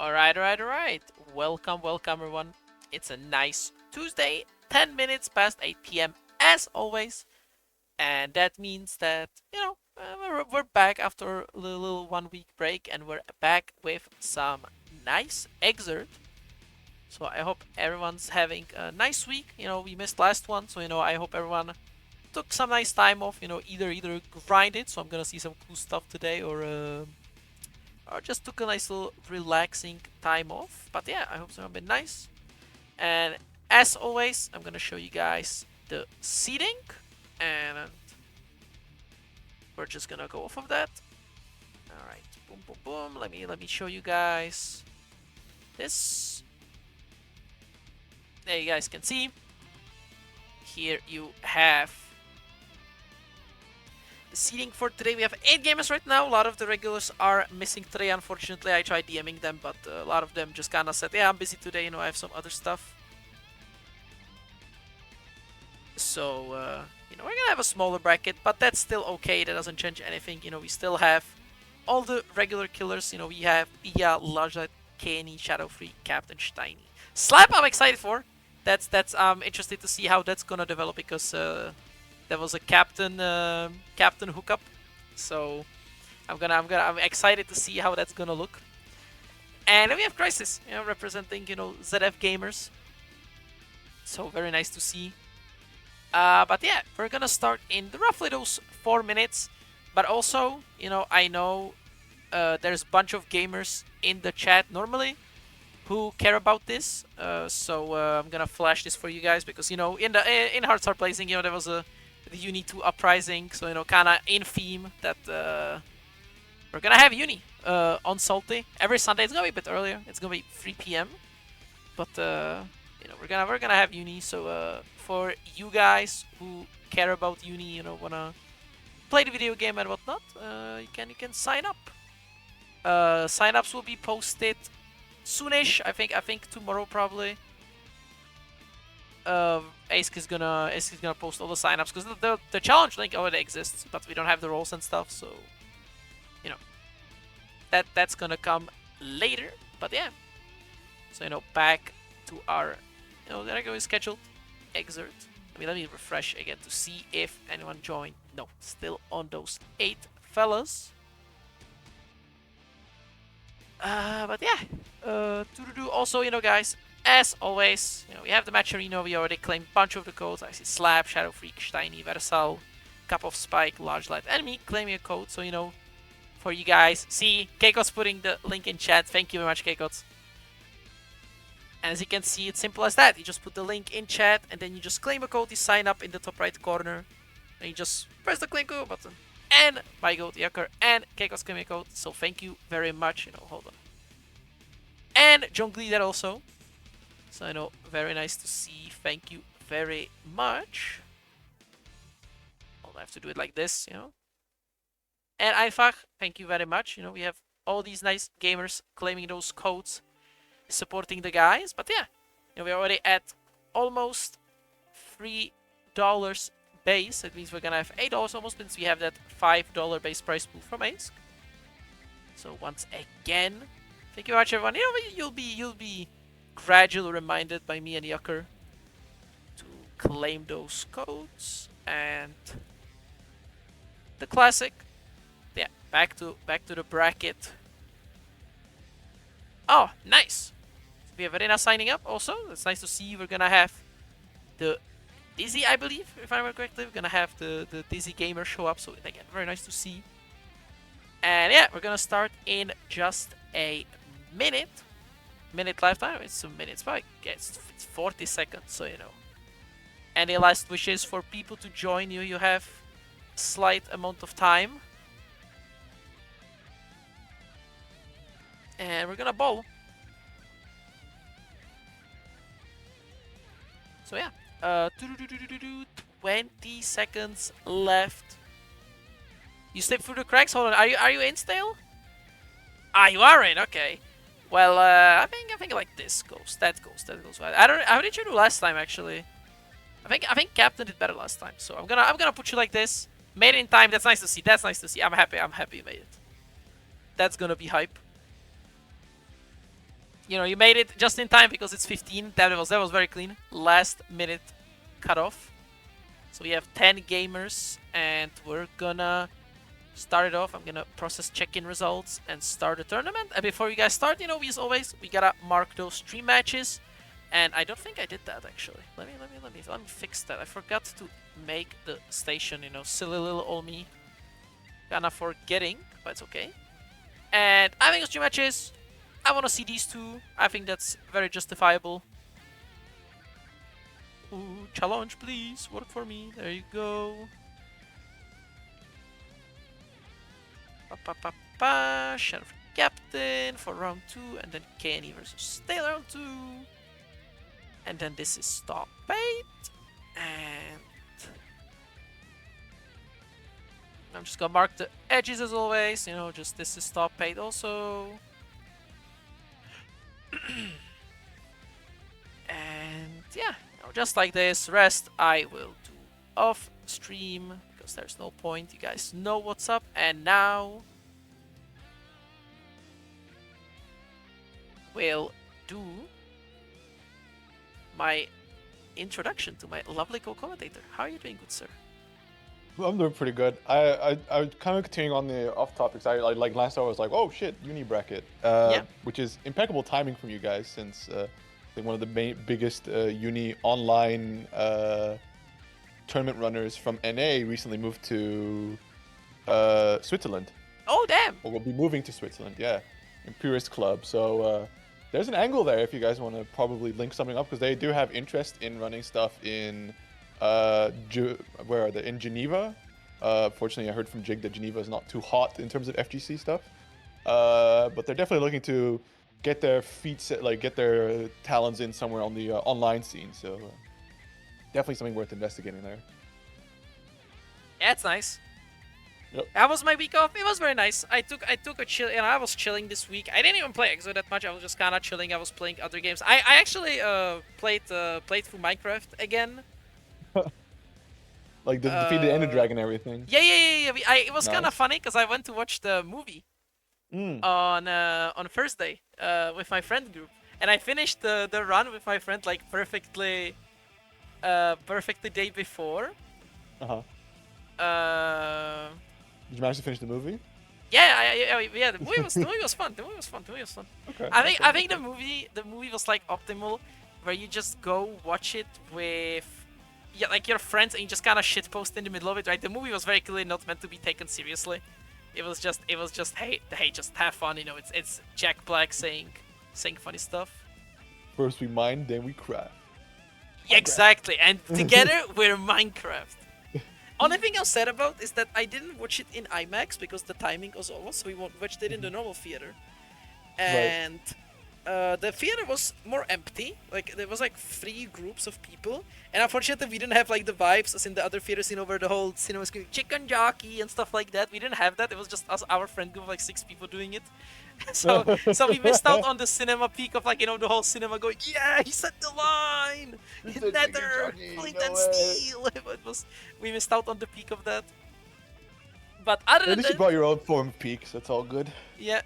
Alright. Welcome, everyone. It's a nice Tuesday, 10 minutes past 8 p.m. as always. And that means that, we're back after a little 1 week break and we're back with some nice excerpt. So I hope everyone's having a nice week. We missed last one, so I hope everyone took some nice time off. Either grinded, so I'm gonna see some cool stuff today, or just took a nice little relaxing time off. But yeah, I hope it's been nice. And as always, I'm gonna show you guys the seating, and we're just gonna go off of that. All right, boom. Let me show you guys this. There you guys can see. Here you have the seating for today. We have 8 gamers right now. A lot of the regulars are missing today, unfortunately. I tried DMing them, but a lot of them just kind of said, yeah, I'm busy today, I have some other stuff. So, we're gonna have a smaller bracket, but that's still okay. That doesn't change anything. We still have all the regular killers. We have Pida, LargeLad, Kenny, Shadowfree, Captain, Steiny. Slap, I'm excited for. I'm interested to see how that's gonna develop, because there was a captain hookup, so I'm excited to see how that's gonna look. And then we have Crisis, representing ZF gamers. So very nice to see. But yeah, we're gonna start in roughly those 4 minutes. But also, I know there's a bunch of gamers in the chat normally who care about this. So I'm gonna flash this for you guys, because in Hearts Blazing, there was the Uni 2 uprising, so kind of in theme that we're gonna have Uni on Salty every Sunday. It's gonna be a bit earlier. It's gonna be 3 p.m. But we're gonna have Uni. So for you guys who care about Uni, wanna play the video game and whatnot, you can sign up. Sign-ups will be posted soonish. I think tomorrow probably. Ace is gonna post all the signups, because the challenge link already exists, but we don't have the roles and stuff, so that's gonna come later. But yeah, so back to our the regularly scheduled excerpt. Let me refresh again to see if anyone joined. No, still on those 8 fellas. But yeah, also, guys, as always, we have the match arena. We already claimed a bunch of the codes. I see Slap, Shadow Freak, Steiny, Versal, Cup of Spike, LargeLad, and me claiming a code. So, for you guys. See, Keiko's putting the link in chat. Thank you very much, Keikos. And as you can see, it's simple as that. You just put the link in chat, and then you just claim a code. You sign up in the top right corner, and you just press the claim code button. And my code, Yakur, and Keiko's claiming code. So thank you very much. Hold on. And Jongli that also. So very nice to see. Thank you very much. I'll have to do it like this, And Aifach, thank you very much. We have all these nice gamers claiming those codes, supporting the guys. But yeah, we're already at almost $3 base. That means we're gonna have $8 almost, since we have that $5 base price pool from Ace. So once again, thank you very much, everyone. You'll be gradually reminded by me and Yucker to claim those codes. And the classic, yeah, back to the bracket. Oh, nice. We have Arena signing up also. It's nice to see. We're gonna have the Dizzy, I believe, if I remember correctly. We're gonna have the Dizzy gamer show up. So again, very nice to see. And yeah, we're gonna start in just a minute lifetime. It's 2 minutes, but it's 40 seconds, so Any last wishes for people to join you? You have a slight amount of time. And we're gonna ball. So yeah, 20 seconds left. You slipped through the cracks. Hold on, are you in Stale? Ah, you are in. Okay. Well, I think like this goes. That goes. I don't. How did you do last time, actually? I think Captain did better last time. So I'm gonna put you like this. Made it in time. That's nice to see. I'm happy you made it. That's gonna be hype. you know, you made it just in time because it's 15. That was very clean. Last minute cutoff. So we have 10 gamers, and we're gonna start it off. I'm gonna process check-in results and start the tournament. And before you guys start, you know, as always, we gotta mark those stream matches. And I don't think I did that actually. Let me fix that. I forgot to make the station, you know, silly little old me. Kinda forgetting, but it's okay. And I think stream matches, I wanna see these two. I think that's very justifiable. Ooh, challenge please, work for me. There you go. Shadow for Captain for round 2, and then KNE versus Stale round 2. And then this is stop bait. And I'm just gonna mark the edges as always, you know, just this is stop bait also. And yeah, you know, just like this, rest I will do off stream because there's no point. You guys know what's up. And now we'll do my introduction to my lovely co-commentator. How are you doing, good sir? Well, I'm doing pretty good. I kind of continuing on the off topics. I like last time I was like, oh shit, uni bracket, Yeah. which is impeccable timing from you guys since I think one of the biggest uni online tournament runners from NA recently moved to Switzerland. Oh damn! Or will be moving to Switzerland, yeah, Imperious Club. So there's an angle there if you guys want to probably link something up because they do have interest in running stuff in. Where are they? In Geneva. Fortunately, I heard from Jig that Geneva is not too hot in terms of FGC stuff. But they're definitely looking to get their feet set, like get their talents in somewhere on the online scene. So definitely something worth investigating there. Yeah, it's nice. Yep. That was my week off. It was very nice. I took a chill, and I was chilling this week. I didn't even play EXO that much. I was just kind of chilling. I was playing other games. I actually played through Minecraft again. Like the defeat the Ender Dragon and everything. Yeah. It was kind of Nice. funny because I went to watch the movie on Thursday with my friend group, and I finished the run with my friend like perfectly day before. Did you manage to finish the movie? Yeah. The movie was fun. Okay. I think the movie was like optimal, where you just go watch it with like your friends and you just kind of shitpost in the middle of it, right? The movie was very clearly not meant to be taken seriously. It was just hey, just have fun, you know. It's Jack Black saying funny stuff. First we mine, then we craft. Yeah, exactly, and together we're Minecraft. Only thing I'm sad about is that I didn't watch it in IMAX because the timing was over, so we watched it in the normal theater. And the theater was more empty. Like there was like 3 groups of people, and unfortunately we didn't have like the vibes as in the other theaters, you know, where the whole cinema screen chicken jockey and stuff like that. We didn't have that. It was just us, our friend group of like 6 people doing it. So we missed out on the cinema peak of like, you know, the whole cinema going, yeah, he said the line, Nether, flint and steel. We missed out on the peak of that. But other than At least you that, brought your own form of peaks. That's all good. yeah.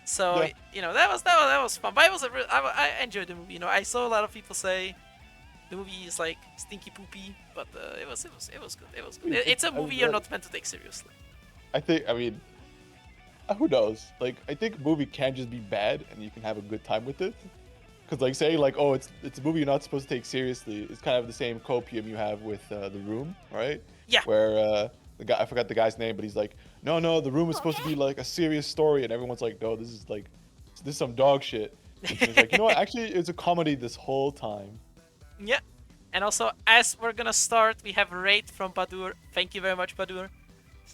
So yeah. You know, that was fun. But I enjoyed the movie. You know, I saw a lot of people say the movie is like stinky poopy, but it was good. It was good. It's a movie you're not meant to take seriously. I mean, who knows? Like, I think a movie can just be bad and you can have a good time with it. Because like saying like, oh, it's a movie you're not supposed to take seriously is kind of the same copium you have with The Room, right? Yeah. Where the guy, I forgot the guy's name, but he's like, no, The Room is supposed to be like a serious story, and everyone's like, no, this is some dog shit. And he's like, you know what? Actually, it's a comedy this whole time. Yeah. And also, as we're gonna start, we have a raid from Badur. Thank you very much, Badur.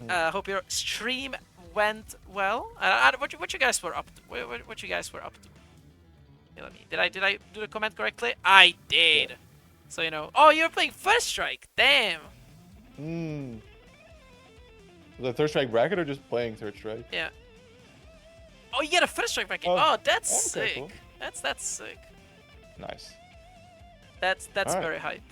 Hope your stream went well. What you guys were up to? What you guys were up to? Did I do the comment correctly? I did. Yeah. So you know. Oh, you're playing First Strike. Damn. The Third Strike bracket or just playing Third Strike? Yeah. Oh, you get a First Strike bracket. Oh, that's sick. Cool. That's sick. Nice. That's right. Very hype.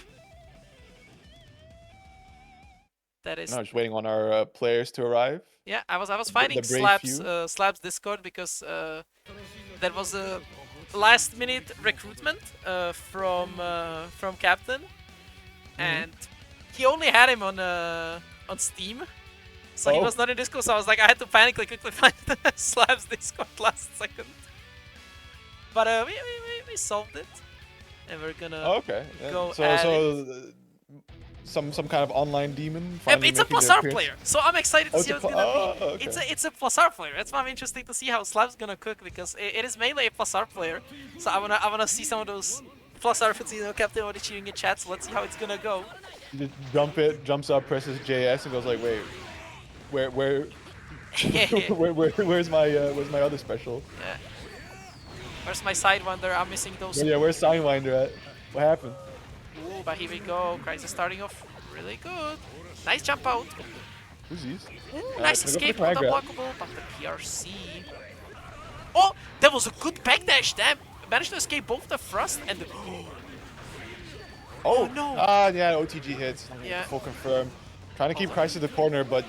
That is. No, just waiting on our players to arrive. Yeah, I was The fighting brave Slab's few. Slab's Discord because there was a last minute recruitment from Captain, and he only had him on Steam, so he Oh. was not in Discord. So I was like, I had to panically quickly find Slab's Discord last second. But we solved it, and we're gonna Okay. Yeah. go. Some kind of online demon finally It's a making plus their R appearance? player, so I'm excited to Oh, see how it's gonna be. okay. It's a plus R player. That's why I'm interested to see how Slab's gonna cook, because it is mainly a plus R player. So I wanna see some of those plus R fits, Captain already cheering in chat. So let's see how it's gonna go. He just jumps up, presses JS, and goes like, "Wait, where's my other special? Yeah. Where's my Sidewinder? I'm missing those. Yeah, where's Sidewinder at? What happened? Ooh, but here we go. Crisis starting off really good. Nice jump out. Who's these? Ooh, nice Can I go for escape the on crag the grab? blockable, but the PRC. Oh, that was a good backdash. Damn, managed to escape both the thrust and the. Oh no. Yeah, OTG hits. Yeah. Full confirm. Trying to keep Christ in the corner, but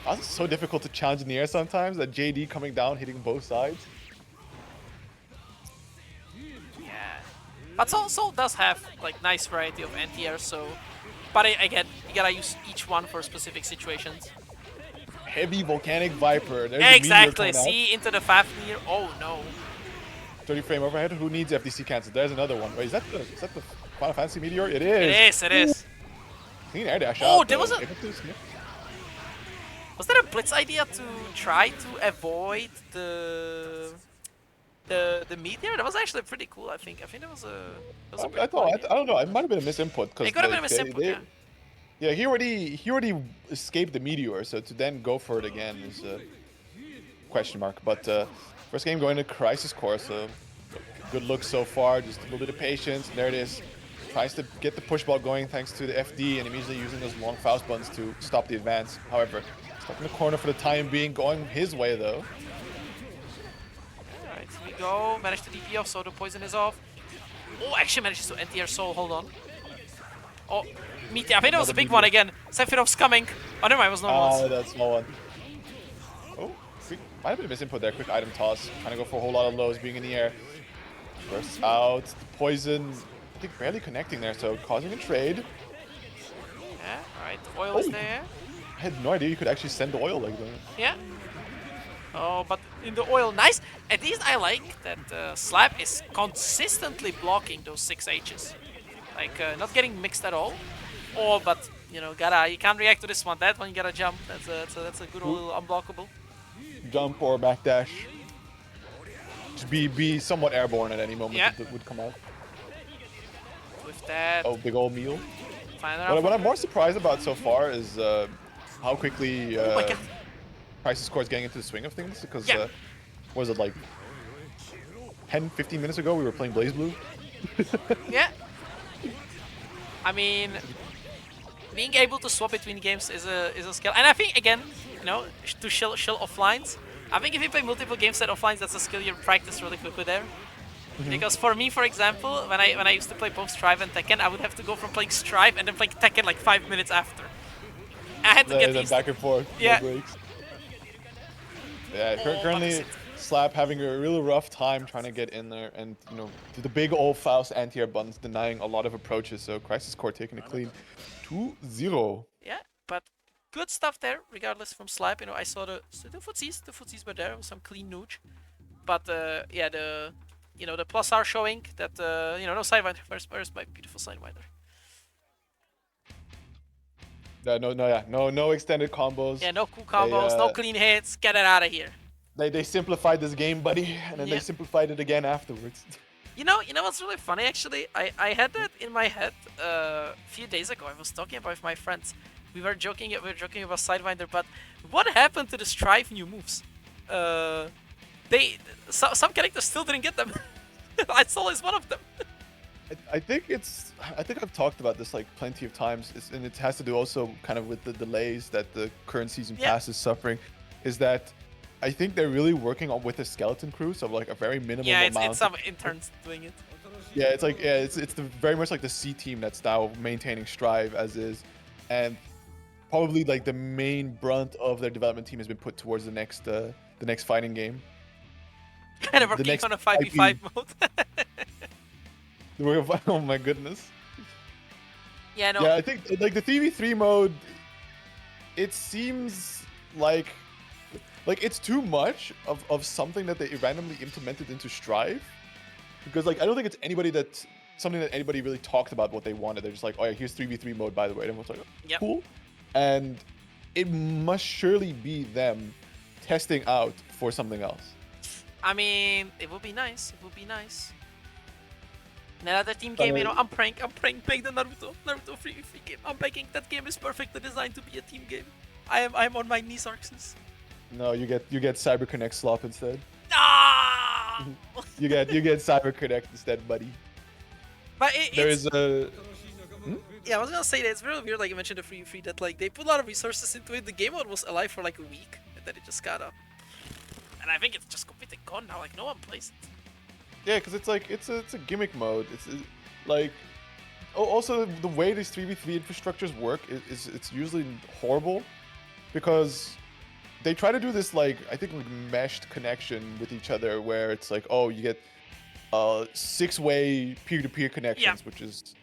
it's so difficult to challenge in the air sometimes. That JD coming down, hitting both sides. Yeah. But Soul does have like nice variety of anti-air, so. But again, you gotta use each one for specific situations. Heavy volcanic viper. There's a meteor Exactly. coming out. See into the Fafnir. Oh no. 30 frame overhead. Who needs FDC cancel? There's another one. Wait, is that the Final Fantasy meteor? It is. It is. Clean air dash. Oh, out, there though. was a. Was there a blitz idea to try to avoid the meteor? That was actually pretty cool. I think that was a. I don't know. It might have been a misinput because it could have been a misinput. Yeah. Yeah, he already escaped the meteor, so to then go for it again is a question mark. But first game going to Crisis Core, so good look so far. Just a little bit of patience. There it is. Tries to get the push ball going thanks to the FD, and immediately using those long Faust buttons to stop the advance. However, stuck in the corner for the time being, going his way though. Alright, here we go. Managed to DP off, so the poison is off. Oh, actually manages to anti-air Soul. Hold on. Oh, meteor. I think that was a big one again. Sephiroth's coming. Oh, never mind, it was normal. Oh, that small one. Oh, might have been a misinput there. Quick item toss. Trying to go for a whole lot of lows, being in the air. Bursts out. The poison, I think, barely connecting there, so causing a trade. Yeah, alright. The oil is there. I had no idea you could actually send the oil like that. Yeah. Oh, but in the oil, nice. At least I like that Slab is consistently blocking those 6Hs. Like, not getting mixed at all. Oh, but, you can't react to this one. That one you gotta jump. That's a good old little unblockable. Jump or backdash. Just be somewhat airborne at any moment that would come out. With that. Oh, big old meal. What I'm more surprised about so far is how quickly Crisis Core is getting into the swing of things. Because, what was it, like 10, 15 minutes ago we were playing BlazBlue? Yeah. I mean, being able to swap between games is a skill, and I think again, to chill offlines. I think if you play multiple games at offlines, that's a skill you practice really quickly there. Because for me, for example, when I used to play both Strive and Tekken, I would have to go from playing Strive and then playing Tekken like 5 minutes after. I had to get these back and forth. Yeah. No breaks. Yeah. Currently, Slap having a really rough time trying to get in there, and the big old Faust anti-air buttons denying a lot of approaches. So Crisis Core taking it clean, 2-0. Yeah, but good stuff there. Regardless from Slap, I saw the footsies. The footsies were there with some clean nooch. But yeah, the plus R showing that no Sidewinder. Where's my beautiful Sidewinder? No extended combos. Yeah, no cool combos, no clean hits. Get it out of here. They simplified this game, buddy, and then they simplified it again afterwards. You know what's really funny actually? I had that in my head a few days ago. I was talking about with my friends. We were joking about Sidewinder, but what happened to the Strive new moves? Some characters still didn't get them. Soul is one of them. I think I've talked about this like plenty of times, and it has to do also kind of with the delays that the current season pass is suffering. Is that I think they're really working on with a skeleton crew, so like a very minimal amount. Yeah, it's some interns doing it. Yeah, it's like very much like the C team that's now maintaining Strive as is, and probably like the main brunt of their development team has been put towards the next fighting game. Kind of The working next on a 5v5 mode. Oh my goodness. Yeah, no. Yeah, I think like the 3v3 mode, it seems like it's too much of something that they randomly implemented into Strive. Because like I don't think it's something that anybody really talked about what they wanted. They're just like, oh yeah, here's 3v3 mode by the way. And everyone's like, oh, Yep. cool. And it must surely be them testing out for something else. I mean, it would be nice. It would be nice. Another team game, you know, I'm praying the Naruto free game. I'm begging that game is perfectly designed to be a team game. I'm on my knees, Arxes. No, you get CyberConnect slop instead. Ah! You get CyberConnect instead, buddy. But There it's... is a... Yeah, I was gonna say that it's really weird, like you mentioned the free that like they put a lot of resources into it. The game mode was alive for like a week, and then it just got up. And I think it's just completely gone now. Like no one plays it. Yeah, because it's like it's a gimmick mode. It's like also the way these 3v3 infrastructures work is it's usually horrible because they try to do this like I think like meshed connection with each other where it's like oh you get 6-way peer-to-peer connections, which is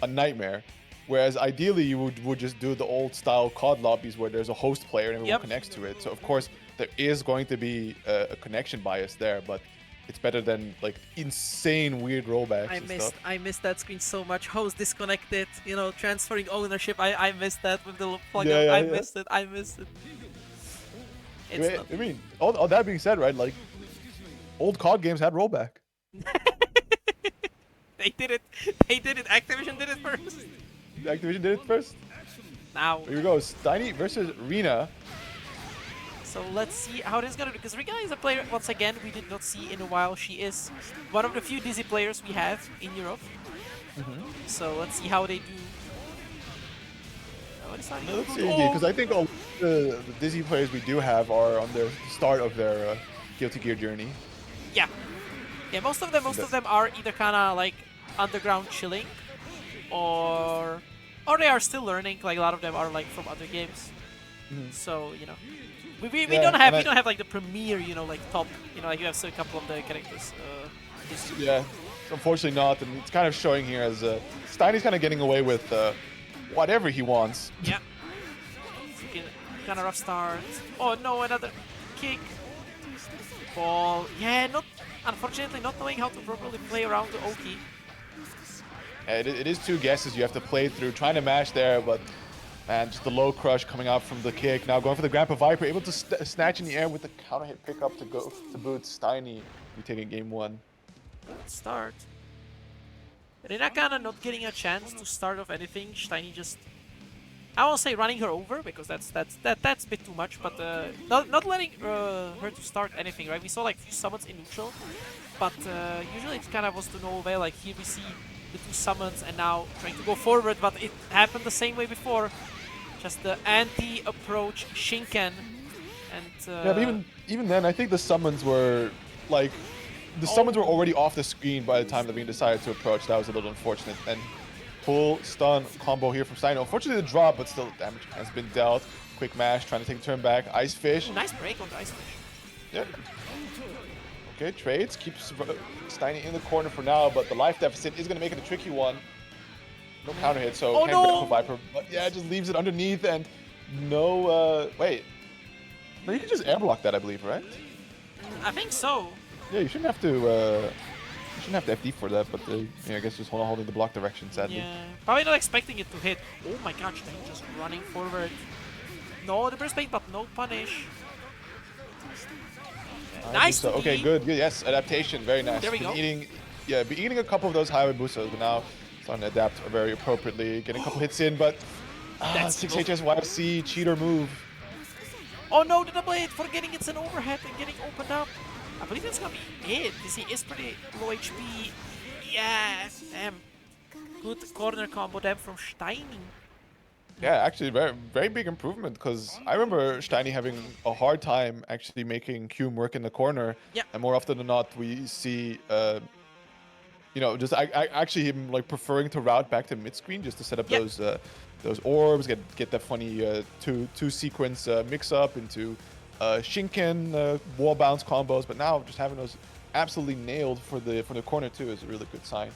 a nightmare. Whereas ideally you would just do the old style COD lobbies where there's a host player and everyone connects to it. So of course there is going to be a connection bias there, but it's better than like insane weird rollbacks and stuff. I missed that screen so much. Host disconnected, you know, transferring ownership. I missed that with the plug. I missed it. I missed it. I mean, all that being said, right? Like old COD games had rollback. They did it. They did it. Activision did it first. Activision did it first. Now here we go. Steiny versus Rina. So let's see how this is gonna do. Because Rina is a player once again we did not see in a while. She is one of the few Dizzy players we have in Europe. So let's see how they do. Let's see, because I think all the Dizzy players we do have are on the start of their Guilty Gear journey. Yeah. Yeah, most of them are either kind of like underground chilling, or they are still learning. Like a lot of them are like from other games. So you know, we don't have like the premier, you know, like top, you know, like you have a couple of the characters. Yeah, unfortunately not, and it's kind of showing here as Steiny's kind of getting away with whatever he wants. Yeah. Kind of rough start. Oh no, another kick. Ball. Yeah, unfortunately not knowing how to properly play around the Oki. Yeah, it is two guesses you have to play through, trying to mash there, but man, just the low crush coming out from the kick. Now going for the Grandpa Viper, able to snatch in the air with the counter hit pickup to go to boot Steiny. We taking game one. Good start. Rina kinda not getting a chance to start off anything. Steiny just, I won't say running her over because that's a bit too much, but not letting her to start anything. Right? We saw like few summons in neutral, but usually it kind of was to no avail. Like here we see the two summons and now trying to go forward, but it happened the same way before. Just the anti-approach Shinken, and yeah, but even then, I think the summons were like summons were already off the screen by the time that we decided to approach. That was a little unfortunate. And full stun combo here from Steiny. Unfortunately, the drop, but still damage has been dealt. Quick mash, trying to take a turn back. Ice Fish. Ooh, nice break on the Ice Fish. Yeah. Okay, trades keeps Steiny in the corner for now, but the life deficit is gonna make it a tricky one. No counter hit, so can't go for Viper. But yeah, just leaves it underneath and no. Wait. No, you can just air block that, I believe, right? I think so. Yeah, you shouldn't have to. You shouldn't have to FD for that, but yeah, I guess just holding the block direction, sadly. Yeah, probably not expecting it to hit. Oh my gosh, they're just running forward. No, the burst bait, but no punish. Okay. Nice. So. Okay, good. Yes, adaptation, very nice. There we go. Been eating a couple of those highway boostos, but now starting to adapt very appropriately. Getting a couple hits in, but 6HS YFC cheater move. Oh no, the double hit, forgetting it's an overhead and getting opened up. I believe that's gonna be it, because he is pretty low HP. Yeah, damn. Good corner combo there from Steiny. Yeah, actually, very, very big improvement, because I remember Steiny having a hard time actually making Cume work in the corner. Yeah. And more often than not, we see, you know, just actually him like preferring to route back to mid screen just to set up those those orbs, get that funny two sequence mix up into Shinken wall bounce combos. But now just having those absolutely nailed for the corner too is a really good sign.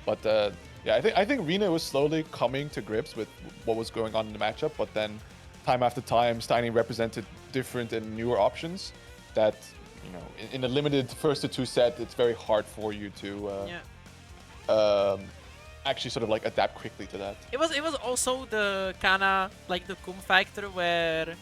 But yeah, I think Rina was slowly coming to grips with what was going on in the matchup. But then time after time, Steiny represented different and newer options that, you know, in a limited first to two set, it's very hard for you to actually sort of like adapt quickly to that. It was also the kinda like the Kum factor where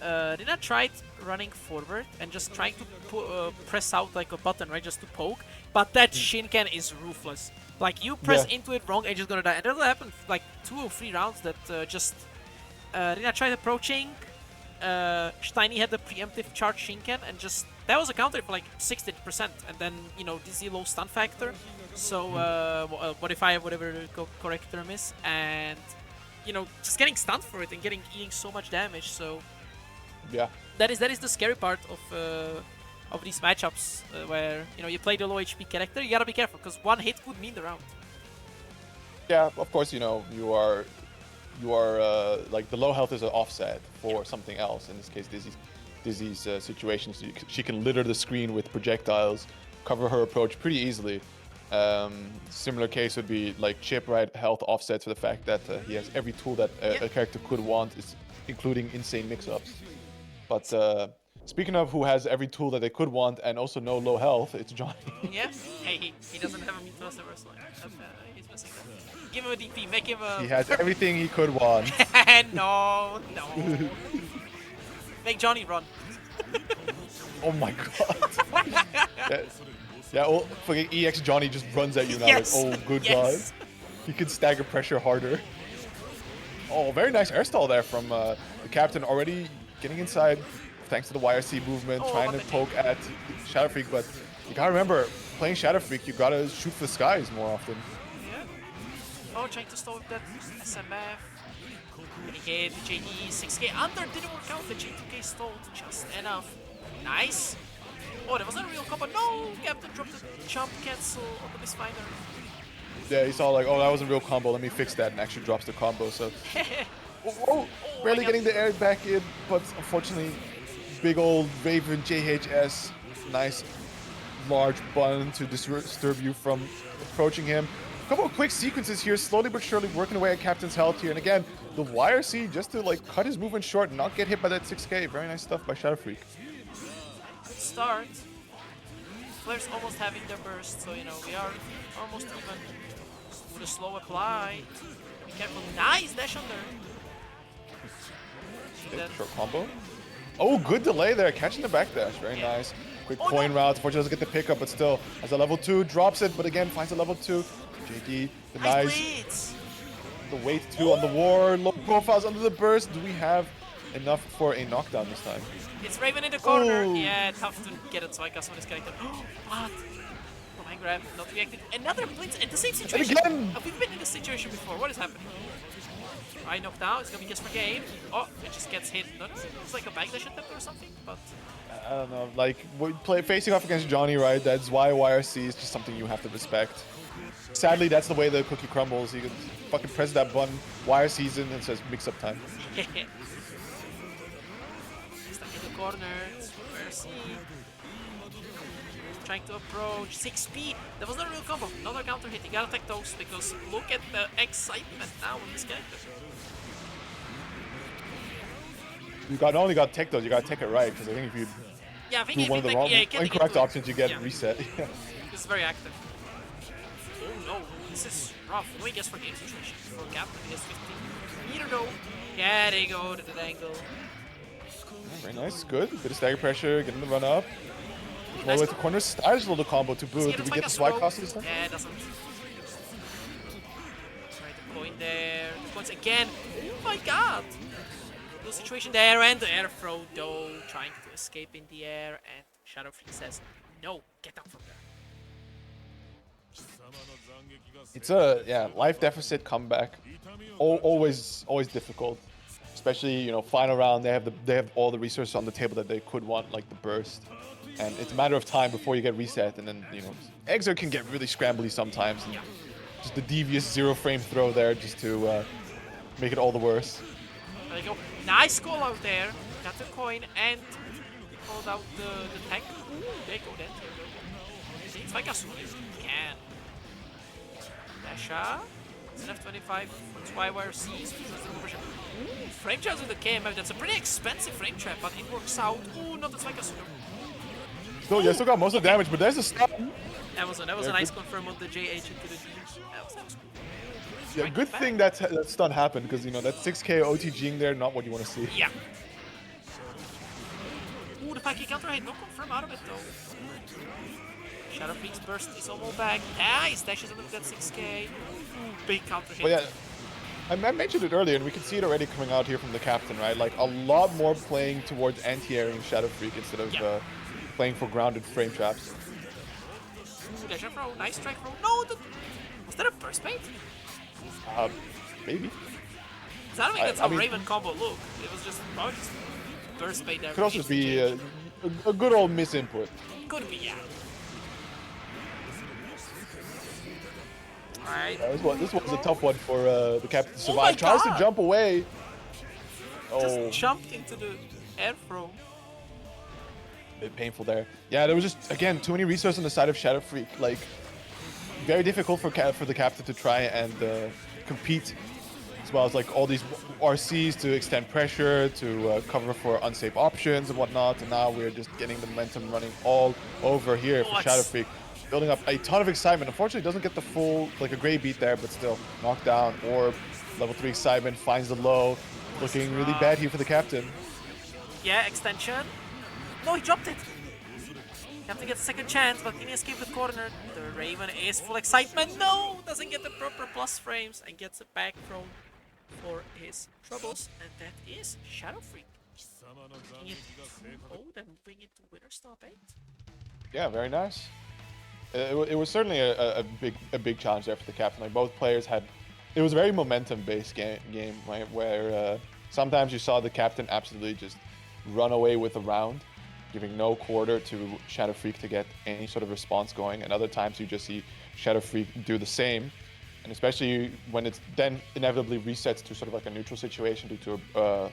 Rina tried running forward and just trying to press out like a button, right, just to poke, but that Shinken is ruthless. Like, you press into it wrong and you're just gonna die. And that'll happen like 2 or 3 rounds that Rina tried approaching, Steiny had the preemptive charge Shinken, and just that was a counter for like 60%, and then, you know, the low stun factor. So modify whatever the correct term is, and, you know, just getting stunned for it and eating so much damage. So yeah, that is the scary part of these matchups where, you know, you play the low HP character. You gotta be careful because one hit could mean the round. Yeah, of course, you know, you are like the low health is an offset for something else. In this case, Dizzy's situation, so she can litter the screen with projectiles, cover her approach pretty easily. Similar case would be like Chipp, right? Health offsets for the fact that he has every tool that a character could want, including insane mix-ups. But speaking of who has every tool that they could want and also no low health, it's Johnny. Yeah. Hey, he doesn't have a Mythos reversal. He's missing that. Give him a DP. Make him a... He has everything he could want. No. Make Johnny run. Oh my god. Yeah, well, fucking EX Johnny just runs at you now. Like, oh, good god. He can stagger pressure harder. Oh, very nice air stall there from the captain, already getting inside thanks to the YRC movement, trying to poke at Shadow Freak. But you gotta remember, playing Shadow Freak, you gotta shoot for the skies more often. Yeah. Oh, trying to stall with that SMF. Getting hit, JD 6k under, didn't work out. The J2k stalled just enough. Nice. Oh, that wasn't a real combo. No! Captain dropped the jump cancel on the Misfinder. Yeah, he saw like, oh, that was a real combo. Let me fix that, and actually drops the combo. So, barely getting the air back in, but unfortunately, big old Raven JHS, nice large bun to disturb you from approaching him. A couple of quick sequences here, slowly but surely working away at Captain's health here, and again, the YRC just to like cut his movement short and not get hit by that 6k. Very nice stuff by Shadow Freak. Good start. Players almost having their burst, so, you know, we are almost even. With a slow apply. Be careful. Nice dash under. Short combo. Oh, good delay there. Catching the backdash. Very nice. Quick coin route. Unfortunately, doesn't get the pickup, but still has a level 2. Drops it, but again, finds a level 2. JD denies the weight 2 on the war. Low profiles under the burst. Do we have enough for a knockdown this time? It's Raven in the corner. Oh. Yeah, tough to get a Zweikas on this character. What? High grab, not reacted. Another blitz and the same situation. And again. We've been in this situation before. What is happening? Right, knocked down. It's gonna be just for game. Oh, it just gets hit. It's like a backdash attempt or something, but I don't know. Like, facing off against Johnny, right? That's why YRC is just something you have to respect. Sadly, that's the way the cookie crumbles. You can fucking press that button, YRC's in, and says mix up time. Stuck in the corner. YRC. Trying to approach 6p. That was not a real combo. Another counter hit. You gotta take those because look at the excitement now on this character. You not only got tech those, you gotta take it right because I think if you do one of the wrong, incorrect options, you get reset. This is very active. Oh no, this is rough. No, he gets for game situation. For Captain, he gets 15 meter though. Yeah, they go to the angle. Very nice, good. Bit of stagger pressure, getting the run up. All the way to corner, stylish little combo to boot. Did we get the swipe cost this time? Yeah, it doesn't. Try the coin there. The coins again. Oh my god! No situation there, and the air throw though. Trying to escape in the air, and Shadow Freak says, no, get down from there. It's a, life deficit comeback. Always difficult. Especially, you know, final round, they have all the resources on the table that they could want, like the burst. And it's a matter of time before you get reset, and then, you know, Xrd can get really scrambly sometimes. And just the devious 0 frame throw there just to make it all the worse. There you go. Nice call out there. Got the coin and called out the tank. Ooh, there you go then. It's like a can. Dasha. F25. Twywire Cs. Frame traps with the KMF. That's a pretty expensive frame trap, but it works out. Ooh, not the Svika. Still, yeah, still got most of the damage, but there's a stun. That was a nice confirm on the JH into the G. That was cool. Yeah, good thing that stun happened, because, you know, that 6k OTGing there, not what you want to see. Yeah. Ooh, the 5k counter hit, no confirm out of it though. Shadow Freak's burst is almost back. Nice, dashes under that 6k. Ooh, big counter hit. But yeah, I mentioned it earlier, and we can see it already coming out here from the captain, right? Like, a lot more playing towards anti-airing Shadow Freak instead of playing for grounded frame traps. Ooh, dash throw, nice strike throw. No, was that a burst bait? Maybe. I don't think that's how Raven combo looked. It was just probably just burst bait there. Could also just be a good old misinput. Could be, yeah. Alright. This was a tough one for the captain to survive. Tries to jump away. Just jumped into the air throw. A bit painful there. Yeah, there was just, again, too many resources on the side of Shadow Freak. Like, very difficult for the captain to try and compete, as well as like all these RCs to extend pressure, to cover for unsafe options and whatnot. And now we're just getting the momentum running all over here for Shadow Freak, building up a ton of excitement. Unfortunately, doesn't get the full, like a great beat there, but still knockdown. Orb, level 3 excitement, finds the low. Looking really bad here for the captain. Yeah, extension. No, he dropped it. Captain gets a second chance, but can he escape the corner? The Raven is full excitement. No, doesn't get the proper plus frames and gets a back throw for his troubles, and that is Shadow Freak. Oh, then moving into winner's top 8. Yeah, very nice. It was certainly a big challenge there for the captain. Like, both players had, it was a very momentum-based game, right? Where sometimes you saw the captain absolutely just run away with a round, giving no quarter to Shadow Freak to get any sort of response going, and other times you just see Shadow Freak do the same, and especially when it's then inevitably resets to sort of like a neutral situation due to a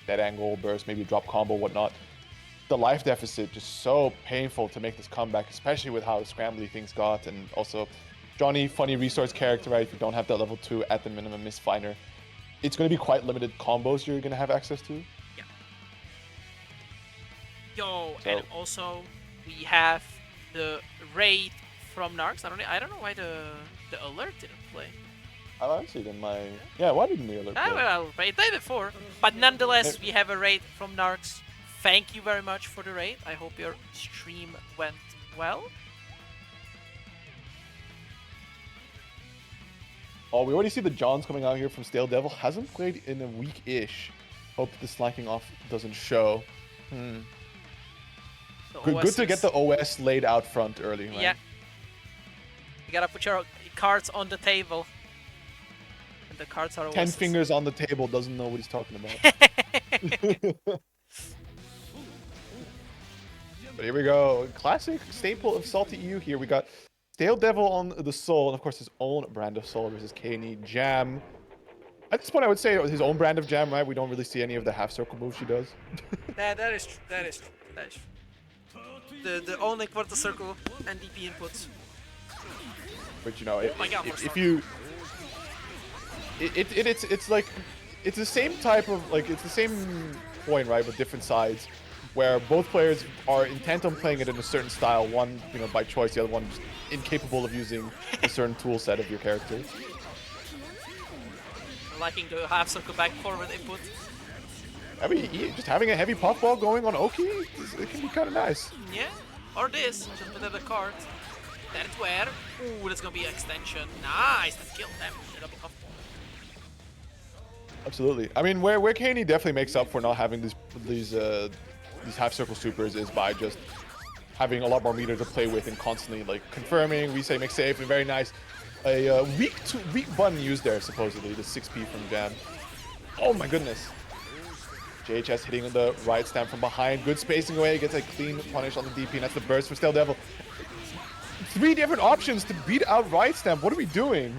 dead angle burst, maybe drop combo, whatnot. The life deficit just so painful to make this comeback, especially with how scrambly things got, and also Johnny, funny resource character, right? If you don't have that level 2 at the minimum misfinder, it's going to be quite limited combos you're going to have access to. Yo, so, and also we have the raid from Narcs. I don't know why the alert didn't play. I don't see it in my... Yeah, why didn't the alert play? Well, it played before. But nonetheless, we have a raid from Narcs. Thank you very much for the raid. I hope your stream went well. Oh, we already see the Johns coming out here from StaleDevil. Hasn't played in a week-ish. Hope the slacking off doesn't show. Good to get the OS laid out front early, right? Yeah. You gotta put your cards on the table. And the cards are 10 OSs. fingers on the table, doesn't know what he's talking about. But here we go. Classic staple of SaltyEU here. We got StaleDevil on the Soul, and of course his own brand of Soul versus Kane Jam. At this point, I would say it was his own brand of Jam, right? We don't really see any of the half circle moves she does. That is true. That is true. That is true. The only quarter circle and DP inputs. But you know, if you, it's like, it's the same type of, like, it's the same coin, right, but different sides, where both players are intent on playing it in a certain style. One, you know, by choice. The other one just incapable of using a certain tool set of your character. Liking the half circle back forward input. I mean, just having a heavy puffball going on Oki, it can be kind of nice. Yeah, or this, just put the card. That's where. Ooh, that's gonna be an extension. Nice, that killed them. It'll be puffball. Absolutely. I mean, where Kaney definitely makes up for not having these half circle supers is by just having a lot more meter to play with and constantly like confirming, reset, make safe, and very nice. A weak button used there, supposedly, the 6P from Jam. Oh my goodness. JHS hitting on the right stamp from behind. Good spacing away, gets a clean punish on the DP, and that's the burst for StaleDevil. 3 different options to beat out right stamp. What are we doing?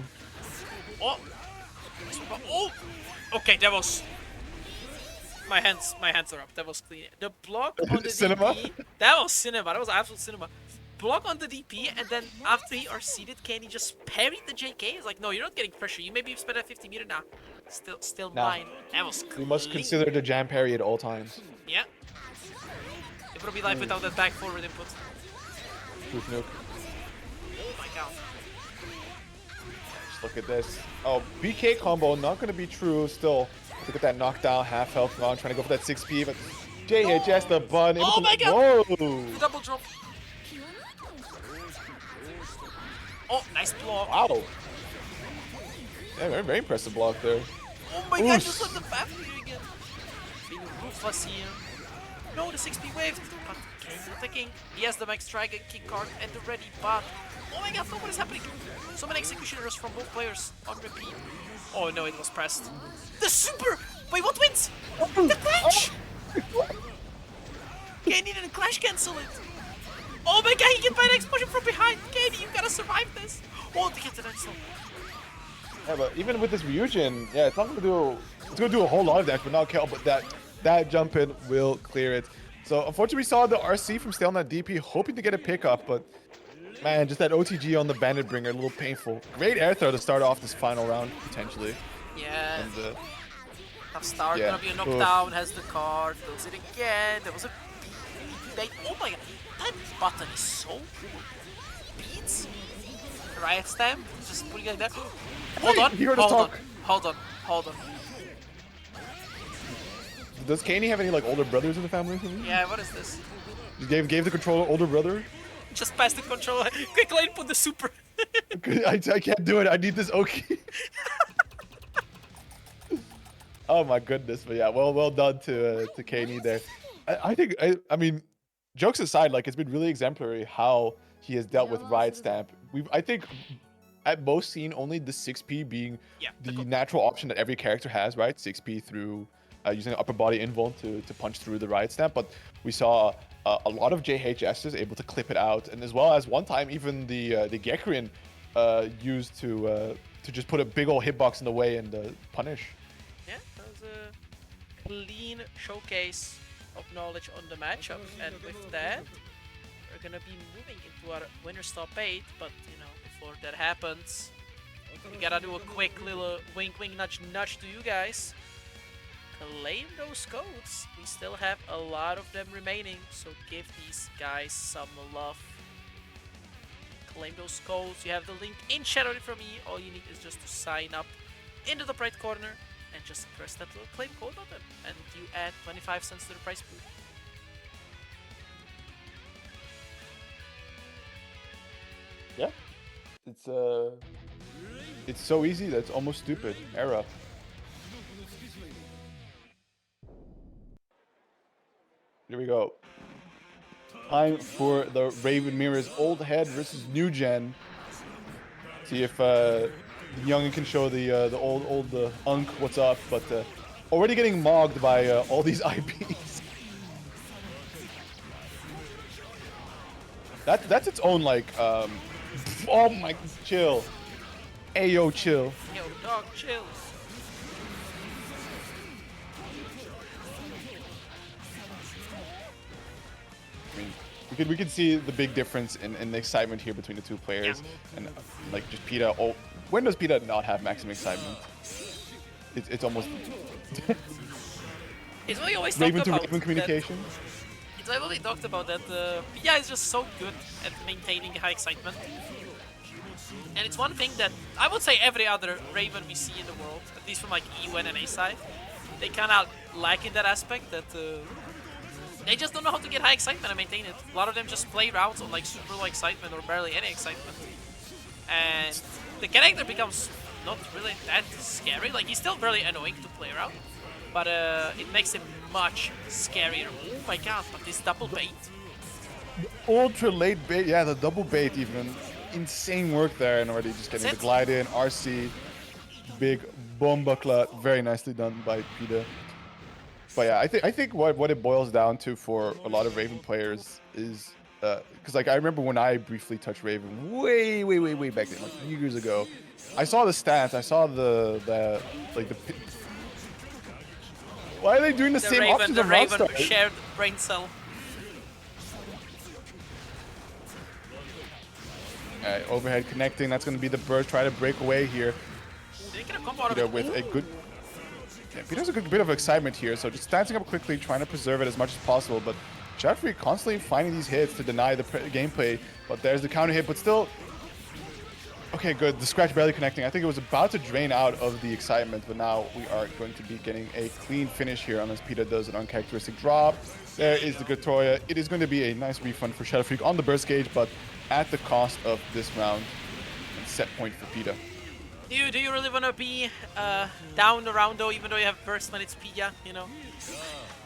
Oh! Oh! Okay, that was... My hands are up. That was clean. The block on the Cinema? DP, that was cinema. That was absolute cinema. Block on the DP, and then after he RC'd, Kenny just parried the JK. He's like, no, you're not getting pressure. You maybe spent at 50 meter now. Still Nah. mine. That was clean. We must consider the jam parry at all times. Yeah. It would be life without that back forward input. Truth nuke. Oh my god. Just look at this. Oh, BK combo not going to be true still. Look at that knockdown, half health on, trying to go for that 6P, but JHS the bun. Oh my god! Whoa! The double drop. Oh, nice block. Wow. Yeah, very impressive block there. Oh my god, just let the back here again. Being ruthless here. No, the 6P wave. But Ken's attacking. He has the max dragon kick card at the ready, but oh my god, what is happening? So many executioners from both players on repeat. Oh no, it was pressed. The super! Wait, what wins? The clash! Kenny didn't clash cancel it. Oh my god, he can buy the explosion from behind. Kenny, you gotta survive this. Oh, to get the next one. Yeah, but even with this Ryujin, yeah, it's not gonna do. It's gonna do a whole lot of damage, but not kill. But that jump in will clear it. So unfortunately, we saw the RC from StaleDevil DP, hoping to get a pickup, but man, just that OTG on the Bandit Bringer, a little painful. Great air throw to start off this final round potentially. Yeah. And, tough start, yeah. gonna be a knockdown, has the card, throws it again. There was a bait. Oh my god, that button is so cool. Beats. Riot stamp, just putting it like that. Hold on, he heard us hold on, talk. hold on. Does Kaney have any like older brothers in the family? Yeah, what is this? You gave the controller older brother? Just pass the controller. Quick lane, put the super. I can't do it. I need this Oki. Oh my goodness, but yeah, well done to Kaney there. I mean, jokes aside, like it's been really exemplary how he has dealt with Riot Stamp. I think at most seen only the 6P being the natural option that every character has, right? 6P through using an upper body invuln to punch through the Riot Stamp, but we saw a lot of JHSs able to clip it out, and as well as one time even the Gekrin used to just put a big old hitbox in the way and punish. Yeah, that was a clean showcase of knowledge on the matchup, and with that, we're gonna be moving into our winner's top 8, but you know, before that happens, we gotta do a quick little wink nudge to you guys. Claim those codes. We still have a lot of them remaining, so give these guys some love. Claim those codes. You have the link in chat already from me. All you need is just to sign up in the top right corner and just press that little claim code button, and you add 25 cents to the price pool. Yeah, it's so easy that it's almost stupid. R.E.V.O. Here we go. Time for the Raven Mirrors old head versus new gen. See if the youngin can show the old unk what's up, but already getting mogged by all these IPs. That's its own like oh my, chill. Ayo, chill. Yo, dog, chill. I mean, we can see the big difference in the excitement here between the two players, and like just Pida. Oh, when does Pida not have maximum excitement? It's almost. It's what we always Raven talked to about. Raven communication. It's what we talked about that Pida is just so good at maintaining high excitement. And it's one thing that I would say every other Raven we see in the world, at least from like EU and EMEA side, they kind of lack in that aspect, that they just don't know how to get high excitement and maintain it. A lot of them just play routes on like super low excitement or barely any excitement. And the character becomes not really that scary. Like, he's still very annoying to play around, but it makes him much scarier. Oh my god, but this double bait. Ultra late bait, yeah, the double bait even. Insane work there, and already just getting the glide in, RC, big bomba clut, very nicely done by Pida. But yeah, I think what it boils down to for a lot of Raven players is, because like I remember when I briefly touched Raven way back then, like years ago, I saw the stats, I saw the Why are they doing the same options of round Raven start? shared brain cell. Alright, overhead connecting. That's going to be the burst. Try to break away here. Ooh, did he get a combo out of Pida it? with a good... Yeah, Pida's a good bit of excitement here. So just dancing up quickly, trying to preserve it as much as possible. But Jeffrey constantly finding these hits to deny the gameplay. But there's the counter hit, but still... Okay, good. The scratch barely connecting. I think it was about to drain out of the excitement, but now we are going to be getting a clean finish here unless Pida does an uncharacteristic drop. There is the Victoria. It is going to be a nice refund for Shadow Freak on the burst gauge, but at the cost of this round. And set point for Pida. Do you really want to be down the round though, even though you have burst when it's Pida, you know?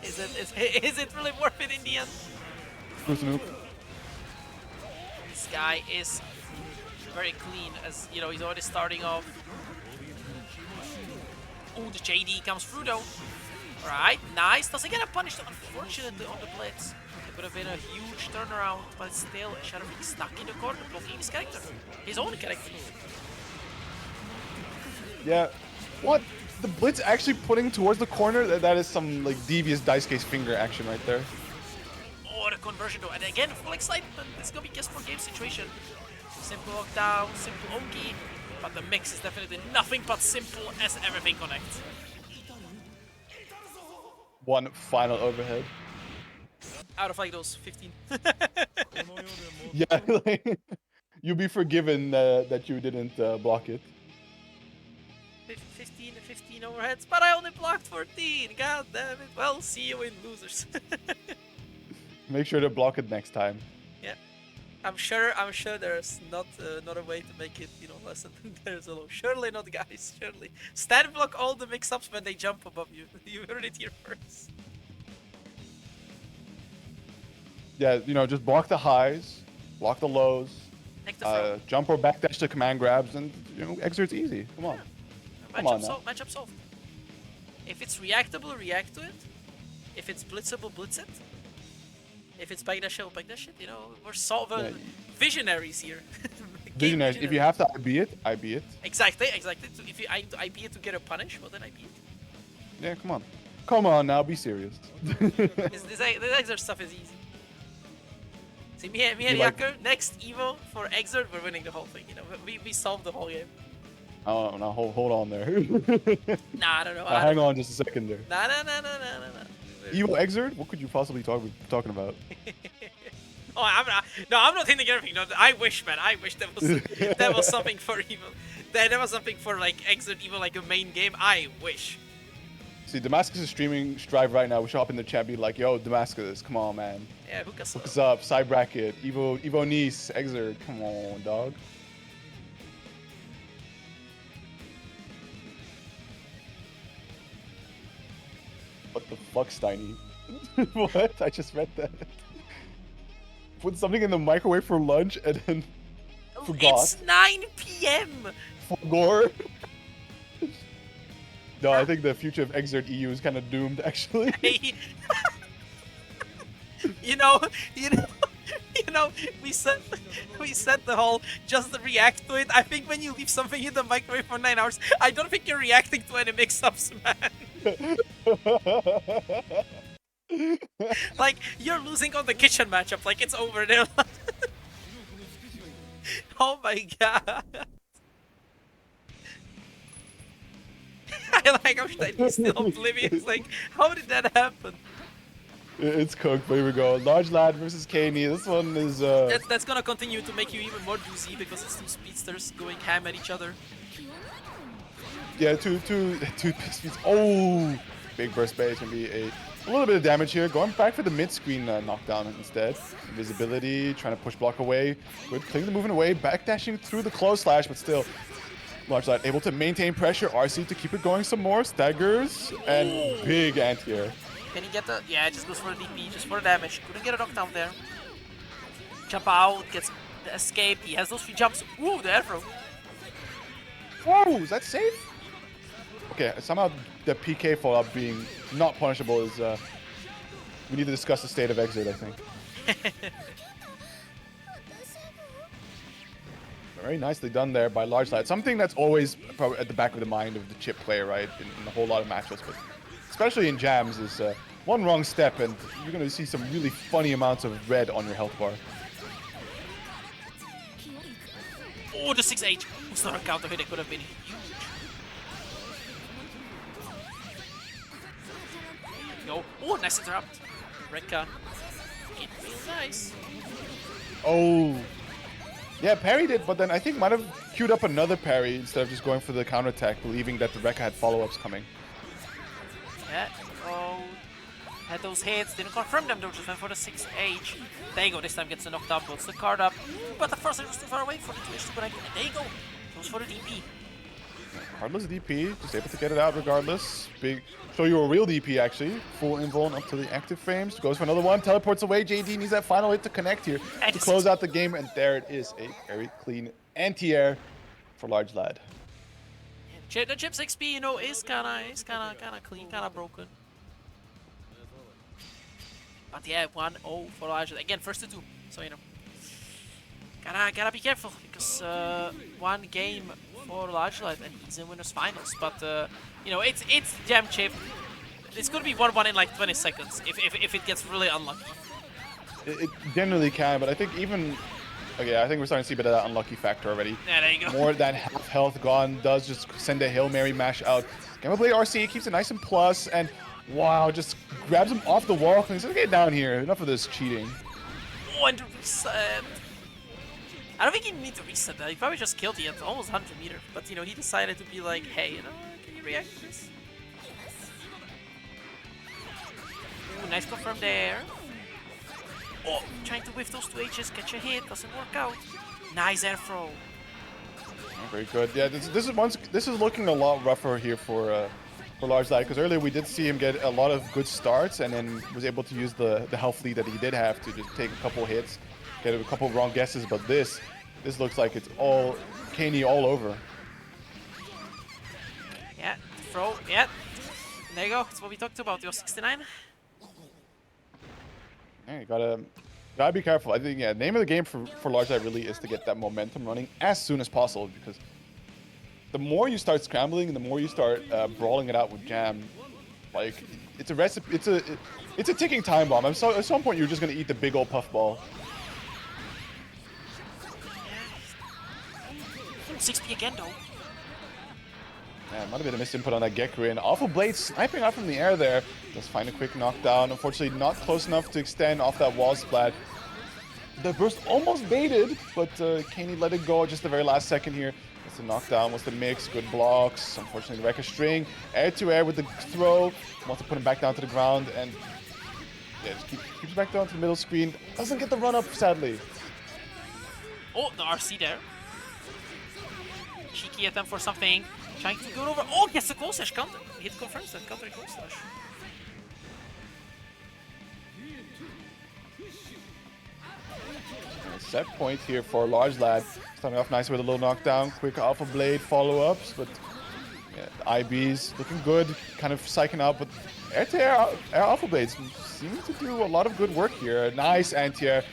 Is it really worth it in the end? This guy is very clean, as you know, he's already starting off. Oh, the JD comes through though. Alright, nice. Doesn't get a punish, unfortunately, on the blitz. It would have been a huge turnaround, but still, Shadow Freak stuck in the corner, blocking his character. His own character. Yeah. What? The blitz actually putting towards the corner? That is some like devious dice case finger action right there. Oh, the conversion though. And again, full excitement. It's gonna be just for game situation. Simple lockdown, simple Oki, but the mix is definitely nothing but simple as everything connects. One final overhead. Out of like those 15. Yeah, like, you'll be forgiven that you didn't block it. 15 overheads, but I only blocked 14. God damn it. Well, see you in losers. Make sure to block it next time. Yeah. I'm sure there's not a way to make it, you know, less than there's a low. Surely not, guys. Surely. Stand block all the mix-ups when they jump above you. You heard it here first. Yeah, you know, just block the highs, block the lows, jump or backdash to command grabs, and you know, Xrd's easy. Come on. Yeah. Matchup solved. If it's reactable, react to it. If it's blitzable, blitz it. If it's backdash it, backdash it. You know, we're solving visionaries here. Visionaries. If you have to IB it, IB it. Exactly. So if you IB it to get a punish, well then IB it. Yeah, come on. Come on now, be serious. this Xrd stuff is easy. See, me and Yaker, next EVO for Xrd, we're winning the whole thing. You know, we solved the whole game. Oh, now hold on there. Nah, I don't know. Hang on just a second there. Nah. EVO Xrd? What could you possibly talking about? Oh, I'm not hinting anything. No, I wish, man. I wish there was something for EVO. There was something for like Xrd EVO, like a main game. I wish. See, Damascus is streaming Strive right now. We should hop in the chat, be like, yo, Damascus, come on, man. Yeah, hook us up. Side bracket, Evo Nice, Xrd, come on, dog. What the fuck, Steiny? What? I just read that. Put something in the microwave for lunch and then forgot. It's 9 p.m. Forgore. No, I think the future of Xrd EU is kind of doomed, actually. you know, we said the whole just react to it. I think when you leave something in the microwave for 9 hours, I don't think you're reacting to any mix-ups, man. Like, you're losing on the kitchen matchup, like it's over there. Oh my god. I like how he's still oblivious. Like, how did that happen? It's cooked, but here we go. LargeLad versus Kaney. This one is That's gonna continue to make you even more juicy because it's two speedsters going ham at each other. Yeah, two speeds. Oh, big burst base can be a little bit of damage here. Going back for the mid screen knockdown instead. Invisibility, trying to push block away. Good, cleanly moving away, backdashing through the close slash, but still. LargeLad able to maintain pressure. RC to keep it going some more. Staggers and big anti-air. Can he get the... Yeah, it just goes for the DP, just for the damage. Couldn't get a knockdown there. Jump out, gets the escape. He has those 3 jumps. Ooh, the air throw. Whoa, is that safe? Okay, somehow the PK follow-up being not punishable is... we need to discuss the state of Xrd, I think. Very nicely done there by LargeLad. Something that's always probably at the back of the mind of the Chipp player, right? In a whole lot of matches, but especially in jams, is one wrong step and you're going to see some really funny amounts of red on your health bar. Oh, the 6H. Was not a counter hit. It could have been huge. Go. Oh, nice interrupt. Rekka. It feels nice. Oh. Yeah, parried it, but then I think might have queued up another parry instead of just going for the counterattack, believing that the Rekka had follow-ups coming. Yeah. Oh. Had those hits. Didn't confirm them though. Just went for the 6H. There you go. This time gets the knockdown. Puts the card up. But the first hit was too far away for the 2H to connect. And there you go. Goes for the DP. Cardless DP, just able to get it out regardless. Big, show you a real DP actually. Full invuln up to the active frames. Goes for another one, teleports away. JD needs that final hit to connect here to close out the game, and there it is, a very clean anti-air for LargeLad. Yeah, the Chipp's XP, you know, is kinda clean, kinda broken. But yeah, 1-0 for LargeLad. Again, first to 2, so you know. Gotta be careful, because one game for LargeLad and he's in winners finals. But you know, it's Jam Chipp. It's gonna be 1-1 in like 20 seconds if it gets really unlucky. It generally can, but I think even okay, I think we're starting to see a bit of that unlucky factor already. Yeah, there you go. More than half health gone, does just send a Hail Mary mash out. Gameplay RC keeps it nice and plus, and wow, just grabs him off the wall and says, "Get down here! Enough of this cheating." Oh, and the reset. I don't think he needs to reset that. He probably just killed it at almost 100 meters. But, you know, he decided to be like, hey, you know, can you react to this? Ooh, nice confirm there. Oh, trying to whiff those 2Hs, catch a hit, doesn't work out. Nice air throw. Very good. Yeah, this is looking a lot rougher here for LargeLad, because earlier we did see him get a lot of good starts and then was able to use the health lead that he did have to just take a couple hits. Get a couple of wrong guesses, but this looks like it's all Kaney all over. Yeah, throw, yeah. There you go, that's what we talked about, your 69. Yeah, you gotta be careful. I think, yeah, name of the game for LargeLad really is to get that momentum running as soon as possible, because the more you start scrambling, the more you start brawling it out with Jam, like, it's a recipe, it's a ticking time bomb. At some point, you're just gonna eat the big old puffball. 6P again though. Yeah, might have been a missed input on that Gekko, and Awful Blade sniping out from the air there. Does find a quick knockdown. Unfortunately, not close enough to extend off that wall splat. The burst almost baited, but Kaney let it go at just the very last second here. That's the knockdown, what's the mix, good blocks. Unfortunately, the Rekka string, air to air with the throw. Wants to put him back down to the ground, and yeah, just keeps back down to the middle screen. Doesn't get the run up, sadly. Oh, the RC there. Cheeky attempt for something. Trying to go over. Oh, gets the close slash counter. Hit confirms that counter close slash. Set point here for LargeLad. Starting off nice with a little knockdown. Quick Alpha Blade follow-ups, but yeah, the IBs looking good. Kind of psyching out, but air-to-air Alpha Blades seem to do a lot of good work here. Nice anti-air.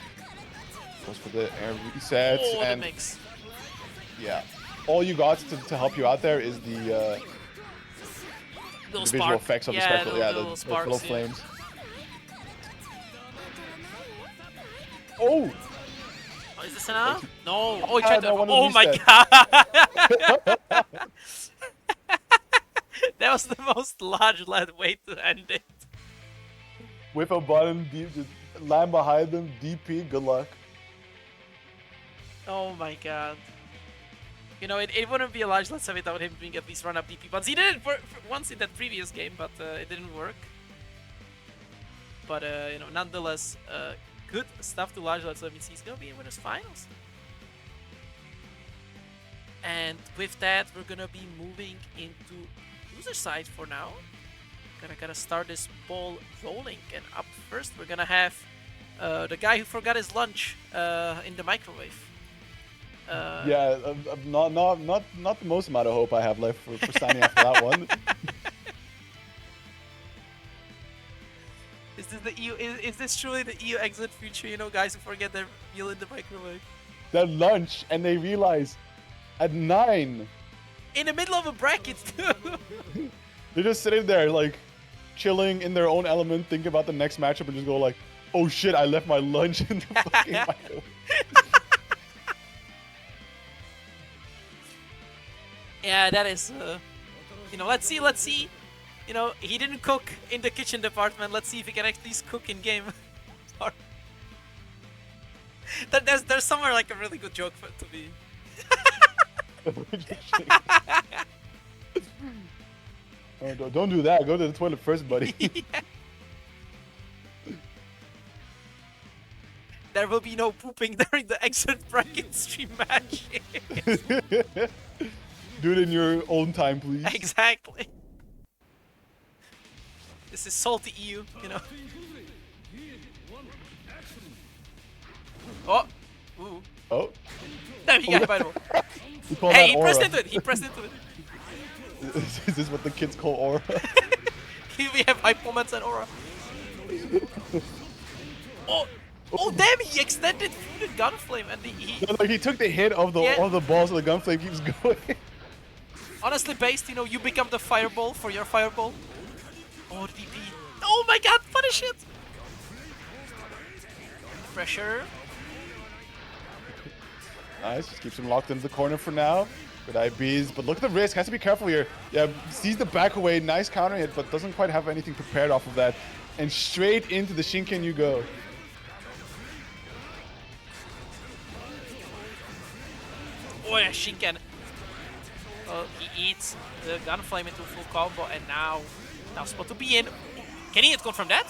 Goes for the air resets. Oh, and the mix. Yeah. All you got to help you out there is the visual effects of the special, the little flames. Oh! Oh, is this enough? No. Oh, he tried to. No, oh my god! That was the most LargeLad way to end it. With a button, deep, just land behind them, DP, good luck. Oh my god. You know, it wouldn't be a LargeLad 7 without him doing at least run-up DP buttons. He did it for once in that previous game, but it didn't work. But, you know, nonetheless, good stuff to LargeLad, so that means he's gonna be in winners finals. And with that, we're gonna be moving into loser side for now. Gotta start this ball rolling, and up first we're gonna have the guy who forgot his lunch in the microwave. Yeah, not the most amount of hope I have left for standing after that one. Is this the EU? Is this truly the EU exit future? You know, guys who forget their meal in the microwave. Their lunch, and they realize at 9. In the middle of a bracket too. They're just sitting there like, chilling in their own element, thinking about the next matchup, and just go like, "Oh shit, I left my lunch in the fucking microwave." Yeah, that is. You know, let's see. You know, he didn't cook in the kitchen department. Let's see if he can actually cook in game. There's somewhere like a really good joke for it to be. Oh, don't do that. Go to the toilet first, buddy. Yeah. There will be no pooping during the Xrd bracket stream match. Do it in your own time, please. Exactly. This is SaltyEU, you know. Oh! Ooh. Oh. There we go, by the way. Hey, he pressed into it! He pressed into it! Is this what the kids call aura? Here we have hype moments and aura. Oh! Oh damn, he extended through the gunflame and he took the hit of the ball, so the gunflame keeps going. Honestly based, you know, you become the fireball for your fireball. Oh, DP. Oh my god, punish it! Pressure. Nice, just keeps him locked into the corner for now. Good IBs, but look at the risk, has to be careful here. Yeah, sees the back away, nice countering it, but doesn't quite have anything prepared off of that. And straight into the Shinken you go. Oh yeah, Shinken. Well, he eats the gunflame into full combo, and now spot to be in. Can he hit from that?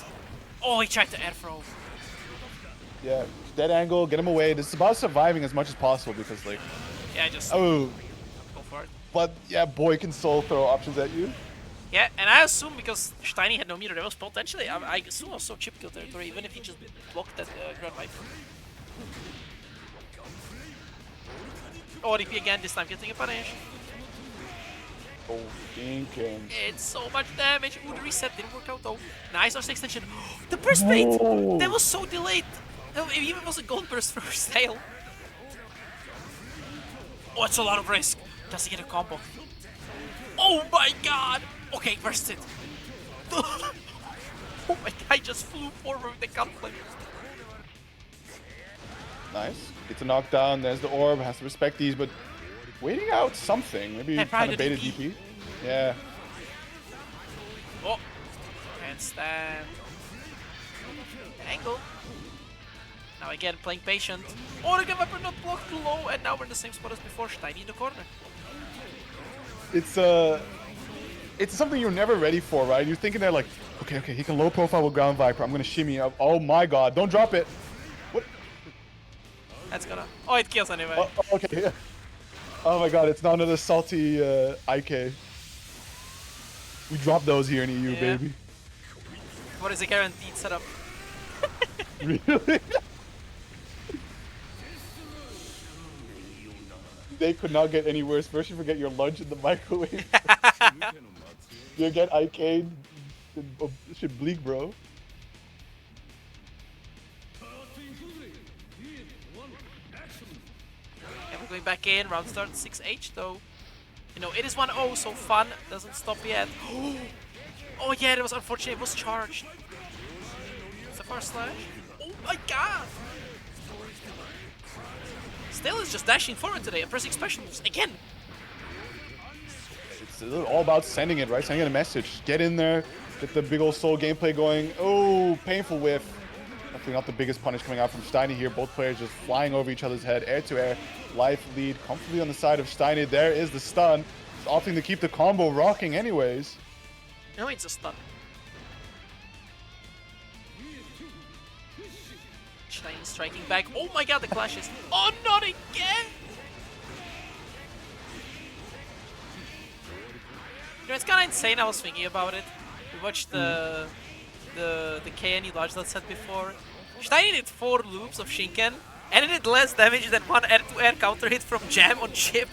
Oh, he tried to R.E.V.O. Yeah, dead angle, get him away. This is about surviving as much as possible because, like, yeah, just go for it. But yeah, boy can soul throw options at you. Yeah, and I assume because Steiny had no meter, there was potentially, I assume also Chipp kill territory, even if he just blocked that Grand Viper. Oh, RP again, this time getting a punish. Oh, Shinken. It's so much damage. Ooh, the reset didn't work out though. Nice arse extension. The burst bait! That was so delayed. No, it even was a gold burst for Stale. Oh, it's a lot of risk. Does he get a combo? Oh my god! Okay, burst it. Oh my god, just flew forward with the gunflame. Nice. Gets a knockdown. There's the orb. Has to respect these, but waiting out something. Maybe kind of baited DP. Yeah. Oh. Can't stand. Angle. Now again, playing patient. Oh, the Grand Viper not blocked too low, and now we're in the same spot as before. Steiny in the corner. It's something you're never ready for, right? You're thinking they're like, okay, he can low profile with Ground Viper. I'm gonna shimmy up. Oh my god, don't drop it. What? That's gonna. Oh, it kills anyway. Oh, okay. Oh my god, it's not another salty IK. We drop those here in EU, baby. What is a guaranteed setup? Really? They could not get any worse. First you forget your lunch in the microwave. You get IK'd. Shit bleak, bro. And we're going back in. Round start 6H though. You know, it is 1-0, so fun doesn't stop yet. Oh yeah, that was unfortunate. It was charged. It's a first slash. Oh my god! Stale is just dashing forward today and pressing special moves again. It's all about sending it, right? Sending a message. Get in there, get the big old soul gameplay going. Oh, painful whiff. Definitely not the biggest punish coming out from Steiny here. Both players just flying over each other's head, air to air. Life lead comfortably on the side of Steiny. There is the stun. He's opting to keep the combo rocking anyways. No, it's a stun. Steiny striking back. Oh my god, the clashes. Oh, not again! You know, it's kind of insane. I was thinking about it. We watched the KNE LargeLad set before. Steiny did 4 loops of Shinken, and it did less damage than one air-to-air counter hit from Jam on Chipp.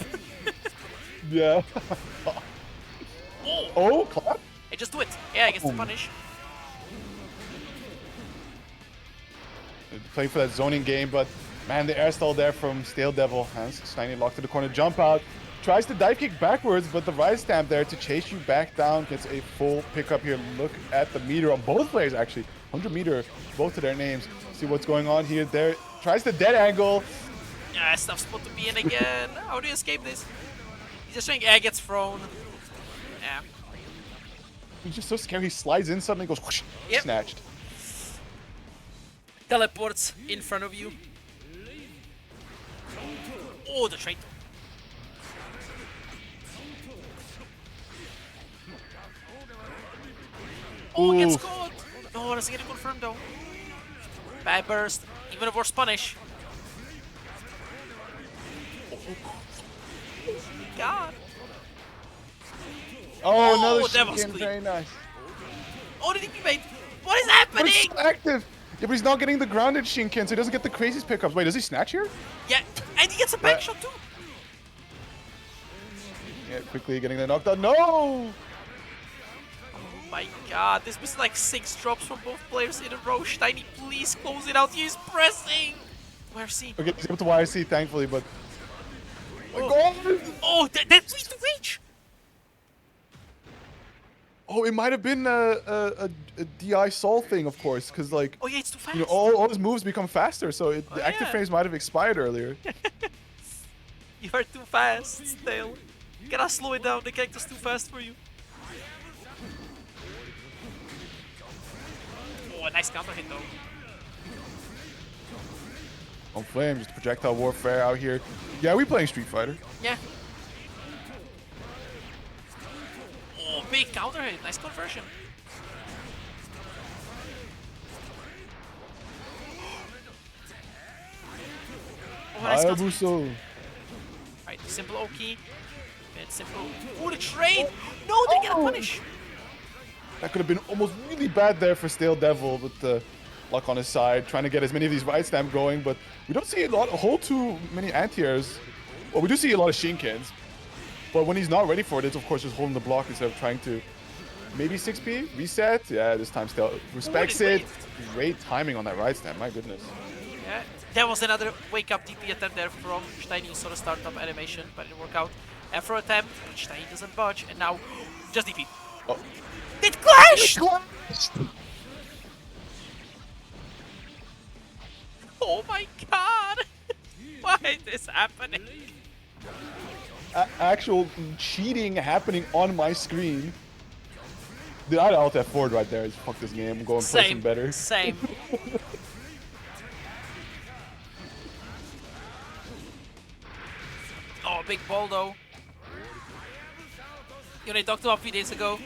Yeah. Oh, clap. Hey, just do it. Yeah, I guess the punish. Playing for that zoning game, but man, the air stall there from StaleDevil. Steiny locked to the corner, jump out, Tries to dive kick backwards, but the right stamp there to chase you back down. Gets a full pickup here. Look at the meter on both players, actually. 100 meter, both of their names. See what's going on here. There, tries the dead angle. Yeah, tough spot to be in again. How do you escape this? He's just saying air gets thrown. Yeah. He's just so scary. He slides in suddenly, goes whoosh, Yep. snatched. Teleports in front of you. Oh, the trade. Oh, gets Oof. caught. No, doesn't get it confirmed though. Bad burst. Even a worse punish. God. Oh, another that was Shinken. clean. Very nice. Oh, did he made? What is But happening? he's so active. Yeah, but he's not getting the grounded Shinken, so he doesn't get the craziest pickups. Wait, does he snatch here? Yeah, and he gets a back shot too. Yeah, quickly getting the knockdown. No! Oh my god, this was like 6 drops from both players in a row. Steiny, please close it out. He's pressing. Where's he? Okay, he's able to YC, thankfully, but... Oh, God! oh that's the reach. Oh, it might have been a DI Sol thing, of course, because, like, Oh yeah, it's too fast. you know, all his moves become faster, so Oh, the active yeah. frames might have expired earlier. You are too fast, Stale. Can I slow it down? The character's too fast for you. Oh, a nice counter hit though. On Flame, just projectile warfare out here. Yeah, we playing Street Fighter. Yeah. Oh, big counter hit. Nice conversion. Oh, nice counter hit. Hayabusa. Alright, simple Oki. And simple. Oh, the trade! No, they get a punish! That could have been almost really bad there for StaleDevil with the luck on his side, trying to get as many of these right stamp going, but we don't see a whole too many anti-airs. Well, we do see a lot of Shinkens, but when he's not ready for it, it's of course just holding the block instead of trying to maybe 6P, reset. Yeah, this time Stale respects Ooh, it. Great timing on that right stamp, my goodness. Yeah, that was another wake-up TP attempt there from Steiny. Saw the startup animation, but it didn't work out. Afro attempt, but Steiny doesn't budge, and now just DP. Oh. It clashed! Oh my god! Why is this happening? Actual cheating happening on my screen. Dude, I'd alt F4 right there. Just fuck this game. I'm going to play some Same, better. same. Oh, big ball though. You know, they talked about a few days ago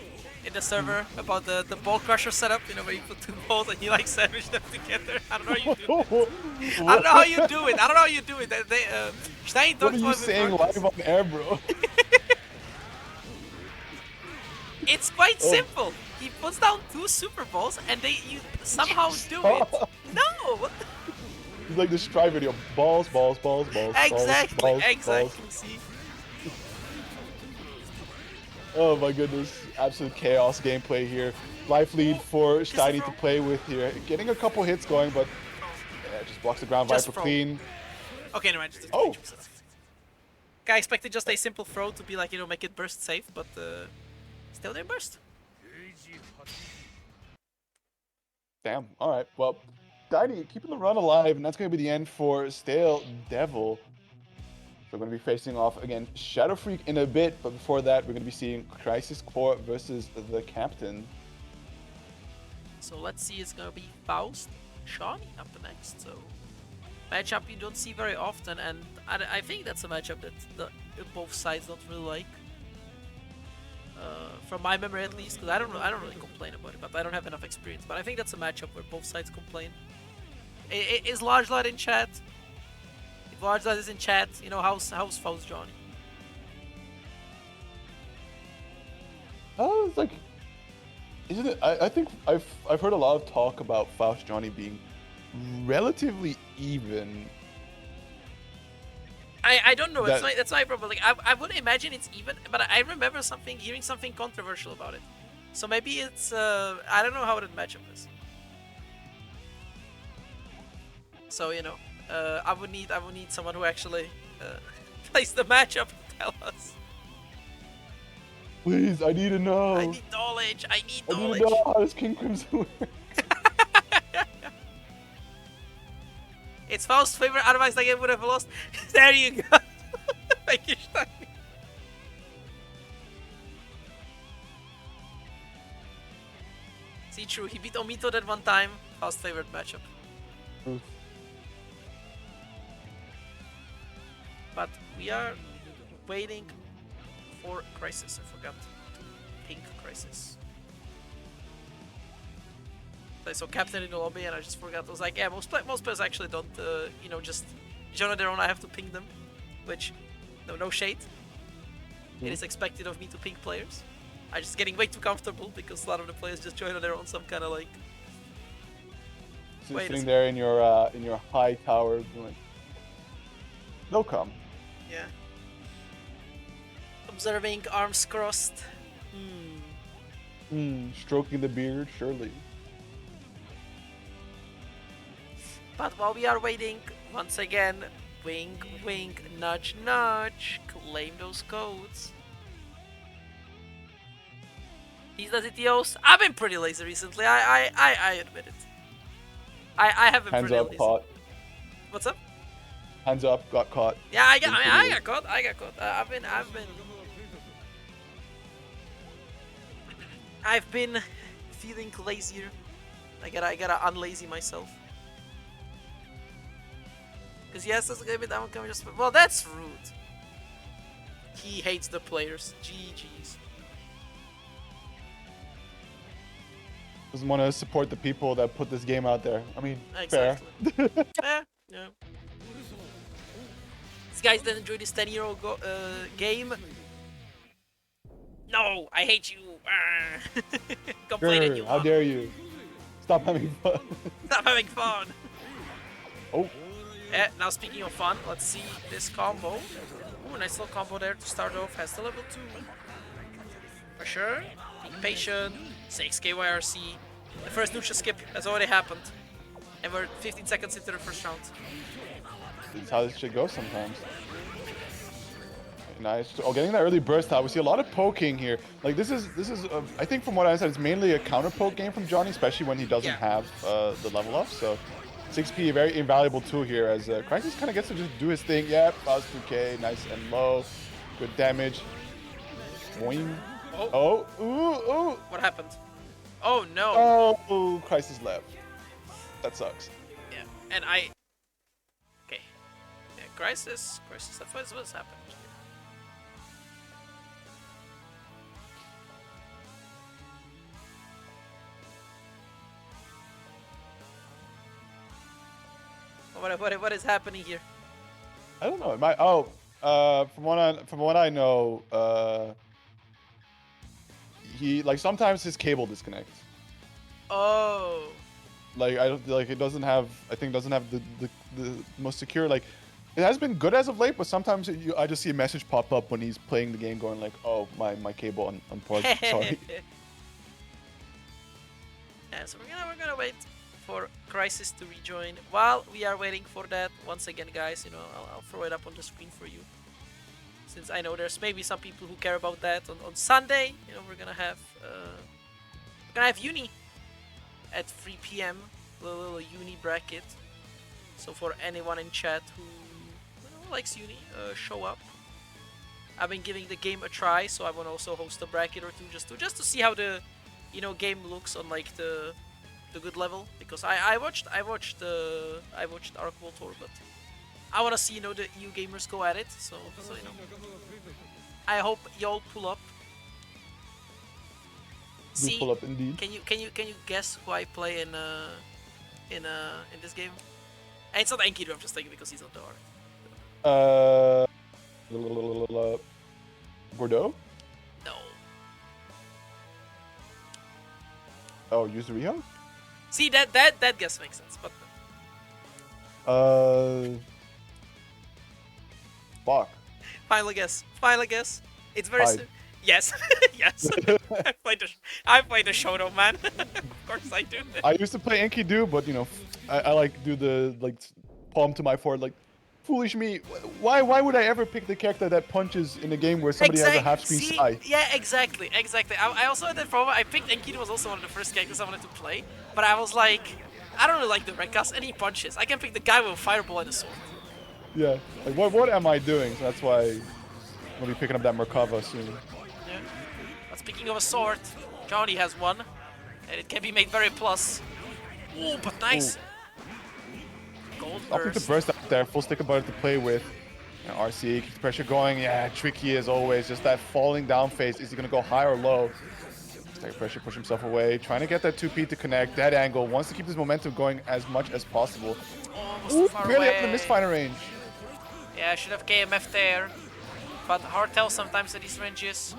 in the server about the ball crusher setup, you know, where you put 2 balls and you like sandwich them together. I don't know how you do it. I don't know how you do it. I don't know how you do it. Stein What talked are you about saying it. live on air, bro? It's quite simple. He puts down 2 super balls and you somehow do it. No! What the It's like this try video. Balls, balls, balls, balls. Exactly, balls, exactly. balls. See? Oh my goodness. Absolute chaos gameplay here. Life lead for Steiny to play with here. Getting a couple hits going, but yeah, just blocks the ground Just Viper throw. clean. Okay, never mind. Just Oh. I expected just a simple throw to be like, you know, make it burst safe, but still didn't burst. Damn. All right. Well, Steiny keeping the run alive, and that's going to be the end for StaleDevil. So we're going to be facing off against Shadow Freak in a bit, but before that, we're going to be seeing Crisis Core versus TheCaptain. So let's see, it's gonna be Faust, Shawnee up next. So matchup you don't see very often, and I think that's a matchup that both sides don't really like. From my memory at least, because I don't really complain about it, but I don't have enough experience. But I think that's a matchup where both sides complain. Is LargeLad in chat? If LargeLad is in chat, you know, how's Faust Johnny? Oh, it's like, isn't it? I think I've heard a lot of talk about Faust Johnny being relatively even. I don't know. That- That's my problem. Like I would imagine it's even, but I remember hearing something controversial about it. So maybe it's I don't know how the matchup is. So you know, I would need someone who actually plays the matchup and Tell us. Please, I need to know. I need knowledge. I need I need knowledge. to know how does King Crimson work. It's Faust's favorite, otherwise the game would have lost. There you go. Thank you, Stein. See, true. He beat Omito that one time. Faust's favorite matchup. Oof. But we are waiting for Crisis. I forgot to ping Crisis. I saw Captain in the lobby and I just forgot. I was like, yeah, most players actually don't, you know, just join on their own. I have to ping them, which, no shade. It is expected of me to ping players. I'm just getting way too comfortable because a lot of the players just join on their own. So I'm kind of like, Just sitting there in your high tower, like, they'll come. yeah. Observing, arms crossed. Stroking the beard, surely. But while we are waiting, once again, wink, wink, nudge, nudge, claim those codes. These are the TOs. I've been pretty lazy recently. I admit it. I have been Hands pretty up, lazy. caught. What's up? Hands up, got caught. Yeah, I got caught. I got caught. I've been feeling lazier. I gotta unlazy myself. Cause yes, that's gonna be that one coming just. Well, that's rude. He hates the players. GG's. Doesn't want to support the people that put this game out there. I mean, Exactly. fair. Yeah. These guys didn't enjoy this 10-year-old game. No, I hate you. Complaining you. How dare you? Stop having fun. Stop having fun. Oh. Now speaking of fun, let's see this combo. Ooh, nice little combo there to start off. Has the level 2. For sure. Be patient. 6k YRC. The first neutral skip has already happened. And we're 15 seconds into the first round. That's how this shit goes sometimes. Nice. Oh, getting that early burst out. We see a lot of poking here. Like this is I think from what I said, it's mainly a counter poke game from Johnny, especially when he doesn't have the level up. So 6P, a very invaluable tool here as Crisis kind of gets to just do his thing. Yeah, Faust 2k, nice and low, good damage. Boing. Oh, ooh. What happened? Oh no. Oh, Crisis left. That sucks. Yeah, and I. Okay. Yeah, Crisis. What's happened? What is happening here? I don't know. It might. From what I know, he like sometimes his cable disconnects. Oh. Like it doesn't have. I think doesn't have the most secure. Like it has been good as of late, but sometimes I just see a message pop up when he's playing the game, going like, "Oh, my cable unplugged." Sorry. Yeah, so we're gonna wait for Crisis to rejoin. While we are waiting for that, once again, guys, you know, I'll throw it up on the screen for you. Since I know there's maybe some people who care about that. On Sunday, you know, we're gonna have uni at 3 p.m. Little uni bracket. So for anyone in chat who likes uni, show up. I've been giving the game a try, so I want to also host a bracket or two just to see how the game looks on like the good level, because I watched R.E.V.O Tour, but I want to see the EU gamers go at it. So I hope y'all pull up. See, pull up indeed. Can you guess who I play in this game? And it's not Enkidu, I'm just thinking because he's on the R. Bordeaux? No. Oh, use R.E.V.O? See, that guess makes sense, but Fuck. Final guess. It's very Hyde. Yes. Yes. I played the Shoto, man. Of course I do. I used to play Enkidu, but I like do the palm to my forehead, like Foolish me. Why would I ever pick the character that punches in a game where somebody has a half-screen scythe? Yeah, exactly. I also had that problem. I picked Enkidu was also one of the first characters I wanted to play, but I was like, I don't really like the red cast, and he punches. I can pick the guy with a fireball and a sword. Yeah. Like, what am I doing? So that's why I'm gonna be picking up that Merkava soon. Yeah. But speaking of a sword, Johnny has one, and it can be made very plus. Ooh, but nice. Ooh. Gold I'll pick the burst out there. Full stick about it to play with. And RC keeps the pressure going. Yeah, tricky as always. Just that falling down phase. Is he gonna go high or low? Take pressure, push himself away. Trying to get that 2P to connect. That angle. Wants to keep this momentum going as much as possible. Almost Ooh, too far barely away. up in the misfire range. Yeah, I should have KMF there. But hard tell sometimes at these ranges.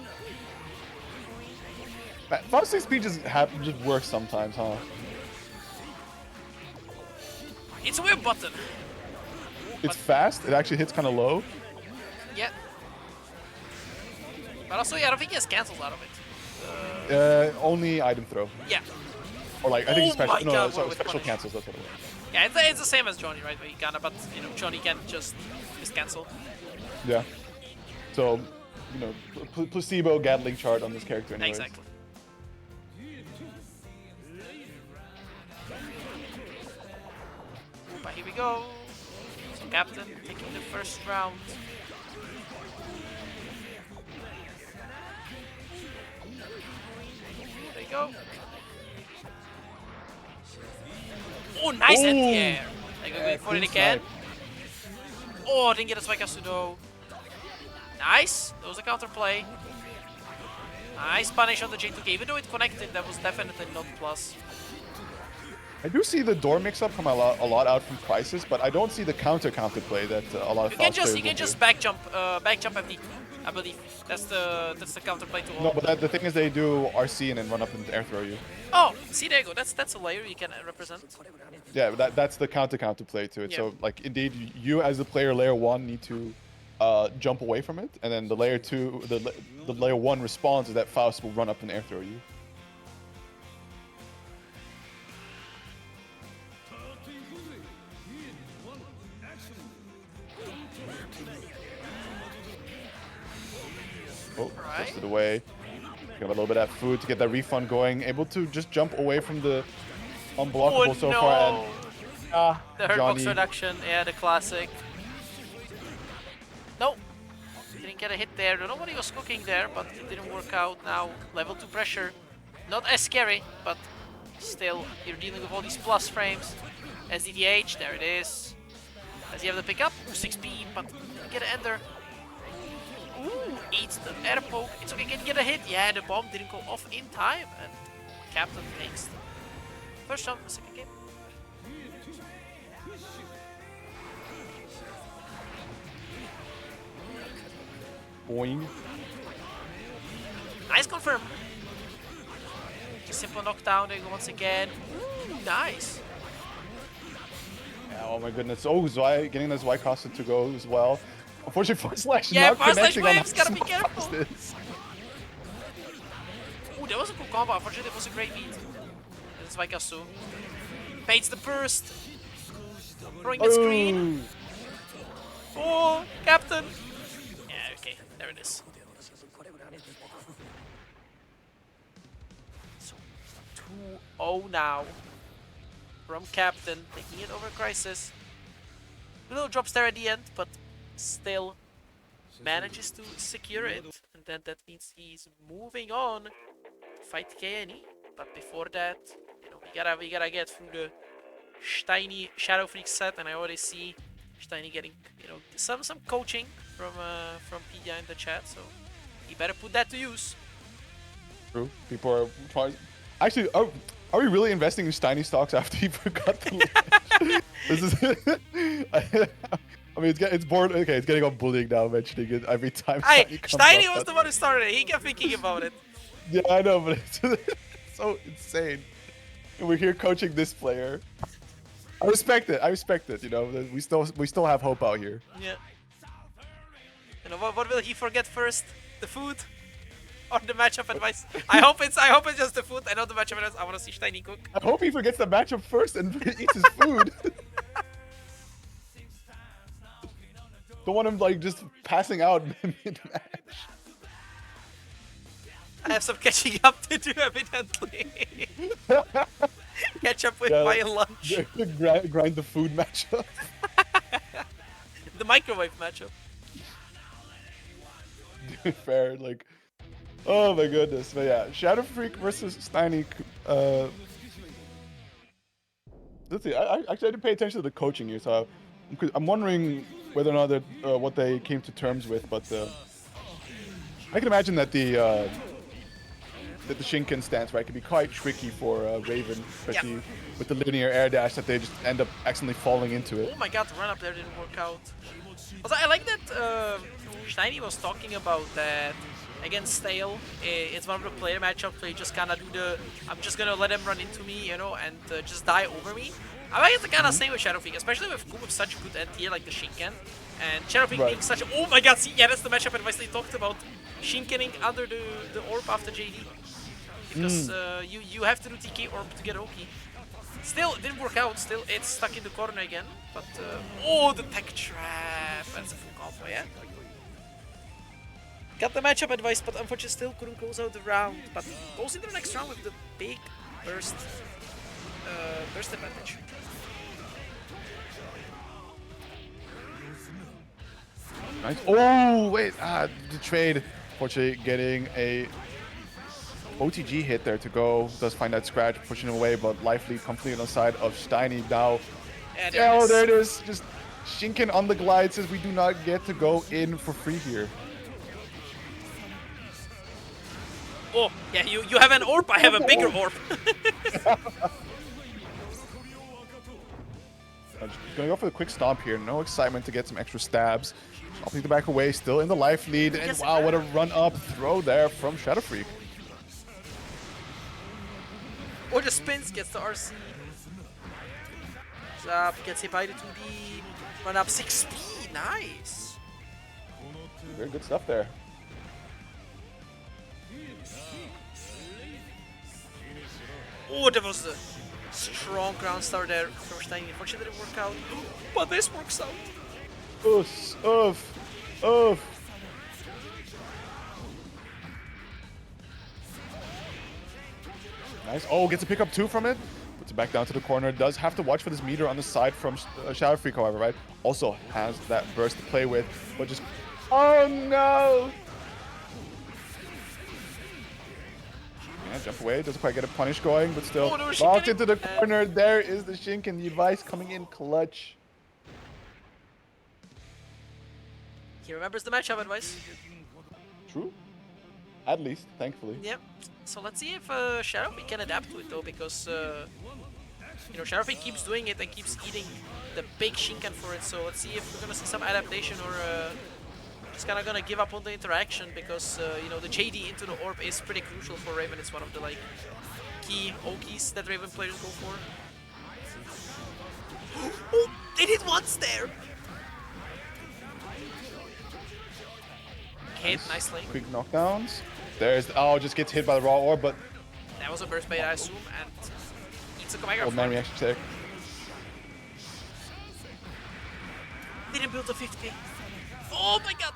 Faust speed just works sometimes, huh? It's a weird button. It's fast. It actually hits kind of low. Yeah. But also, yeah, I don't think he has cancels out of it. Only item throw. Yeah. Or like, I think Oh it's special. my No, God, so with special punish. cancels. That's what it was. Yeah, it's the same as Johnny, right? Where he kinda, but, you know, Johnny can just cancel. Yeah. So, you know, placebo Gatling chart on this character anyways. Exactly. But here we go. So Captain taking the first round. There you go. Oh, nice anti-air. They go for it again. Oh, didn't get a Spike though. Nice. That was a counterplay. Nice punish on the J2K. Even though it connected, that was definitely not plus. I do see the door mix-up come a lot out from Crisis, but I don't see the counter play that a lot of Faust players You can just do. back jump FD, I believe. That's the counterplay to all. No, but the thing is they do RC and then run up and air throw you. Oh, see, there you go. That's a layer you can represent. Yeah, that's the counter play to it. Yeah. So like indeed, you as the player layer 1 need to jump away from it, and then the layer 2, the layer 1 response is that Faust will run up and air throw you. Oh, pushed it away. Got a little bit of that food to get that refund going. Able to just jump away from the unblockable so far. And the hurt Johnny. box reduction, yeah, the classic. Nope. Didn't get a hit there. Don't know what he was cooking there, but it didn't work out. Now, level 2 pressure. Not as scary, but still, you're dealing with all these plus frames. SDDH, there it is. Does he have the pickup? 6P, but didn't get an ender. Ooh, eats the air poke. It's okay, can get a hit. Yeah, the bomb didn't go off in time, and Captain takes the first jump, the second game. Boing. Nice confirm. Just simple knockdown. There you go once again. Ooh, nice. Yeah, oh my goodness. Oh, Zwei getting this Zwei caster to go as well. Unfortunately, Force Slash Yeah, not Force Slash connecting on waves, gotta be how small careful. Faust is. Ooh, that was a cool combo. Unfortunately, it was a great beat. That's Vaikasu. Baits the burst. Throwing that screen. Oh, Captain. Yeah, okay. There it is. So, 2-0 now. From Captain, taking it over Crisis. Little drops there at the end, but still manages to secure it. And then that means he's moving on to fight KNE. But before that, you know, we gotta get through the Steiny Shadow Freak set, and I already see Steiny getting, you know, some coaching from Pida in the chat, so he better put that to use. True. People are trying. Actually, are we really investing in Steiny stocks after he forgot the launch? This is. I mean, it's bored. Okay, it's getting on bullying now, mentioning it every time. Steiny was the one who started it. He kept thinking about it. Yeah, I know, but it's so insane. And we're here coaching this player. I respect it. I respect it. You know, we still have hope out here. Yeah. You know, what will he forget first? The food, or the matchup advice? I hope it's just the food. I know the matchup advice. I want to see Steiny cook. I hope he forgets the matchup first and eats his food. Don't want him like just passing out mid-match. I have some catching up to do, evidently. Catch up with my lunch. Grind the food matchup. The microwave matchup. Fair, like, oh my goodness. But yeah, Shadow Freak versus Steiny. Let's see. I didn't pay attention to the coaching here, so I'm wondering whether or not that what they came to terms with. But I can imagine that the Shinken stance, right, can be quite tricky for Raven, especially with the linear air dash that they just end up accidentally falling into it. Oh my god, the run up there didn't work out. Also, I like that Steiny was talking about that against Stale. It's one of the player matchups where you just kind of do the, I'm just gonna let him run into me, you know, and just die over me. I like it the kind of same with Shadow Freak, especially with such good end tier like the Shinken. And Shadow Freak being such a, oh my god, see, yeah, that's the matchup advice they talked about. Shinkening under the orb after JD. Because you have to do TK orb to get Oki. Still, it didn't work out. Still, it's stuck in the corner again. But, oh, the tech trap. That's a full combo, yeah? Got the matchup advice, but unfortunately still couldn't close out the round. But goes into the next round with the big burst advantage. Nice. Oh, wait. The trade. Fortunately, getting a OTG hit there to go. Does find that scratch, pushing him away, but life lead completely on the side of Steiny now. Yeah, there it is. Just Shinken on the glide says we do not get to go in for free here. Oh, yeah, you have an orb, I have a bigger orb. I'm just gonna go for the quick stomp here. No excitement to get some extra stabs. Stomping the back away, still in the life lead. And wow, what a run up throw there from Shadow Freak. Or the spins, gets the RC. Up, gets hit by the 2D. Run up 6p, nice. Very good stuff there. Oh, that was a strong ground star there from Steiny. Unfortunately, it didn't work out. But this works out. Oof. Nice. Oh, gets a pick up 2 from it. Puts it back down to the corner. Does have to watch for this meter on the side from Shadow Freak, however, right? Also has that burst to play with, but just... Oh, no! Yeah, jump away. Doesn't quite get a punish going, but still locked into the corner. There is the Shinken. The advice coming in clutch. He remembers the matchup advice. True. At least, thankfully. Yep. So let's see if Shadow Freak can adapt to it though, because you know, Shadow Freak keeps doing it and keeps eating the big Shinken for it. So let's see if we're gonna see some adaptation or just kind of gonna give up on the interaction, because you know, the JD into the orb is pretty crucial for Raven. It's one of the like key Okis that Raven players go for. Oh, they did once there. Hit nicely. Quick knockdowns. There's just gets hit by the raw orb, but that was a burst bait, I assume, and eats a Omega. Old man reaction check. Didn't build a 50. Oh my god!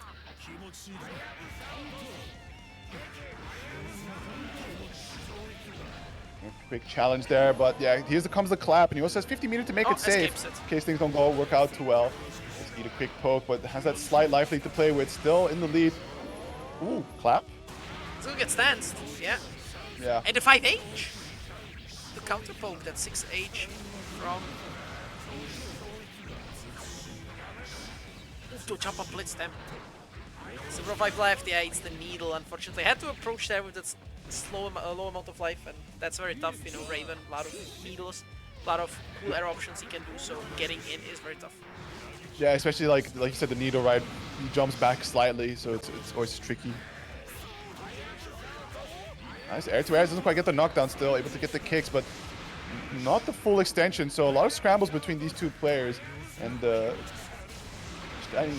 Quick challenge there, but yeah, comes the clap, and he also has 50 meters to make it safe in case things don't work out too well. Just need a quick poke, but has that slight life lead to play with. Still in the lead. Ooh, clap. It's gonna get stanced, yeah. Yeah. And the 5H! The counter poke, that 6H from... to jump up blitz them. So revive left, yeah, it's the needle, unfortunately. I had to approach there with that low amount of life, and that's very tough, you know, Raven, a lot of needles, a lot of cool air options he can do, so getting in is very tough. Yeah, especially like you said, the needle, right? He jumps back slightly, so it's always tricky. Nice air to air, doesn't quite get the knockdown still, able to get the kicks, but not the full extension. So a lot of scrambles between these two players, and Steiny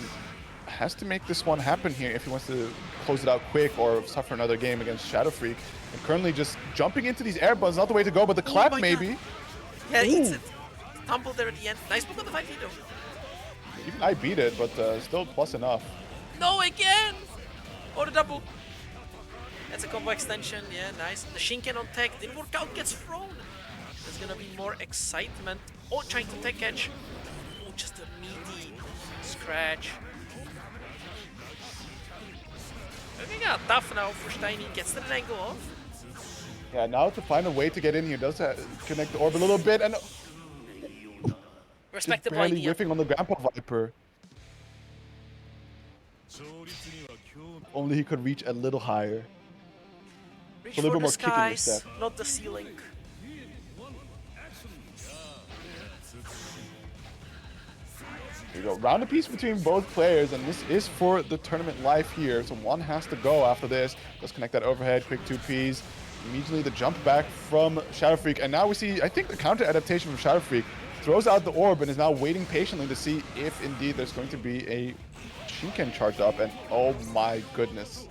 has to make this one happen here if he wants to close it out quick or suffer another game against Shadow Freak. And currently just jumping into these air buns, not the way to go, but the clap maybe. Yeah, it eats it. Tumble there at the end. Nice poke on the 5 though. Even I beat it, but still plus enough. No, again! Oh, the double. That's a combo extension. Yeah, nice. The Shinken on tech didn't work out, gets thrown. There's gonna be more excitement. Oh, trying to tech catch. Oh, just a meaty scratch. Looking tough now for Steiny. Gets the angle off. Yeah, now to find a way to get in here does connect the orb a little bit and just Respectable barely idea. whiffing on the Grandpa Viper. Only he could reach a little higher. Reach A little for bit more the kick in your skies, step. not the ceiling. There you go. Round a piece between both players, and this is for the tournament life here. So one has to go after this. Let's connect that overhead, quick 2Ps. Immediately the jump back from Shadow Freak. And now we see, I think, the counter adaptation from Shadow Freak. Throws out the orb and is now waiting patiently to see if indeed there's going to be a Shinken charged up. And oh my goodness.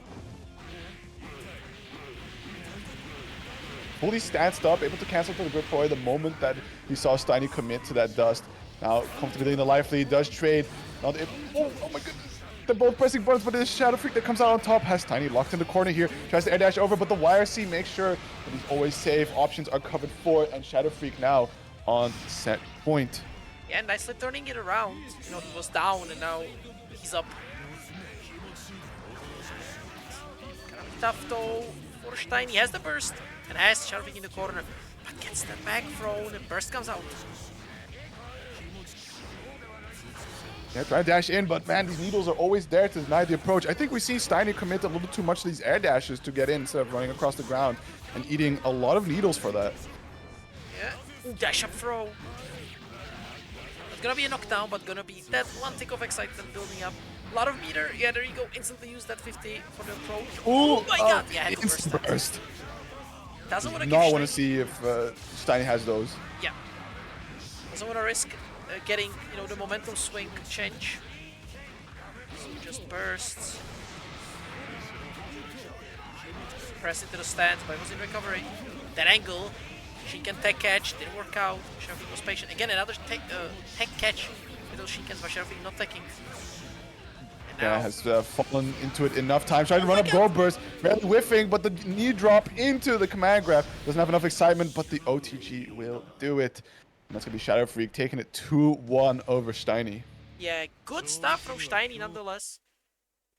Fully stanced up, able to cancel to the grip play the moment that he saw Steiny commit to that dust. Now, comfortably in the life lead, does trade. Not able, oh my goodness. They're both pressing buttons, but it is Shadow Freak that comes out on top. Has Steiny locked in the corner here. Tries to air dash over, but the YRC makes sure that he's always safe. Options are covered for, and Shadow Freak now on set point. Yeah, nicely turning it around. You know, he was down and now he's up. Kind of tough though for Stein. He has the burst and has Shadow Freak in the corner, but gets the back thrown and burst comes out. Yeah, try to dash in, but man, these needles are always there to deny the approach. I think we see Steiny commit a little too much to these air dashes to get in instead of running across the ground and eating a lot of needles for that. Yeah, ooh, dash up throw. It's gonna be a knockdown, but gonna be that one tick of excitement building up. A lot of meter. Yeah, there you go. Instantly use that 50 for the approach. Ooh, Oh my god! Yeah, had to instant burst. Doesn't want to Now I give want to see if Steiny has those. Yeah. Doesn't want to risk getting, you know, the momentum swing change. So just bursts. Press into the stand, but it was in recovery. That angle, Shinken tech catch, didn't work out. Shadow was patient. Again, another tech catch with those Shinkens, but Shadow not teching. And now, Yeah, has fallen into it enough times. Trying to run up gold burst, barely whiffing, but the knee drop into the command grab doesn't have enough excitement, but the OTG will do it. And that's gonna be Shadow Freak taking it 2-1 over Steiny. yeah, good stuff from Steiny nonetheless.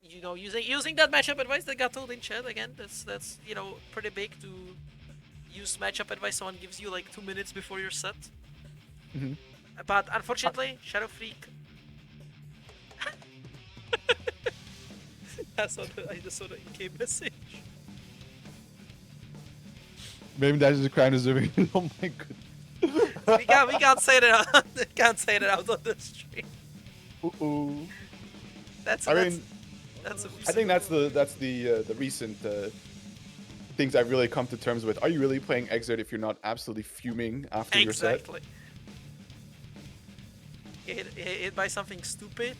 You know, using that matchup advice that got told in chat again. That's you know, pretty big to use matchup advice. Someone gives you like 2 minutes before your set. But unfortunately, Shadow Freak. I just saw the in-game message. Maybe that's just crying deserving. Oh my goodness. we can't say that out. Can't say that out on the stream. Ooh. That's I think that's the recent things I've really come to terms with. Are you really playing Xrd if you're not absolutely fuming after your set? Exactly. Hit by something stupid.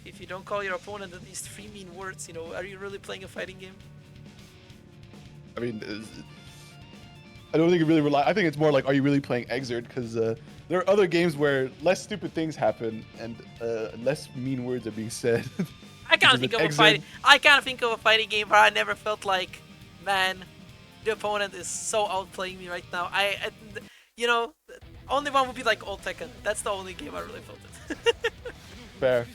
If you don't call your opponent at least 3 mean words, you know, are you really playing a fighting game? I mean, I don't think it really I think it's more like, are you really playing Xrd? Because there are other games where less stupid things happen and less mean words are being said. I can't think of a fighting. I can't think of a fighting game where I never felt like, man, the opponent is so outplaying me right now. You know, only one would be like old Tekken. That's the only game I really felt it. Fair.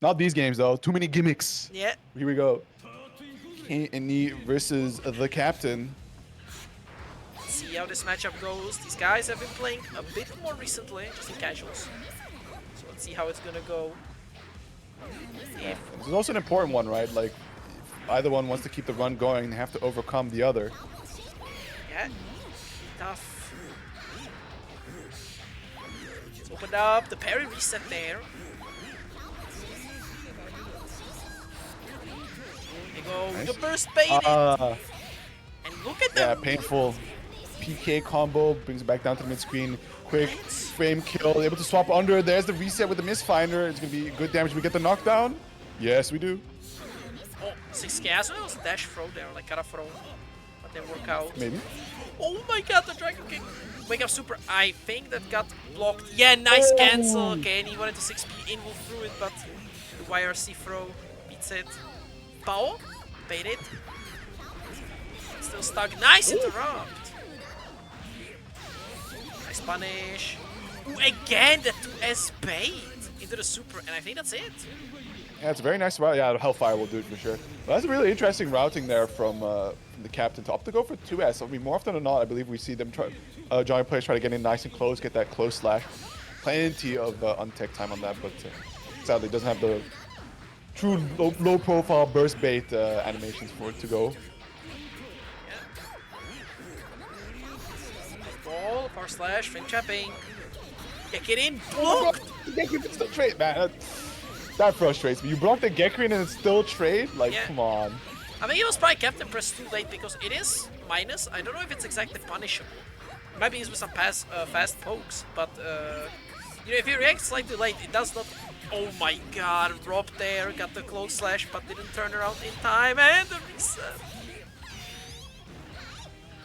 Not these games though. Too many gimmicks. Yeah. Here we go. K&E versus TheCaptain. Let's see how this matchup goes. These guys have been playing a bit more recently, just in casuals. So let's see how it's gonna go. Yeah. This is also an important one, right? Like, if either one wants to keep the run going, they have to overcome the other. Yeah. Tough. It's opened up. The parry reset there. There you go. Nice. The burst baited. And look at them. Yeah, painful PK combo. Brings it back down to the mid screen. Quick frame kill. Able to swap under. There's the reset with the misfinder. It's going to be good damage. We get the knockdown. Yes, we do. Oh, 6k as well. It was a dash throw there, like kind of throw. But didn't work out. Maybe. Oh my god, the Dragon Kick. Wake up super. I think that got blocked. Yeah, nice cancel. Okay, and he wanted to 6p in, move through it, but the YRC throw beats it. Bao, bait it. Still stuck. Nice interrupt. Nice punish. Ooh, again, the 2S bait into the super, and I think that's it. Yeah, it's a very nice route. Yeah, Hellfire will do it for sure. But that's a really interesting routing there from the captain to opt to go for 2S. I mean, more often than not, I believe we see them try, giant players try to get in nice and close, get that close slash. Plenty of untech time on that, but sadly doesn't have the true low profile burst bait animations for it to go. Ball, power slash, frame trapping. Yeah, get in, blocked! Gekrin still trade, man. That frustrates me. You block the Gekrin and it's still trade? Like, Yeah. come on. I mean, he was probably Captain press too late because it is minus. I don't know if it's exactly punishable. Maybe it's with some fast pokes, but you know, if you react slightly late, it does not. Oh my god, Rob there got the close slash but didn't turn around in time, and the reset.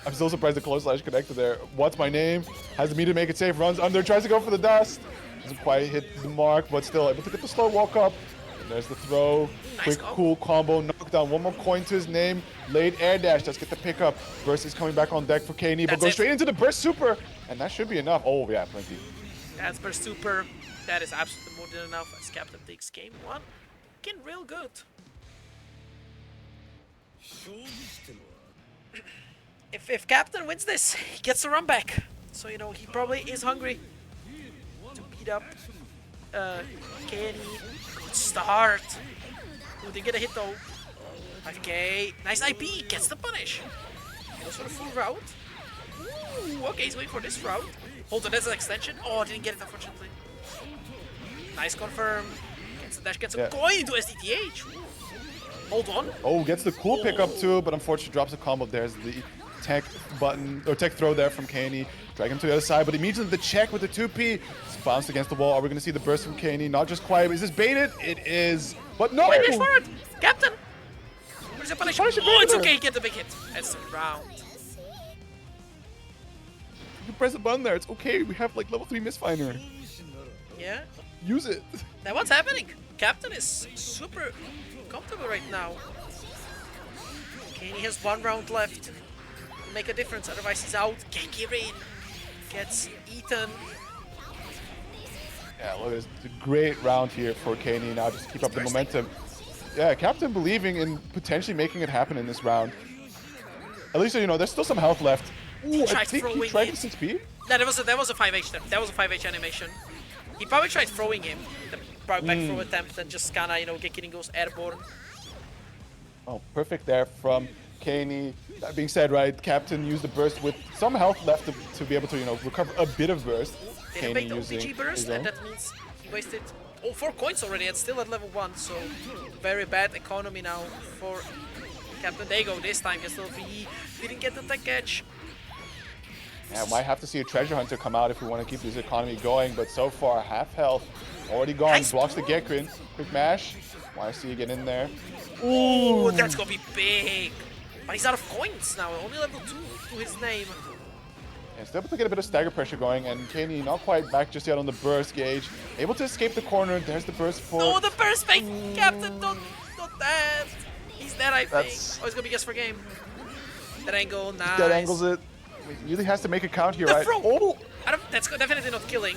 I'm still surprised the close slash connected there. What's my name? Has the meter to make it safe, runs under, tries to go for the dust. Doesn't quite hit the mark, but still able to get the slow walk up. And there's the throw. Nice Quick, combo. cool combo, knockdown. One more coin to his name. Late air dash, does get the pickup. Burst is coming back on deck for Kane, but That's goes it. straight into the burst super. And that should be enough. Oh, yeah, plenty. That's per super. That is absolutely more than enough as Captain takes game one. Looking real good. If Captain wins this, he gets the run back. So, you know, he probably is hungry to beat up Kenny. Good start. Ooh, didn't get a hit though. 5k. Nice IP. Gets the punish. Goes for the full route. Ooh, okay, he's waiting for this route. Hold on, that's an extension. Oh, didn't get it unfortunately. Nice confirm. Gets the dash, gets a coin into SDTH. Ooh. Hold on. Oh, gets the cool pickup too, but unfortunately drops a combo. There's the tech button, or tech throw there from Kaney. Drag him to the other side, but immediately the check with the 2P. It's bounced against the wall. Are we going to see the burst from Kaney? Not just quiet. Is this baited? It is. But no! Wait, for it! Captain! Where's the punish? Punish it Oh, it's better. okay, get the big hit. That's the round. You press the button there. It's okay. We have like level 3 misfinder. Yeah. Use it. Now what's happening? Captain is super comfortable right now. Kenny has 1 round left to make a difference, otherwise he's out. Gekirin gets eaten. Yeah, well, it's a great round here for Kaney now just to keep up the momentum. Yeah, Captain believing in potentially making it happen in this round. At least, you know, there's still some health left. Ooh, I tried think he throwing tried it. the 6P. No, that was a 5H there. That was a 5H animation. He probably tried throwing him, the back throw attempt, and just kinda, you know, Gekirin goes airborne. Oh, perfect there from Kaney. That being said, right, Captain used the burst with some health left to be able to, you know, recover a bit of burst. Didn't make the using OPG burst, his and own. that means he wasted 4 coins already, and still at level 1, so very bad economy now for Captain. There you go, this time gets level 3, didn't get the tech catch. Yeah, might have to see a treasure hunter come out if we want to keep this economy going, but so far, half health, already gone, Nice. blocks the Gekrin. Quick mash, YC get in there. Ooh, that's gonna be big. But he's out of coins now, only level 2 to his name. And still able to get a bit of stagger pressure going, and Kaney not quite back just yet on the burst gauge. Able to escape the corner, there's the burst for... Oh, the burst fake! Captain, not that! He's dead, I think. That's- Oh, he's gonna be guess for game. That angle, nice. Dead angles it. He really has to make a count here, The right? throw! Oh! That's definitely not killing.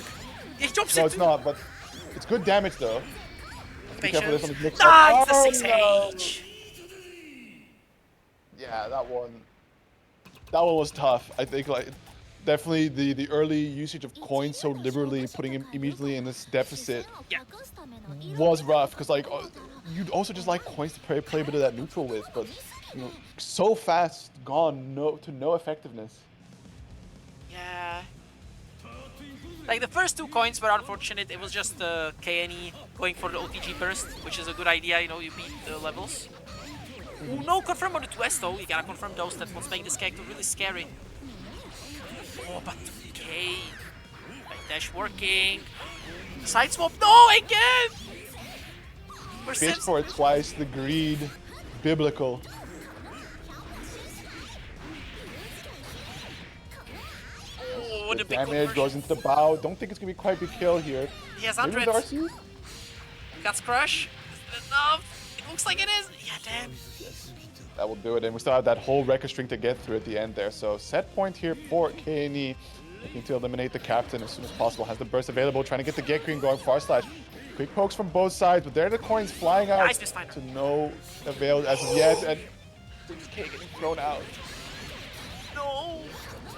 He drops No, it it's too. not, but it's good damage though. Be careful, this Patient. one is mixed Nice, up. the Oh, 6H! Yeah, that one was tough. I think like definitely the early usage of coins so liberally, putting him immediately in this deficit Yeah. was rough because like you'd also just like coins to play a bit of that neutral with, but you know, so fast gone to no effectiveness. Yeah. Like the first 2 coins were unfortunate. It was just KNE going for the OTG burst, which is a good idea, you know, you beat the levels. Ooh, no confirm on the 2S though, you gotta confirm those, that what's making this character really scary. Oh, but 2K. Like dash working. Side swap, no, again! We're Fish for it twice, the greed, biblical. Oh, with the big damage goes into the bow. Don't think it's gonna be quite big kill here. He has Maybe 100. Darcy? Got crush. Is it enough? It looks like it is. Yeah, damn. That will do it, and we still have that whole record string to get through at the end there. So set point here for KNE, looking to eliminate the captain as soon as possible. Has the burst available, trying to get the get green going. Far slash, quick pokes from both sides, but there are the coins flying out Nice to no avail as of yet, and 6K getting thrown out. No.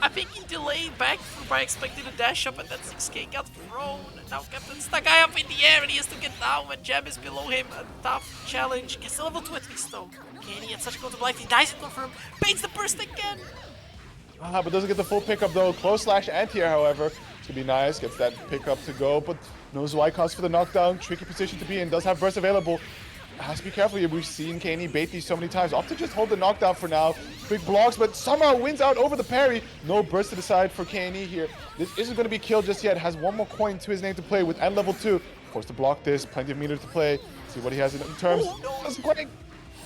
I think he delayed back by expecting a dash up, and then 6K got thrown. And now Captain stuck high up in the air, and he has to get down when Jam is below him. A tough challenge. Gets the level 2 at least though. KNE had such a go to blind. He dies in confirm. Baits the burst again. But doesn't get the full pickup though. Close slash anti-air, however. It's gonna be nice. Gets that pickup to go, but knows why calls for the knockdown. Tricky position to be in. Does have burst available. Has to be careful here. We've seen KNE bait these so many times. Opt to just hold the knockdown for now. Big blocks, but somehow wins out over the parry. No burst to the side for KNE here. This isn't going to be killed just yet. Has one more coin to his name to play with and level 2. Forced to block this. Plenty of meter to play. See what he has in terms. Doesn't quite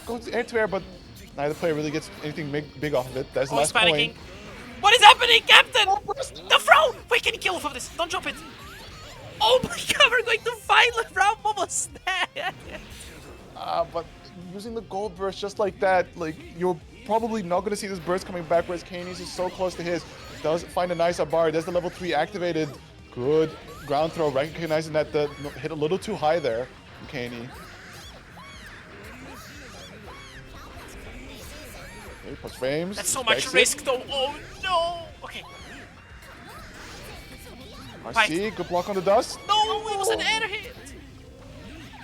go air to air, but neither player really gets anything big off of it. That's the last coin. What is happening, Captain? The throw! Wait, can you kill him from this? Don't drop it. Oh my god, we're going to final round almost there. But using the gold burst just like that, like, you're probably not going to see this burst coming back, whereas KNE's is so close to his. Does find a nice up bar. There's the level 3 activated. Good ground throw, recognizing that the hit a little too high there from KNE. Okay, plus frames. That's so much risk though. Oh no! Okay. RC, good block on the dust. No, it was an air hit.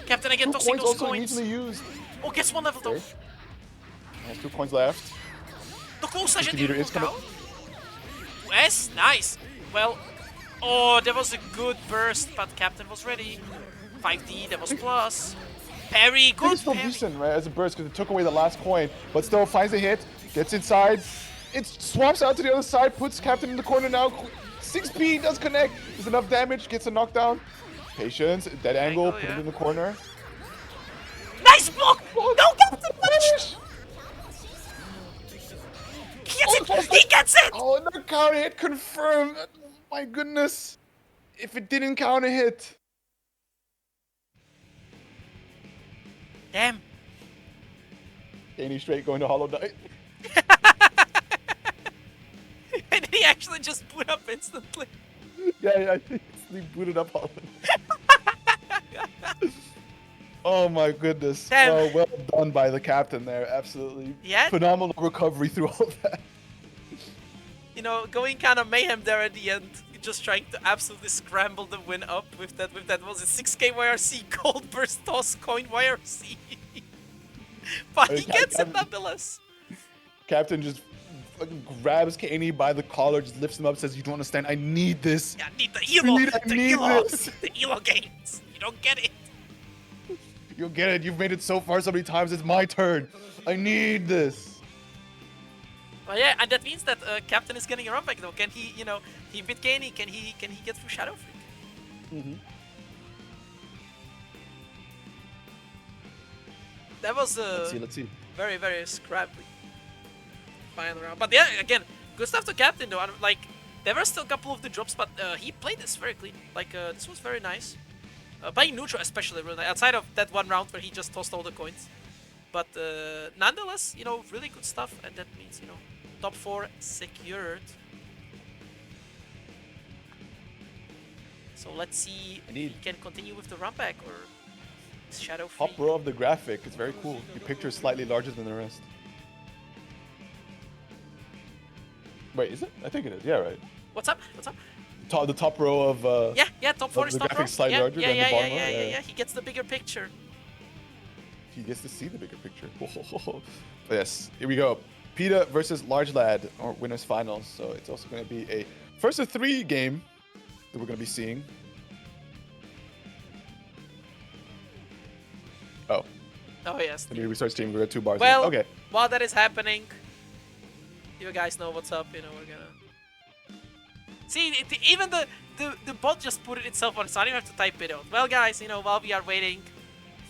Captain again tossing those also coins. easily used. Oh, gets one level though. Okay. Has 2 coins left. The close slash Meter is down. Yes, nice. Well, oh, that was a good burst, but Captain was ready. 5D, that was plus. Parry, good It's still parry. decent, right, as a burst, because it took away the last coin, but still finds a hit, gets inside. It swaps out to the other side, puts Captain in the corner now. 6P does connect. There's enough damage, gets a knockdown. Patience, dead angle, put it in the corner. Nice block! No, Captain, finish! He gets it! He gets it! Oh, and the counter hit confirmed. My goodness. If it didn't counter hit. Damn. KNE straight going to Hollow Knight. And then he actually just put up instantly. Yeah, I think he booted up Hollow Knight. Oh my goodness. Damn. Well done by the captain there. Absolutely phenomenal recovery through all of that. You know, going kind of mayhem there at the end, just trying to absolutely scramble the win up with that was it 6K YRC gold burst toss coin YRC. But he gets it nonetheless. Captain just fucking grabs KNE by the collar, just lifts him up, says, "You don't understand. I need this. Yeah, I need the elo. This. The elo gains. You don't get it. You'll get it. You've made it so far so many times. It's my turn. I need this." Well, yeah, and that means that Captain is getting a run back though. Can he, you know, he beat KNE. Can he get through Shadow Freak? That was Let's see. very, very scrappy final round. But yeah, again, good stuff to Captain though. Like, there were still a couple of the drops, but he played this very clean. Like, this was very nice. Playing neutral especially really nice, outside of that one round where he just tossed all the coins. But nonetheless, you know, really good stuff, and that means, you know, top 4 secured. So let's see if he can continue with the run back or is Shadow free. Top row of the graphic. It's very cool. The picture is slightly larger than the rest. Wait, is it? I think it is. Yeah, right. What's up? What's up? The top row of yeah, top 4 is the top row. graphic slightly larger than the bottom row. Yeah. He gets the bigger picture. He gets to see the bigger picture. Yes, here we go. Pida versus LargeLad, or winners finals. So it's also going to be a first of 3 game that we're going to be seeing. Oh. Oh yes. Let me restart stream. We got 2 bars. Well, okay. While that is happening, you guys know what's up. You know, we're gonna see. Even the bot just put it itself on. So I don't even have to type it out. Well, guys, you know, while we are waiting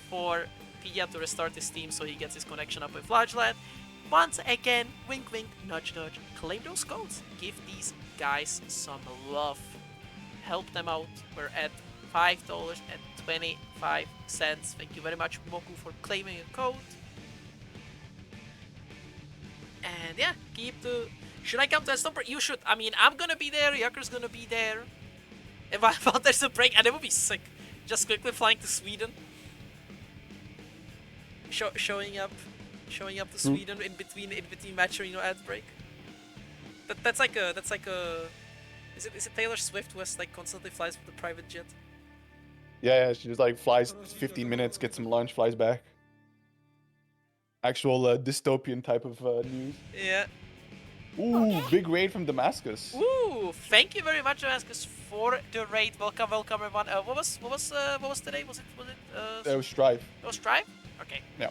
for Pida to restart his team so he gets his connection up with LargeLad, once again, wink wink, nudge nudge, claim those codes, give these guys some love. Help them out. We're at $5.25. Thank you very much, Moku, for claiming a code. And yeah, keep the... Should I come to a stopper? You should. I mean, I'm gonna be there, Yakur's gonna be there. If I thought there's a break, and it would be sick. Just quickly flying to Sweden. Showing up to Sweden in between match arena ad break. That's like a is it Taylor Swift who has like constantly flies with the private jet? Yeah, she just like flies 15 minutes, gets some lunch, flies back. Actual dystopian type of news. Yeah. Ooh, big raid from Damascus. Ooh, thank you very much, Damascus, for the raid. Welcome, everyone. What was today? Was it It was Strive. It was Strive? Okay. Yeah.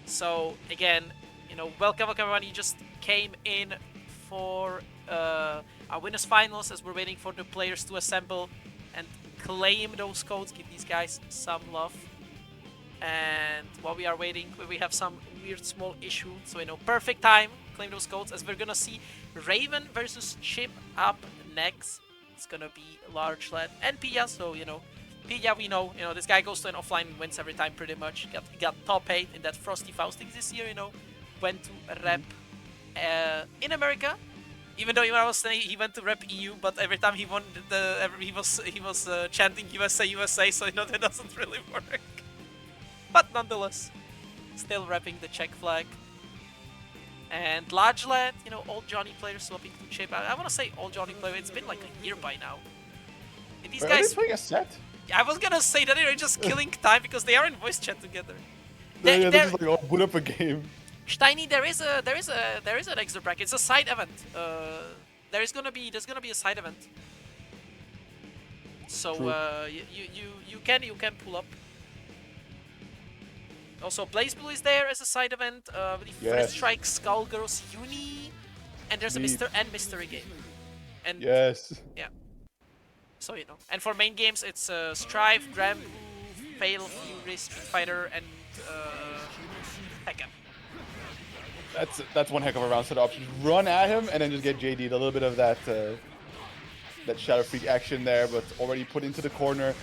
So again, you know, welcome everyone. You just came in for our winners finals as we're waiting for the players to assemble and claim those codes. Give these guys some love. And while we are waiting, we have some weird small issue. So, you know, perfect time, claim those codes, as we're gonna see Raven versus Chipp up next. It's gonna be LargeLad and Pida. So, you know, Pida, we know, you know, this guy goes to an offline and wins every time pretty much. Got top 8 in that Frosty Faust this year, you know. Went to rep in America. Even though I was saying he went to rep EU, but every time he won, he was chanting USA, USA, so you know that doesn't really work. But nonetheless, still repping the Czech flag. And LargeLad, you know, old Johnny player swapping to Chipp. I want to say old Johnny player. It's been like a year by now. And these guys Are they playing a set? I was gonna say that they're just killing time because they are in voice chat together. They're just like, oh, boot up a game. Steiny, there is an extra bracket. It's a side event. There's gonna be a side event. So you can pull up. Also, BlazBlue is there as a side event. With the First Strike, Skullgirls, Uni, and there's a Mystery game. And yes. Yeah. So you know. And for main games, it's Strive, Granblue, Fail, Fury, Street Fighter, and Tekken. That's one heck of a round set of options. Run at him and then just get JD'd. A little bit of that Shadow Freak action there, but already put into the corner.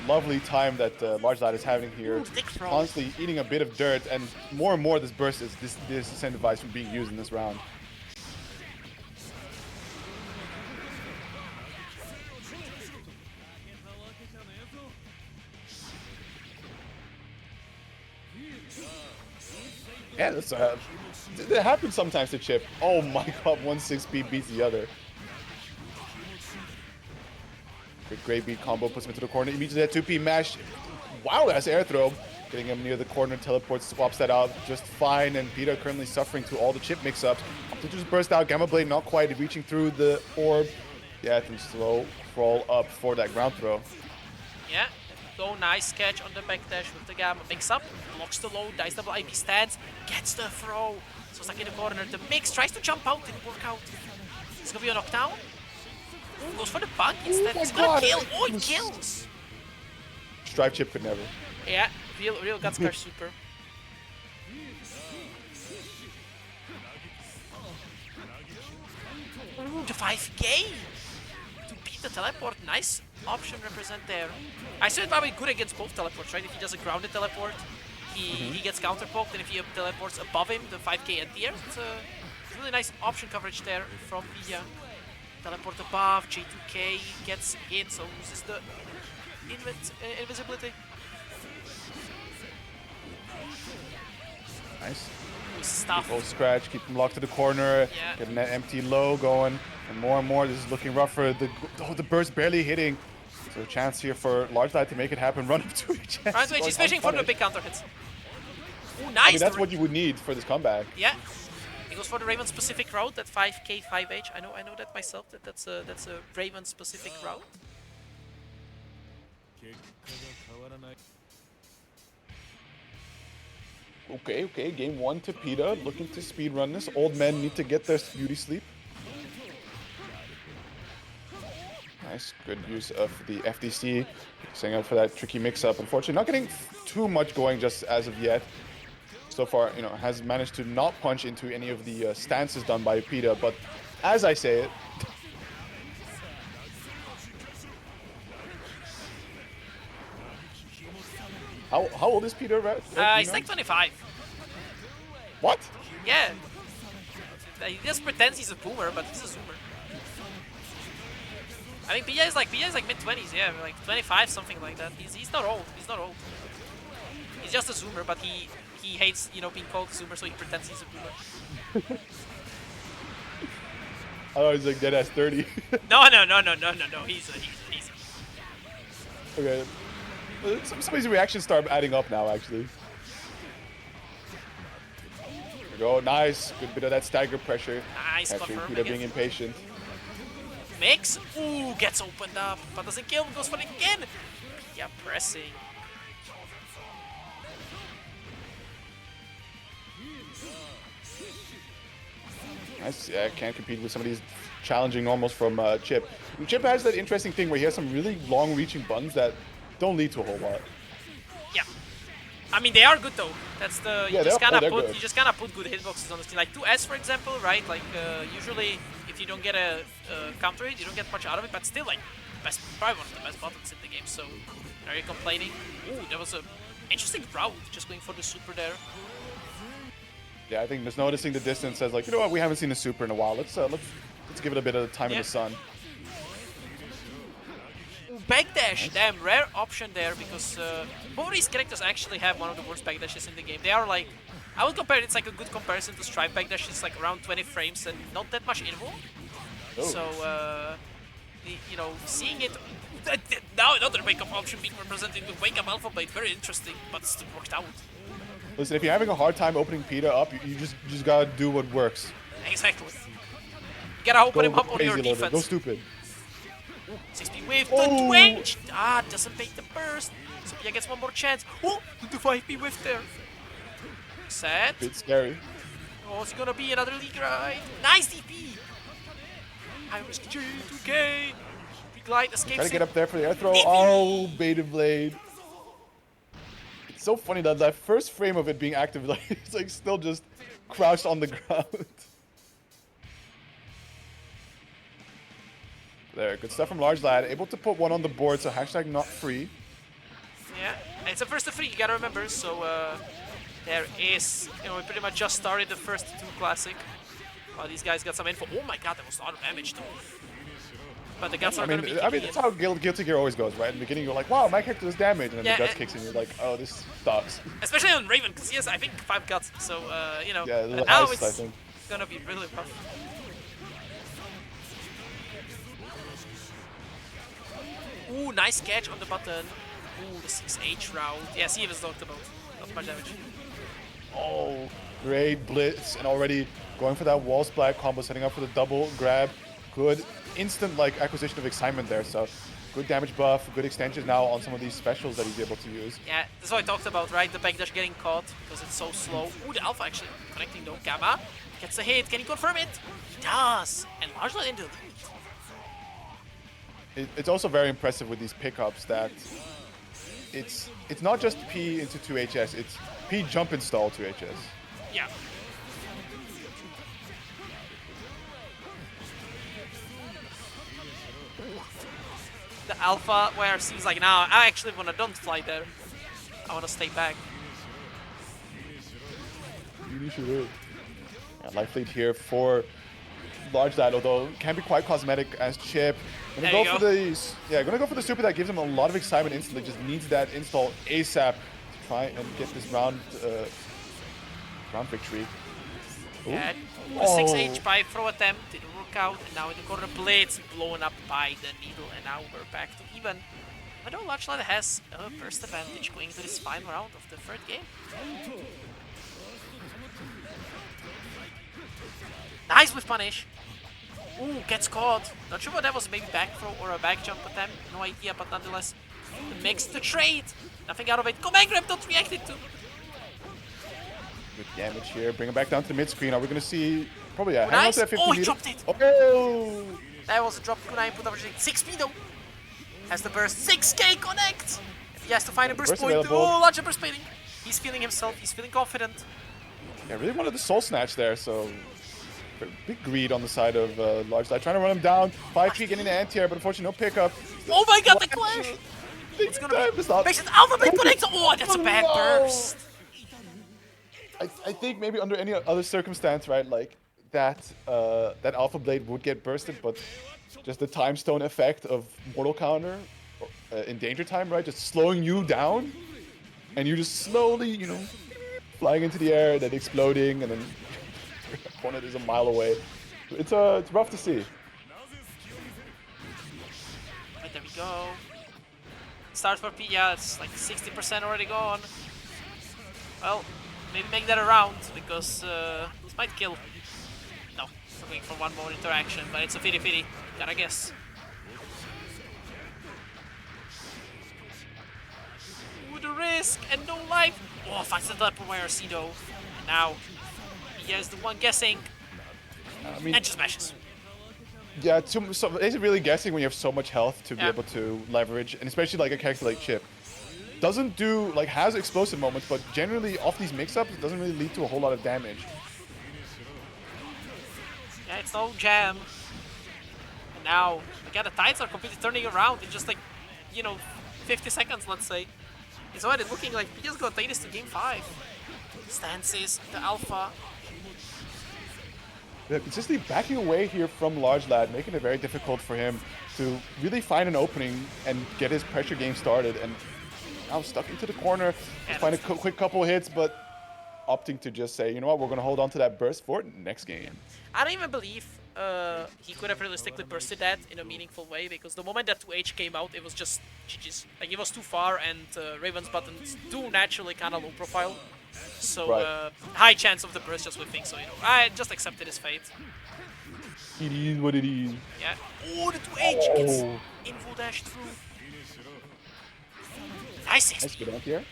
Lovely time that LargeLad is having here. Constantly eating a bit of dirt, and more this burst is disincentivized from being used in this round. Yeah, that's it happens sometimes to Chipp. Oh my god, 1-6 speed beats the other. Great beat combo, puts him into the corner. Immediately that 2P mash. Wow, that's air throw. Getting him near the corner, teleports, swaps that out just fine. And Pida currently suffering to all the Chipp mix-ups. To just burst out, Gamma Blade not quite reaching through the orb. Yeah, it can slow crawl up for that ground throw. Yeah, go nice catch on the backdash with the Gamma mix-up. Blocks the low, dice double IB stands, gets the throw. So stuck in the corner. The mix tries to jump out, didn't work out. It's gonna be a knockdown. Goes for the bug instead. It's gonna kill. Oh, it kills. Strive Chipp could never. Yeah, real Gutscar super. The 5K to beat the teleport. Nice option represent there. I said it might be good against both teleports, right? If he does a grounded teleport, he gets counter poked, and if he teleports above him, the 5K and the air. It's a really nice option coverage there from Pida. Teleport above, J2K gets hit, so loses the invisibility. Nice. Stuff. Keep scratch, keep him locked to the corner, getting that empty low going, and more. This is looking rougher. The burst barely hitting. So a chance here for LargeLad to make it happen. Run up to each. Run to each. He's fishing for the big counter hits. Ooh, nice. I mean, that's what you would need for this comeback. Yeah. He goes for the Raven specific route, that 5K 5H. I know that myself. That's a Raven specific route. Okay. Game 1 to Pida, looking to speedrun this. Old men need to get their beauty sleep. Nice, good use of the FDC, setting up for that tricky mix-up. Unfortunately, not getting too much going just as of yet. So far, you know, has managed to not punch into any of the stances done by Pida, but as I say it, How old is Pida? Right? He's like 25. What? Yeah. He just pretends he's a boomer, but he's a zoomer. I mean, Pida is like mid-20s, yeah, like 25, something like that. He's not old. He's not old. He's just a zoomer, but he hates, you know, being called a zoomer, so he pretends he's a boomer. Oh, he's like dead ass 30. No. He's Okay. Some of these reactions start adding up now, actually. There we go. Nice. Good bit of that stagger pressure. nice Catching confirm. Pida being impatient. Mix. Ooh, gets opened up, but doesn't kill him. Goes for it again. Yeah, pressing. Nice. Yeah, can't compete with some of these challenging normals from Chipp. And Chipp has that interesting thing where he has some really long-reaching buttons that don't lead to a whole lot. Yeah. I mean, they are good though. That's the Yeah, they're good. you just kind of put good hitboxes on the screen. Like 2S, for example, right? Like usually, if you don't get a counter hit, you don't get much out of it. But still, like probably one of the best buttons in the game. So, are you complaining? Ooh, that was a interesting route. Just going for the super there. Yeah, I think just noticing the distance says like, you know what, we haven't seen a super in a while. Let's give it a bit of time in the sun. Backdash, damn, rare option there because both of these characters actually have one of the worst backdashes in the game. They are like, I would compare it's like a good comparison to Stripe backdash. It's like around 20 frames and not that much info. Oh. So, you know, seeing it now another wake-up option being represented with wake-up alpha blade, very interesting, but still worked out. Listen, if you're having a hard time opening Pida up, you just gotta do what works. Exactly. You gotta open him up on your defense. Go stupid. 6p with the twinge! Ah, doesn't make the burst. So Pia gets one more chance. Oh, the 5p whiff there. Set. Bit scary. Oh, it's gonna be another league ride. Nice DP! High risk J, 2k. Glide escapes. Try to get up there for the air throw. Oh, beta blade. It's so funny that that first frame of it being active, like it's like still just crouched on the ground. There, good stuff from LargeLad. Able to put one on the board, so hashtag not free. Yeah, and it's a first to 3, you gotta remember. So there is, you know, we pretty much just started the first 2 classic. These guys got some info. Oh my god, that was a lot of damage though. But the guts are gonna be that's how Guilty Gear always goes, right? In the beginning, you're like, wow, my character does damage, and then the guts kicks in, you're like, oh, this sucks. Especially on Raven, because he has, I think, 5 guts. So, you know, yeah, the now highest, it's gonna be really rough. Ooh, nice catch on the button. Ooh, the 6H route. Yeah, see if it's talked about. Not much damage. Oh, great blitz, and already going for that wall splat combo, setting up for the double grab. Good instant like acquisition of excitement there, so good damage buff, good extensions now on some of these specials that he's able to use. Yeah, that's what I talked about, right? The backdash getting caught because it's so slow. Ooh, the alpha actually connecting though. Gamma gets a hit. Can he confirm it? He does! And LargeLad in the lead. It's also very impressive with these pickups that it's not just P into 2HS, it's P jump install 2HS. Yeah. The alpha where seems like, now I actually wanna don't fly there. I wanna stay back. You should do. Yeah, life lead here for LargeLad, although can be quite cosmetic as Chipp. Gonna go for the super that gives him a lot of excitement instantly. Just needs that install ASAP to try and get this round victory. Yeah, the 6H by throw attempt didn't work out, and now in the corner blades blown up by the needle, and now we're back to even. I know LargeLad has a first advantage going into this final round of the third game. Nice with punish. Ooh, gets caught. Not sure what that was, maybe back throw or a back jump attempt. No idea, but nonetheless, the mix, the trade. Nothing out of it. Command grab, don't react it to. Good damage here. Bring him back down to the mid screen. Are we gonna see probably a nice. That 50 Oh, he meter? dropped it. Oh! That was a drop. Kunai put over 6p though. Has the burst. 6k connect. He has to find a burst point. Available. Oh, larger burst plating. He's feeling himself. He's feeling confident. Yeah, really wanted the soul snatch there, so big greed on the side of LargeLad. Trying to run him down. 5p getting the anti-air, but unfortunately no pickup. Oh my god, the clash! It's gonna be... It's not. Makes it Alpha Blade connects! Oh, that's a bad burst! I think maybe under any other circumstance, right, like that Alpha Blade would get bursted, but just the time stone effect of Mortal Counter in Danger Time, right, just slowing you down, and you just slowly, you know, flying into the air, then exploding, and then your opponent is a mile away. It's rough to see. Right, there we go. Start for Pida, it's like 60% already gone. Well, maybe make that a round, because this might kill. No, looking for one more interaction, but it's a 50-50, gotta guess. Ooh, the risk, and no life! Oh, finds the teleport by R.E.V.O. And now, Pida is the one guessing, I mean, and just smashes. yeah, so it's really guessing when you have so much health to be Yeah. able to leverage, and especially like a character like Chipp. Doesn't do, like, has explosive moments, but generally off these mix-ups, it doesn't really lead to a whole lot of damage. Yeah, it's no jam. And now, again, the tides are completely turning around in just like, you know, 50 seconds, let's say. It's already looking like Pida's gonna take this to game 5. Stances, the alpha. Yeah, consistently backing away here from LargeLad, making it very difficult for him to really find an opening and get his pressure game started. And now stuck into the corner, just find a quick couple hits, but opting to just say, you know what, we're going to hold on to that burst for next game. I don't even believe he could have realistically bursted that in a meaningful way, because the moment that 2H came out, it was just GG's. Like, it was too far, and Raven's buttons do naturally kind of low profile. So, Right. high chance of the burst just whiffing, so, you know, I just accepted his fate. It is what it is. Yeah. Oh, the 2H gets Oh. info dash through. Nice Nice XP. good out here.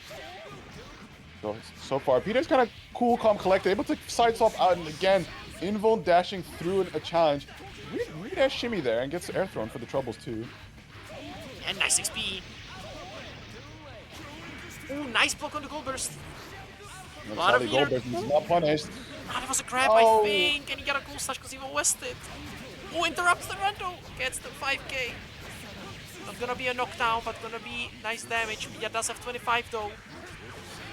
So far, Peter's kind of cool, calm, collected, able to side swap out, and again, Invul dashing through a challenge. Really dash shimmy there, and gets air thrown for the troubles too. And nice XP. Ooh, nice block on the gold burst. Lot of Gold burst, he's not punished. Ah, that was a grab, Oh. I think, and he got a gold slash because he wasted. Oh, interrupts the rando. Gets the 5k. Not gonna be a knockdown, but gonna be nice damage. Pida does have 25 though.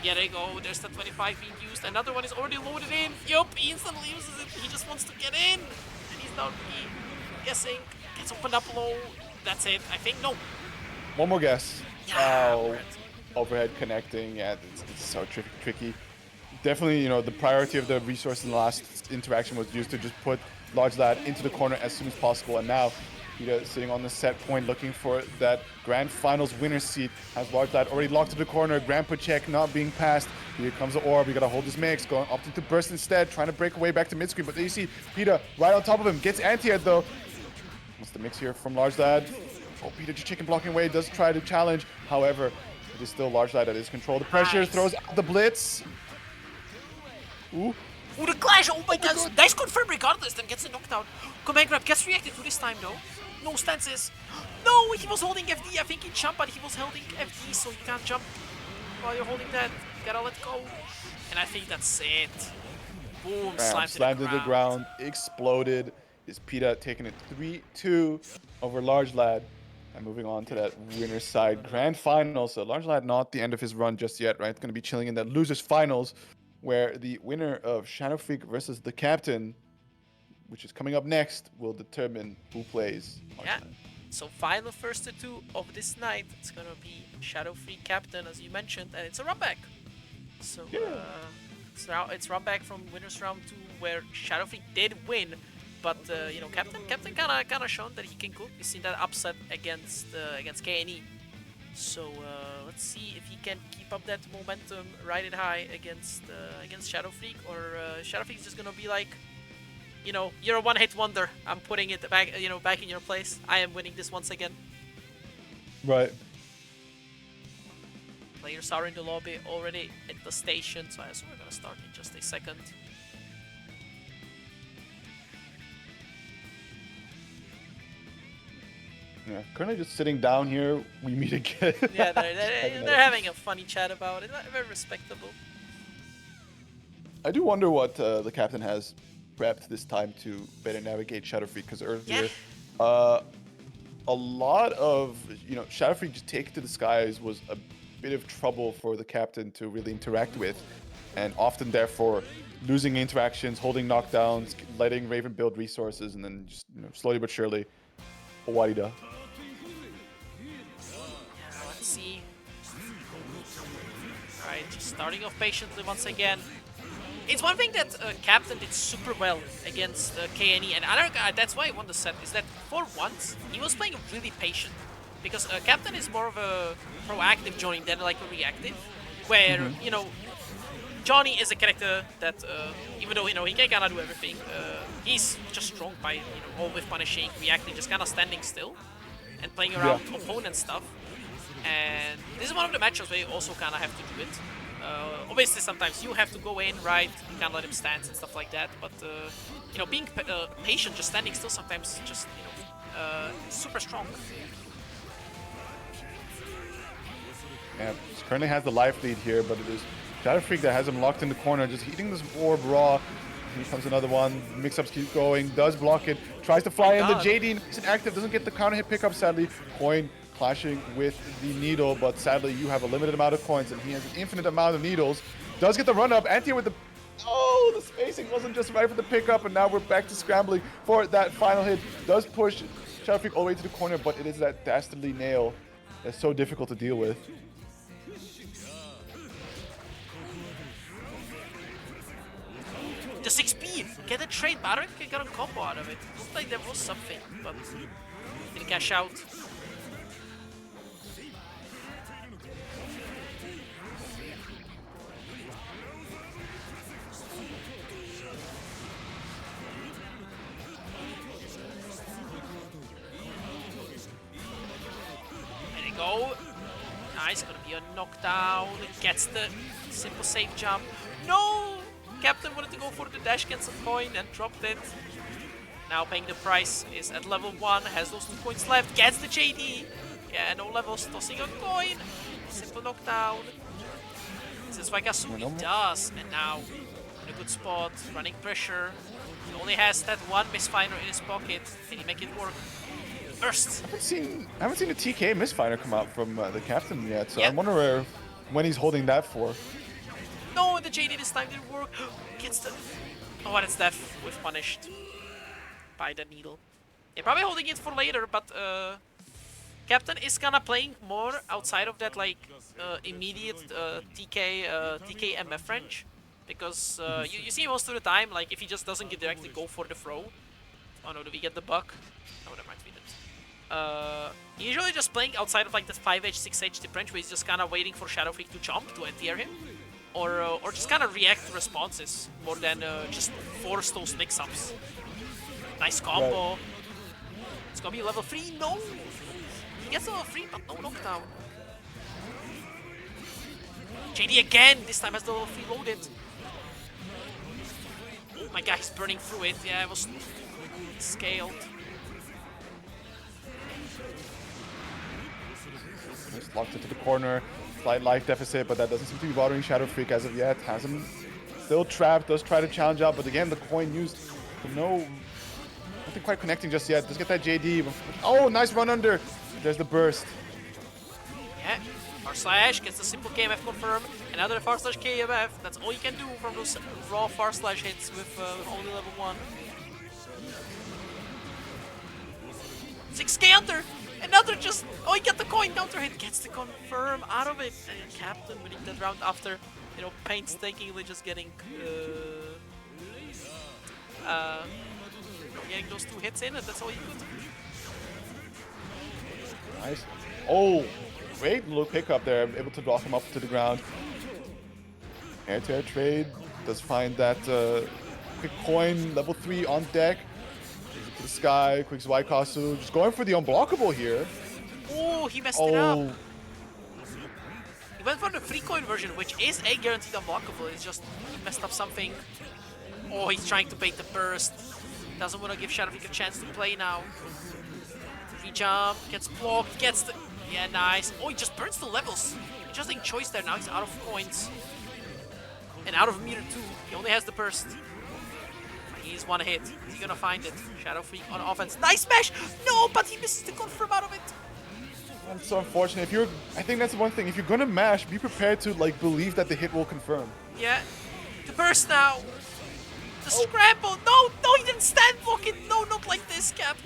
Yeah, there you go. There's the 25 being used. Another one is already loaded in. Yup, he instantly uses it. He just wants to get in. And he's not really guessing. Gets opened up low. That's it, I think. No. One more guess. Yeah, Oh, overhead. overhead connecting. Yeah, it's so tricky. Definitely, you know, the priority of the resource in the last interaction was used to just put LargeLad into the corner as soon as possible. And now, Pida sitting on the set point looking for that Grand Finals winner seat. Has LargeLad already locked to the corner. Grandpa check not being passed. Here comes the orb. We gotta hold this mix. Opting to burst instead. Trying to break away back to mid screen. But there you see Pida right on top of him. Gets anti-ed though. What's the mix here from LargeLad? Oh, Pida just chicken blocking away. Does try to challenge. However, it is still LargeLad at his control. The pressure Nice. throws out the blitz. Ooh. Oh, the clash! Oh my god! Nice confirm regardless, then gets a knockdown. Command grab gets reacted to this time though. No stances. No, he was holding FD. I think he jumped, but he was holding FD, so you can't jump while you're holding that. You gotta let go. And I think that's it. Boom, Bam, slammed to the ground, exploded. Is Pida taking it 3-2 over LargeLad. And moving on to that winner's side grand final. So LargeLad not the end of his run just yet, right? It's going to be chilling in that losers finals, where the winner of Shadow Freak versus TheCaptain, which is coming up next, will determine who plays Yeah. LargeLad. So final first to two of this night. It's gonna be Shadow Freak Captain, as you mentioned, and it's a run back. So it's run back from winners round 2, where Shadow Freak did win, but you know, Captain kind of shown that he can cook. We've seen that upset against KNE. So let's see if he can keep up that momentum, ride it high against Shadow Freak, or Shadow Freak is just gonna be like, you know, you're a one-hit wonder. I'm putting it back, you know, back in your place. I am winning this once again. Right. Players are in the lobby already at the station, so I assume we're gonna start in just a second. Yeah, currently just sitting down here. We meet again. Yeah, they're having a funny chat about it. Very respectable. I do wonder what the captain has prepped this time to better navigate Shadow Freak, because earlier, a lot of, Shadow Freak just take to the skies was a bit of trouble for the captain to really interact with, and often therefore losing interactions, holding knockdowns, letting Raven build resources, and then just slowly but surely, Owarida. Let's see. Alright, just starting off patiently once again. It's one thing that Captain did super well against KNE, and another guy, that's why I won the set, is that for once, he was playing really patient. Because Captain is more of a proactive Johnny than like a reactive, where, Johnny is a character that, even though, he can kinda do everything, he's just strong by, always punishing, reacting, just kinda standing still, and playing around opponent stuff. And this is one of the matchups where you also kinda have to do it. Obviously, sometimes you have to go in, right? You can't let him stand and stuff like that. But being patient, just standing still, sometimes just super strong. Yeah, he currently has the life lead here, but it is Shadow Freak that has him locked in the corner, just eating this orb raw. Here comes another one. Mix-ups keep going. Does block it. Tries to fly in. The JD isn't active. Doesn't get the counter hit pickup. Sadly, Coin clashing with the needle, but sadly you have a limited amount of coins and he has an infinite amount of needles. Does get the run up. Anti with the the spacing wasn't just right for the pickup, and now we're back to scrambling for that final hit. Does push Shadow Freak all the way to the corner, but it is that dastardly nail that's so difficult to deal with. The 6P, get a trade, but I don't think I got a combo out of it. Looked like there was something, but didn't cash out. Go. Nice, gonna be a knockdown. Gets the simple safe jump. No! Captain wanted to go for the dash cancel coin and dropped it. Now paying the price, is at level 1, has those 2 coins left, gets the JD. Yeah, no levels, tossing a coin. Simple knockdown. This is Wakasumi does, and now in a good spot, running pressure. He only has that one misfire in his pocket. Can he make it work? Burst. I haven't seen a TK misfire come out from the captain yet, so I wonder when he's holding that for. No, the JD this time didn't work. Gets the... Oh, that's death with punished by the needle. Yeah, probably holding it for later, but Captain is kinda playing more outside of that like immediate TK MF range, because you see most of the time, like if he just doesn't get directly go for the throw. Oh no, do we get the buck? No, that might be it. Usually just playing outside of like the 5H, 6H tip range, where he's just kind of waiting for Shadow Freak to jump to anti-air him, or just kind of react to responses more than just force those mix-ups. Nice combo. Right. It's gonna be level 3. No, he gets level 3, but no knockdown. JD again. This time has the level 3 loaded. Oh my god, he's burning through it. Yeah, it was scaled. Just locked into the corner, slight life deficit, but that doesn't seem to be bothering Shadow Freak as of yet. Has him still trapped, does try to challenge out, but again, the coin used for nothing quite connecting just yet. Does get that JD. Oh, nice run under. There's the burst. Yeah, r/, gets the simple KMF confirm. Another r/, KMF. That's all you can do from those raw r/ hits with only level 1. 6 counter. Another just... Oh, he got the coin counter hit. Gets the confirm out of it. And Captain winning that round after, painstakingly just getting those 2 hits in, and that's all you could. Nice. Oh, great little pickup there. Able to drop him up to the ground. Air-to-air trade. Does find that quick coin, level 3 on deck. To the sky, quick Zwaikasu, just going for the unblockable here. Oh, he messed it up. He went for the free coin version, which is a guaranteed unblockable. It's just he messed up something. Oh, he's trying to bait the burst. Doesn't want to give Shadow Freak a chance to play now. Free jump, gets blocked, gets the... Yeah, nice. Oh, he just burns the levels. Interesting choice there. Now he's out of coins. And out of meter too. He only has the burst. He's one hit. Is he gonna find it? Shadow Freak on offense. Nice smash! No, but he misses the confirm out of it. That's so unfortunate. I think that's one thing. If you're gonna mash, be prepared to like believe that the hit will confirm. Yeah. The burst now. The scramble. No, he didn't stand block it. No, not like this, Captain.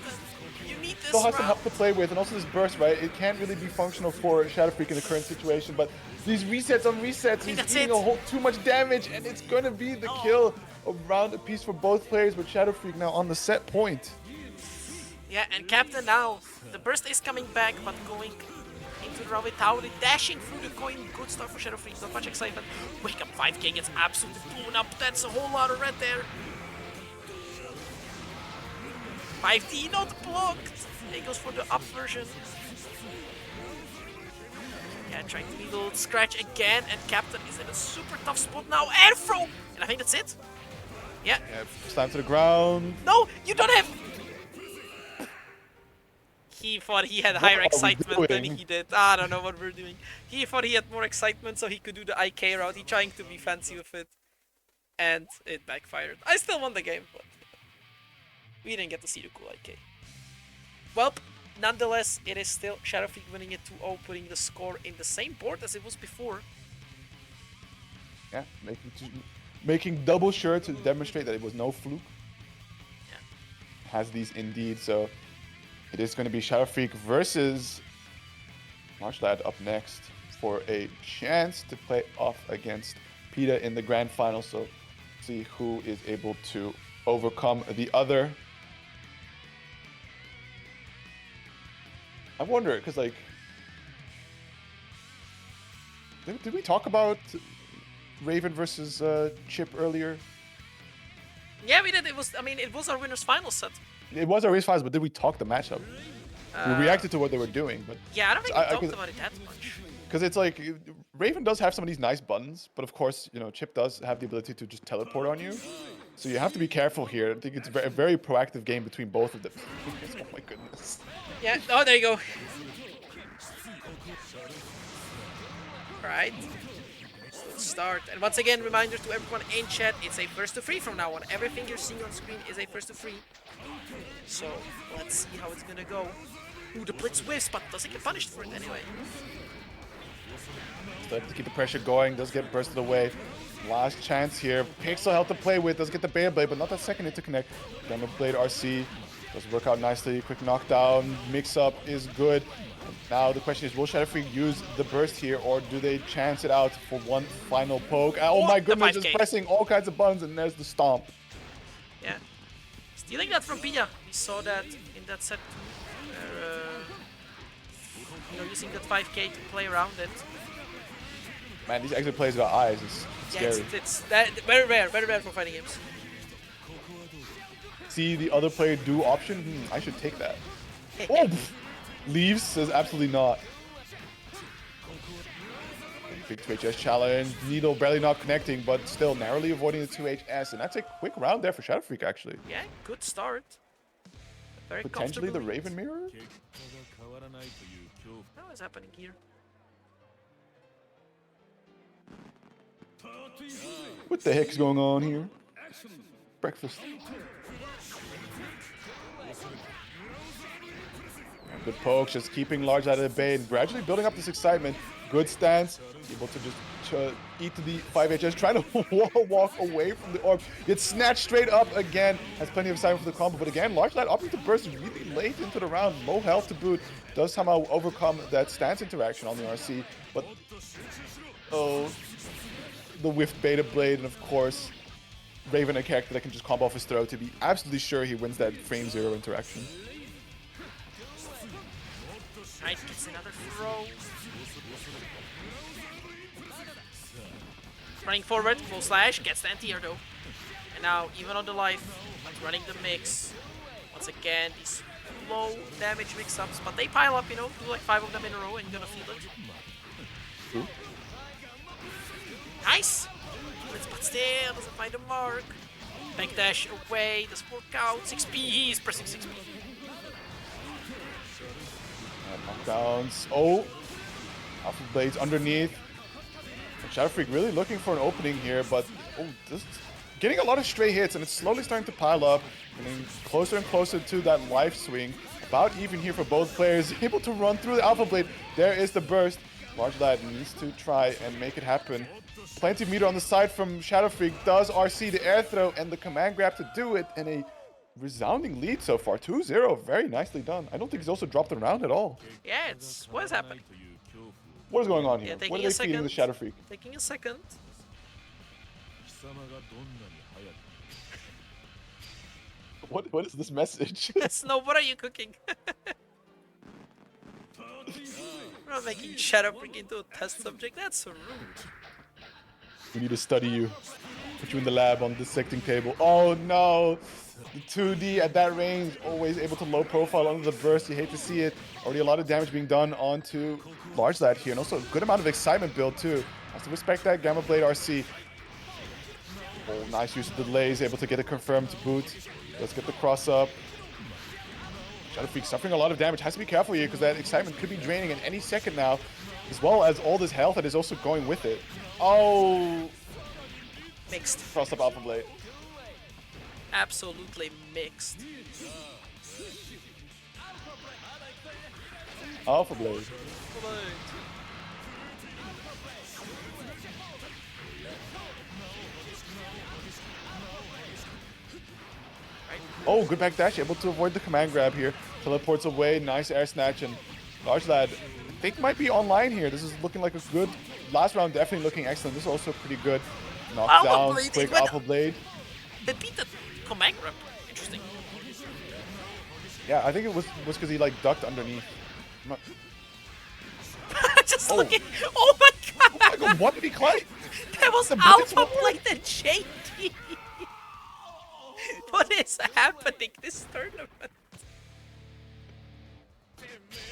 You need this Still has some round. help to play with, and also this burst, right? It can't really be functional for Shadow Freak in the current situation, but these resets on resets, he's eating too much damage, and it's gonna be the kill around a piece for both players, with Shadow Freak now on the set point. Yeah, and Captain now, the burst is coming back, but going into the Railway Tower, dashing through the coin. Good start for Shadow Freak, not much excitement. Wake up 5k gets absolutely blown up. That's a whole lot of red there. 5D not blocked. He goes for the up version. Yeah, trying to needle scratch again, and Captain is in a super tough spot now. Air throw! And I think that's it. Yeah. Slam to the ground. No, you don't have. He thought he had higher excitement than he did. I don't know what we're doing. He thought he had more excitement so he could do the IK route. He trying to be fancy with it. And it backfired. I still won the game, but we didn't get to see the cool IK. Well, nonetheless, it is still Shadow Freak winning it 2-0, putting the score in the same board as it was before. Yeah, making double sure to demonstrate that it was no fluke. Yeah. Has these indeed, so it is going to be Shadow Freak versus LargeLad up next for a chance to play off against Pida in the grand final. So see who is able to overcome the other. I wonder, because like, did we talk about Raven versus Chipp earlier? Yeah, we did. It was our winner's final set. It was our race finals, but did we talk the matchup? We reacted to what they were doing, but yeah, I don't think we talked about it that much. Because it's like Raven does have some of these nice buttons, but of course, you know, Chipp does have the ability to just teleport on you. So you have to be careful here. I think it's a very proactive game between both of them. Oh my goodness. Yeah. Oh, there you go. Right. Let's start. And once again, reminder to everyone in chat: it's a first to free from now on. Everything you're seeing on screen is a first to free. So let's see how it's gonna go. Ooh, the blitz whiffs, but doesn't get punished for it anyway. Still have to keep the pressure going. Does get bursted away. Last chance here. Pixel help to play with. Does get the Beta Blade, but not that second hit to connect. Demo Blade RC does work out nicely. Quick knockdown. Mix up is good. Now the question is, will Shadow Freak use the burst here, or do they chance it out for one final poke? Oh my goodness, just pressing all kinds of buttons, and there's the stomp. Yeah. Stealing that from Pida. We saw that in that set too. You know, using that 5k to play around it. Man, these exit plays got eyes. It's scary. It's very rare for fighting games. See the other player do option? I should take that. Oh! Leaves, says absolutely not. Big 2HS challenge. Needle barely not connecting, but still narrowly avoiding the 2HS. And that's a quick round there for Shadow Freak, actually. Yeah, good start. Very potentially the Raven mirror? What is happening here? What the heck is going on here? Breakfast. Good pokes, just keeping LargeLad at the bay and gradually building up this excitement. Good stance, able to just eat to the 5HS, trying to walk away from the orb. Gets snatched straight up again, has plenty of excitement for the combo, but again, LargeLad opting to burst really late into the round, low health to boot, does somehow overcome that stance interaction on the RC, but oh, the whiffed Beta Blade, and of course, Raven, a character that can just combo off his throw to be absolutely sure he wins that frame 0 interaction. Right, gets another throw. Running forward, full slash, gets the anti-air though. And now, even on the life, running the mix. Once again, these low damage mix-ups, but they pile up, you know, do like 5 of them in a row and you're gonna feel it. Ooh. Nice! But still doesn't find a mark. Backdash away, does work out. 6p, he's pressing 6p. Knockdowns. Oh! Alpha Blades underneath. Shadow Freak really looking for an opening here, but oh, this getting a lot of stray hits, and it's slowly starting to pile up, getting closer and closer to that life swing. About even here for both players, able to run through the Alpha Blade. There is the burst. LargeLad needs to try and make it happen. Plenty of meter on the side from Shadow Freak. Does RC the air throw and the command grab to do it, and a resounding lead so far. 2-0, very nicely done. I don't think he's also dropped the round at all. Yeah, it's what is happening. What is going on here? Yeah, What are they feeding the Shadow Freak? Taking a second. What is this message? Snow, what are you cooking? We're not making Shadow Freak into a test subject. That's so rude. We need to study you. Put you in the lab on the dissecting table. Oh no! The 2D at that range, always able to low profile under the burst. You hate to see it. Already a lot of damage being done onto LargeLad here, and also a good amount of excitement build too. Has to respect that Gamma Blade RC. Oh, nice use of the delays, able to get it confirmed to boot. Let's get the cross up. Shadow Freak suffering a lot of damage. Has to be careful here because that excitement could be draining at any second now, as well as all this health that is also going with it. Oh! Mixed. Cross up Alpha Blade. Absolutely mixed. Alpha Blade. Oh, good back dash, able to avoid the command grab here. Teleports away, nice air snatch, and LargeLad, I think might be online here. This is looking like a good last round, definitely looking excellent. This is also pretty good. Knocked down, quick Alpha Blade. They beat the command grab. Interesting. Yeah, I think it was because he like ducked underneath. Just looking. Oh my god! Oh my god, what did he climb? That was Alpha Blade and JD. What is happening this tournament?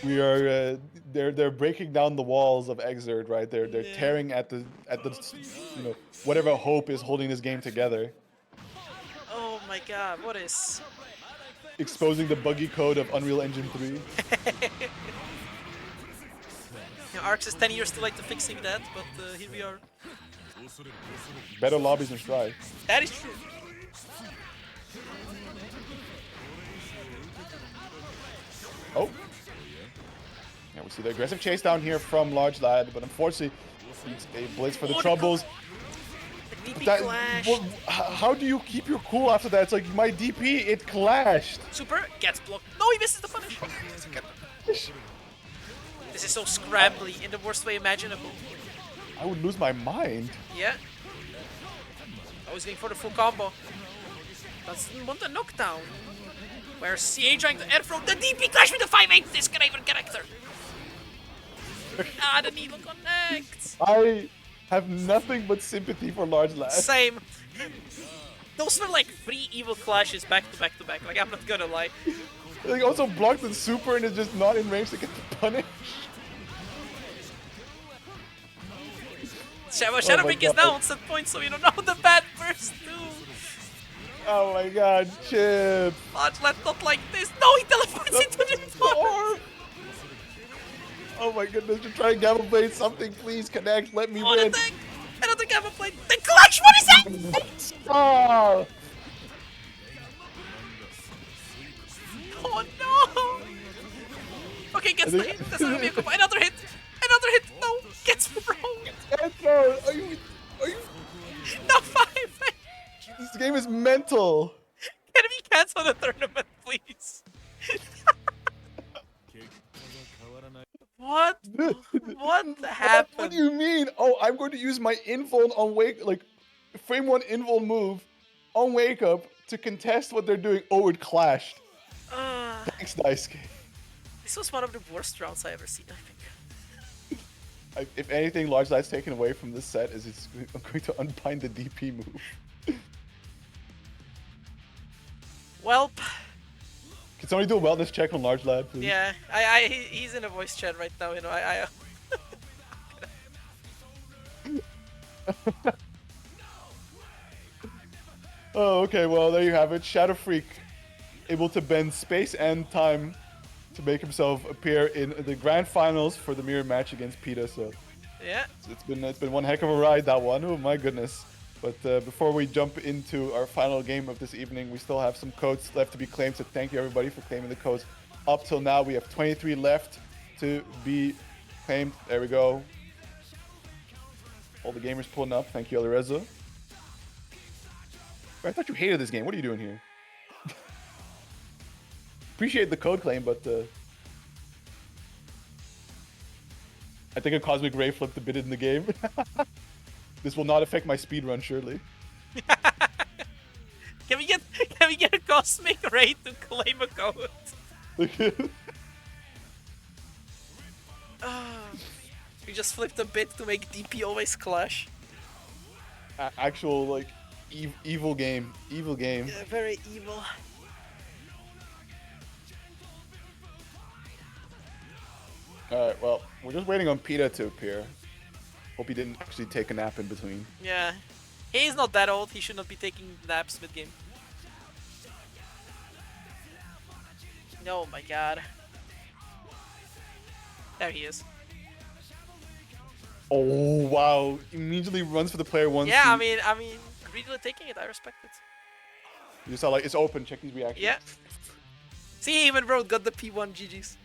We are they're breaking down the walls of Xrd, right? They're tearing at the you know, whatever hope is holding this game together. Oh my god, what is Exposing the buggy code of Unreal Engine 3. You know, Arx is 10 years too late to fixing that, but here we are. Better lobbies than Strive. That is true. Oh. Yeah, we see the aggressive chase down here from LargeLad, but unfortunately, it's a blitz for the troubles. How do you keep your cool after that? It's like my DP, it clashed. Super gets blocked. No, he misses the punish. This is so scrambly in the worst way imaginable. I would lose my mind. Yeah. Always going for the full combo. Doesn't want a knockdown. Where's CA trying to air throw the DP clash with the 5-8 this Craven character? The needle connects. I have nothing but sympathy for LargeLad. Same. Those were like 3 evil clashes back to back to back. Like, I'm not gonna lie. Like, also blocked the super and is just not in range to get the punish. Shadow Freak is now on set point, so you don't know the bad burst too. Oh my god, Chipp. LargeLad not like this. No, he teleports into the door. Oh my goodness, to try and Gamma Blade something, please connect, let me On win. attack. Another Gamma Blade. The clutch, what is that? Oh. Oh no. Okay, gets the hit. That's not gonna be a combo. Another hit. Another hit. No, gets thrown. Are you No, 5. This game is mental. Can we cancel the tournament, please? What? What happened? What do you mean? Oh, I'm going to use my infold on wake, like frame 1 infold move on wake up to contest what they're doing. Oh, it clashed. Thanks, Daisuke. This was one of the worst rounds I ever seen, I think. If anything, LargeLad's taken away from this set is it's going to unbind the DP move. Welp. Can somebody do a wellness check on LargeLad, please? Yeah, he's in a voice chat right now, you know, Oh, okay, well, there you have it. Shadow Freak able to bend space and time to make himself appear in the grand finals for the mirror match against Pida, so yeah. it's been one heck of a ride, that one. Oh my goodness. But before we jump into our final game of this evening, we still have some codes left to be claimed. So thank you everybody for claiming the codes up till now. We have 23 left to be claimed. There we go. All the gamers pulling up. Thank you, Alireza. I thought you hated this game. What are you doing here? Appreciate the code claim, but I think a Cosmic Ray flipped a bit in the game. This will not affect my speedrun, surely. Can we get a Cosmic Ray to claim a code? We just flipped a bit to make DP always clash. Actual like evil game, evil game. Yeah, very evil. Alright, well, we're just waiting on Pida to appear. Hope he didn't actually take a nap in between. Yeah. He's not that old, he should not be taking naps mid-game. Oh my god. There he is. Oh, wow. Immediately runs for the player one. Yeah, I mean, greedily taking it, I respect it. You saw like, it's open, check these reactions. Yeah. See, even Road got the P1 GG's.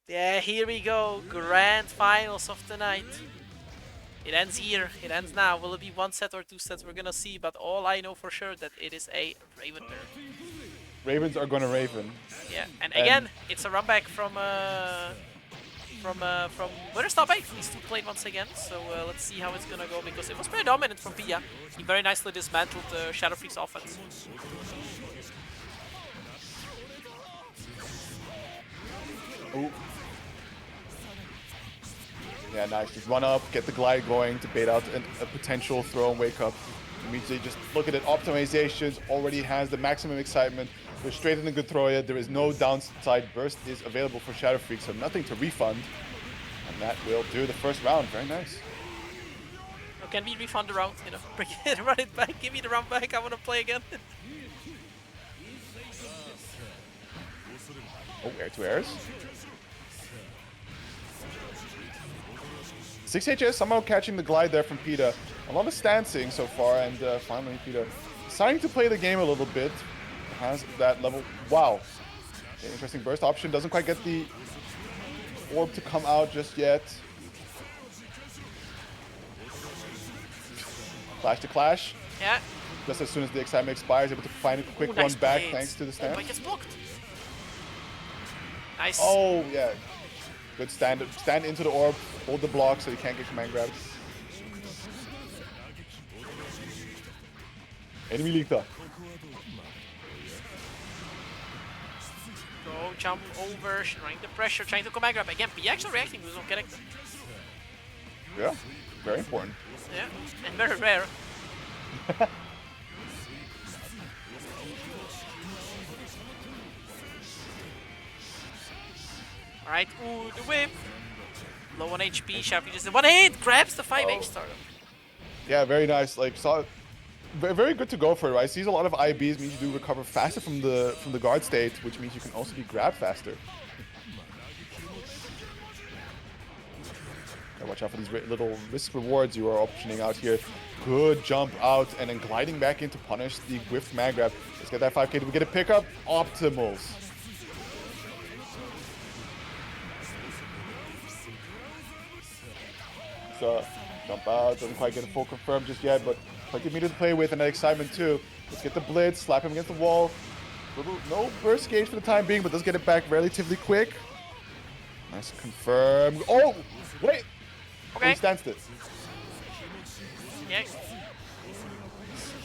Yeah, here we go. Grand finals of the night. It ends here. It ends now. Will it be one set or two sets? We're gonna see. But all I know for sure that it is a Raven pair. Ravens are gonna Raven. Yeah, and again, it's a run back from Winner's top 8. These two played once again. So let's see how it's gonna go because it was pretty dominant from Pida. He very nicely dismantled Shadow Freak's offense. Oh. Yeah, nice. Just run up, get the glide going to bait out a potential throw and wake up. Immediately just look at it. Optimizations already has the maximum excitement. We're straight in the good throw. There is no downside. Burst is available for Shadow Freak, so nothing to refund. And that will do the first round. Very nice. Can we refund the round? You know, bring it, run it back, give me the round back. I want to play again. Oh, air to airs. 6HS somehow catching the glide there from Pida. A lot of stancing so far, and finally Pida deciding to play the game a little bit. Has that level. Wow. Okay, interesting burst option. Doesn't quite get the orb to come out just yet. Clash to clash. Yeah. Just as soon as the excitement expires, able to find a quick nice one back blades. thanks to the stance. Oh, but gets blocked. Nice. Oh, yeah. Good stand into the orb, hold the block so you can't get command grabbed. Enemy leaked up. Go, jump over, trying the pressure, trying to command grab. Again, P actually reacting with his own character. Yeah, very important. Yeah, and very rare. Alright, ooh, the whip. Low on HP, Sharpie just one hit, grabs the 5H starter. Yeah, very nice. Like, saw very good to go for it, right? Sees a lot of IBs, means you do recover faster from the guard state, which means you can also be grabbed faster. Okay, watch out for these little risk rewards you are optioning out here. Good jump out and then gliding back in to punish the whiffed mag grab. Let's get that 5k. Do we get a pickup? Optimals. So, jump out, doesn't quite get a full confirm just yet, but plenty of meter to play with and that excitement too. Let's get the blitz, slap him against the wall. No burst gauge for the time being, but does get it back relatively quick. Nice confirm. Oh, wait. Okay. He stanced it. Yeah.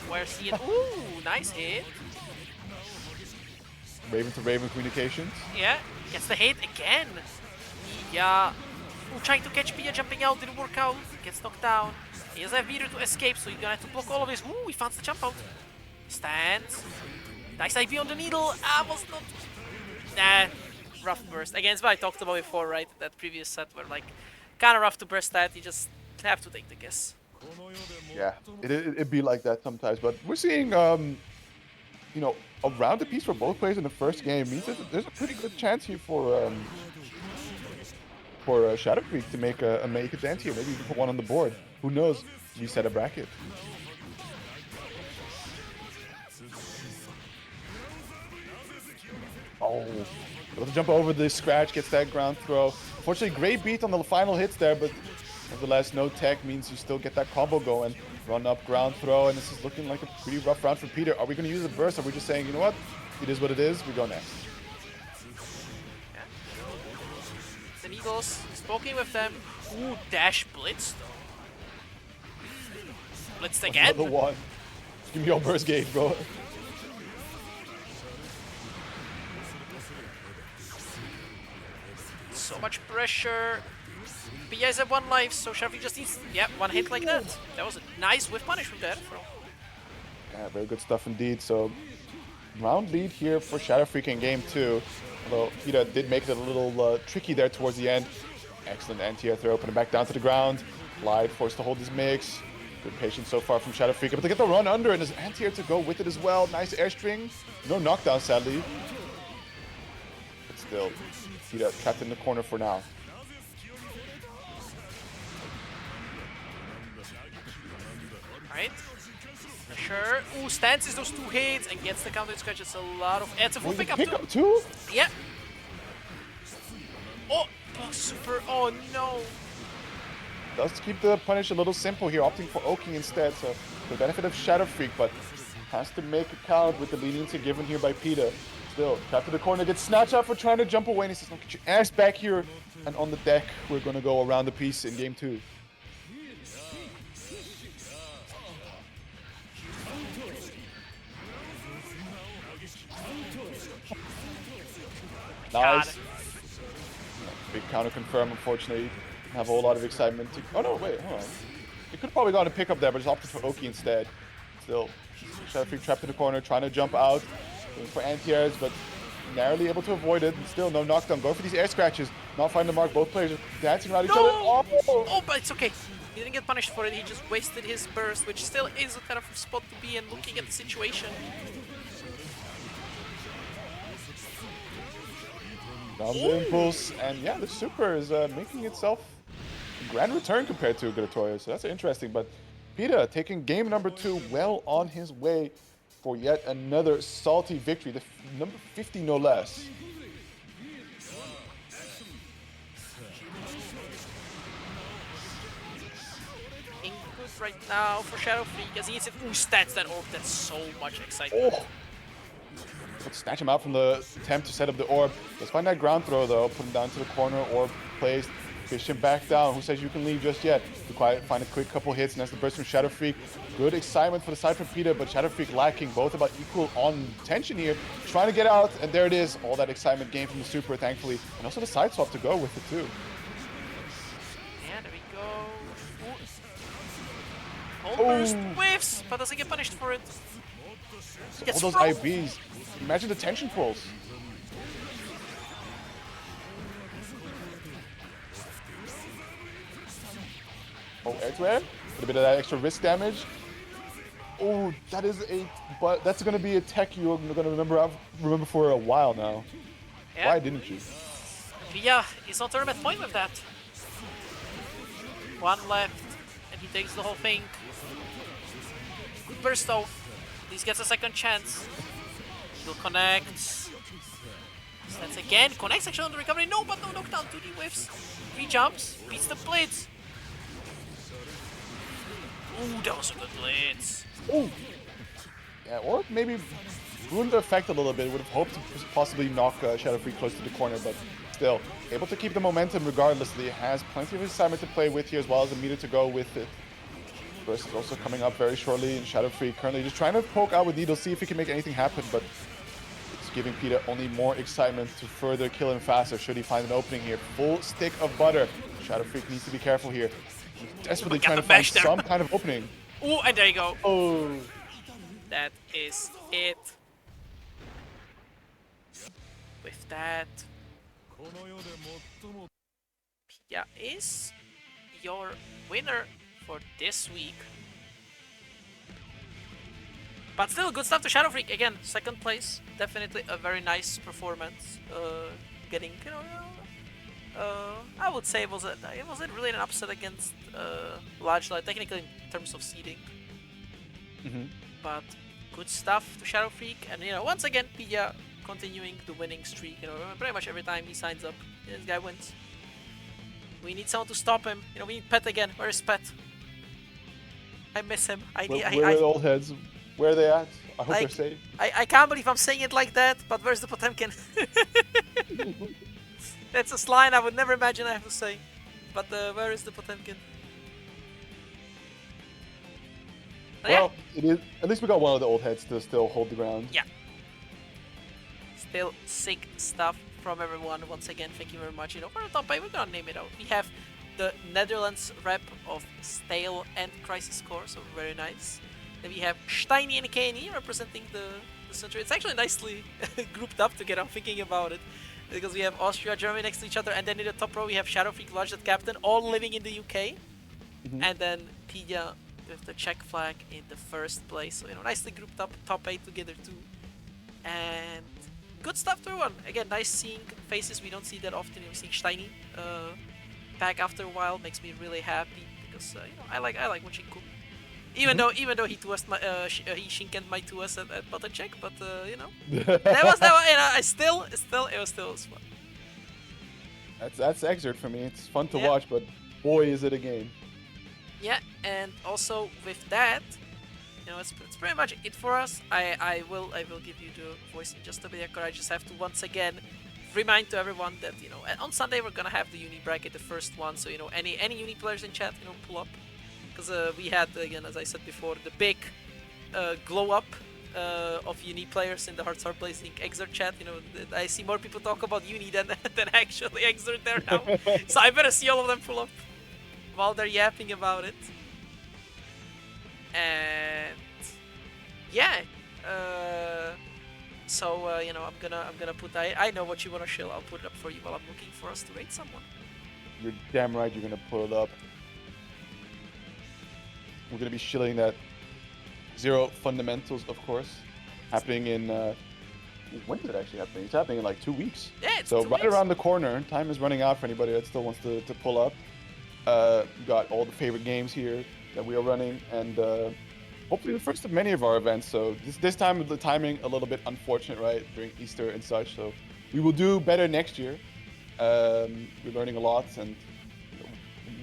Where's he? Ooh, nice hit. Raven to Raven communications. Yeah, gets the hit again. Yeah. Ooh, trying to catch Pia, jumping out, didn't work out. Gets knocked down. He has a meter to escape, so he's gonna have to block all of this. Ooh, he finds the jump out. Stands. Nice IV on the needle. Ah, was not. Nah, rough burst. Again, it's what I talked about before, right? That previous set where like kind of rough to burst that. You just have to take the guess. Yeah, it'd be like that sometimes, but we're seeing you know, around the piece for both players in the first game means that there's a pretty good chance here for Shadow Freak to make a dent here. Maybe even put one on the board. Who knows? Reset a bracket. Oh, able to jump over the scratch, gets that ground throw. Unfortunately, great beat on the final hits there, but nevertheless, no tech means you still get that combo going. Run up, ground throw, and this is looking like a pretty rough round for Peter. Are we going to use a burst? Or are we just saying, you know what? It is what it is. We go next. Yeah. The Eagles spoken with them. Ooh, dash blitz though. Blitzed again. Another one. Give me your burst gauge, bro. So much pressure. But yeah, he's at 1 life, so Shadow Freak just needs, yeah, 1 hit like that. That was a nice whiff punish from there. Yeah, very good stuff indeed. So, round lead here for Shadow Freak in game 2. Although Pida did make it a little tricky there towards the end. Excellent anti-air throw, putting back down to the ground. Glide forced to hold his mix. Good patience so far from Shadow Freak. But to get the run under and his anti-air to go with it as well. Nice airstring. No knockdown, sadly. But still, Pida trapped in the corner for now. Right. Sure. Ooh, stances those 2 hits and gets the counter scratch. It's a lot of. It's a full pickup too. Yeah. Oh, super. Oh no. Does keep the punish a little simple here, opting for Oking instead. So the benefit of Shadow Freak, but has to make a count with the leniency given here by Pida. Still, trapped to the corner, gets snatched up for trying to jump away, and he says, "No, get your ass back here." And on the deck, we're gonna go around the piece in game 2. Nice. Big counter confirm, unfortunately. Have a whole lot of excitement. Oh no, wait, hold on. He could have probably gotten a pick up there, but just opted for Oki instead. Still, Shadow Freak trapped in the corner, trying to jump out. Going for anti-airs, but narrowly able to avoid it. And still, no knockdown. Go for these air scratches. Not finding the mark. Both players are dancing around each other. Oh, but it's okay. He didn't get punished for it. He just wasted his burst, which still is a kind of spot to be in looking at the situation. Down the impulse, and yeah, the super is making itself a grand return compared to Gratoria, so that's interesting. But Pida taking game number 2 well on his way for yet another salty victory, the number 50 no less. Good right now for Shadow Freak as he hits it. Ooh, stats that orb. That's so much excitement. Oh. Let's snatch him out from the attempt to set up the orb. Let's find that ground throw though. Put him down to the corner. Orb placed. Fish him back down. Who says you can leave just yet? Find a quick couple hits, and that's the burst from Shadow Freak. Good excitement for the side from Pida, but Shadow Freak lacking. Both about equal on tension here. Trying to get out, and there it is. All that excitement gained from the super, thankfully. And also the side swap to go with it too. Yeah, there we go. Whole burst whiffs, but doesn't get punished for it. So all those IVs. Imagine the tension pulls. Oh, air to air. A bit of that extra wrist damage. Oh, that is but that's gonna be a tech you're gonna remember for a while now. Yeah. Why didn't you? Yeah, he's on tournament point with that. 1 left, and he takes the whole thing. Good burst though. He gets a second chance. He'll connect. Stands again. Connects actually on the recovery. No, but no knockdown. 2D whiffs. 3 jumps. Beats the blitz. Ooh, that was a good blitz. Ooh. Yeah, or maybe ruined the effect a little bit. Would have hoped to possibly knock Shadow Freak close to the corner, but still able to keep the momentum regardless. He has plenty of excitement to play with here as well as a meter to go with it. Burst is also coming up very shortly, and Shadow Freak currently just trying to poke out with Needle, see if he can make anything happen, but it's giving Pida only more excitement to further kill him faster should he find an opening here. Full stick of butter. Shadow Freak needs to be careful here. Desperately trying to find some kind of opening. Ooh, and there you go. Oh. That is it. With that, Pida is your winner for this week. But still, good stuff to Shadow Freak. Again, second place. Definitely a very nice performance. Getting, I would say it wasn't really an upset against LargeLad, technically in terms of seeding. But good stuff to Shadow Freak. And, once again, Pida continuing the winning streak. Pretty much every time he signs up, this guy wins. We need someone to stop him. We need Pet again. Where is Pet? I miss him. Where are the old heads? Where are they at? I hope they're safe. I can't believe I'm saying it like that, but where's the Potemkin? That's a line I would never imagine I have to say. But where is the Potemkin? Well, it is. At least we got one of the old heads to still hold the ground. Yeah. Still sick stuff from everyone. Once again, thank you very much. For the top 8, we're gonna name it out. We have the Netherlands rep of Stale and Crisis Core, so very nice. Then we have Steiny and Kenny representing the center. It's actually nicely grouped up together, I'm thinking about it. Because we have Austria, Germany next to each other, and then in the top row we have Shadow Freak, LargeLad, all living in the UK. And then Pida with the Czech flag in the first place. So, nicely grouped up, top 8 together too. And good stuff to everyone. Again, nice seeing faces we don't see that often. We're seeing Steiny back after a while, makes me really happy because I like watching Cook. Even though he two-us he shinkened my 2S at button check, but that was it was still fun. That's Xrd for me. It's fun to watch, but boy is it a game. Yeah, and also with that, it's pretty much it for us. I will give you the voice in just a bit. I just have to once again remind to everyone that on Sunday we're gonna have the uni bracket, the first one. So any uni players in chat, pull up. Because we had, again, as I said before, the big glow up of uni players in the Hearts Are Blazing Xrd chat. I see more people talk about uni than actually Xrd there now. So I better see all of them pull up while they're yapping about it. And yeah, so I'm gonna put. I know what you wanna shill. I'll put it up for you while I'm looking for us to rate someone. You're damn right. You're gonna pull it up. We're going to be shilling that Zero Fundamentals, of course, happening in... when is it actually happening? It's happening in like 2 weeks. Yeah, it's so 2 right weeks. Around the corner. Time is running out for anybody that still wants to pull up. We've got all the favorite games here that we are running, and hopefully the first of many of our events. So this time with the timing a little bit unfortunate, right, during Easter and such. So we will do better next year. We're learning a lot, and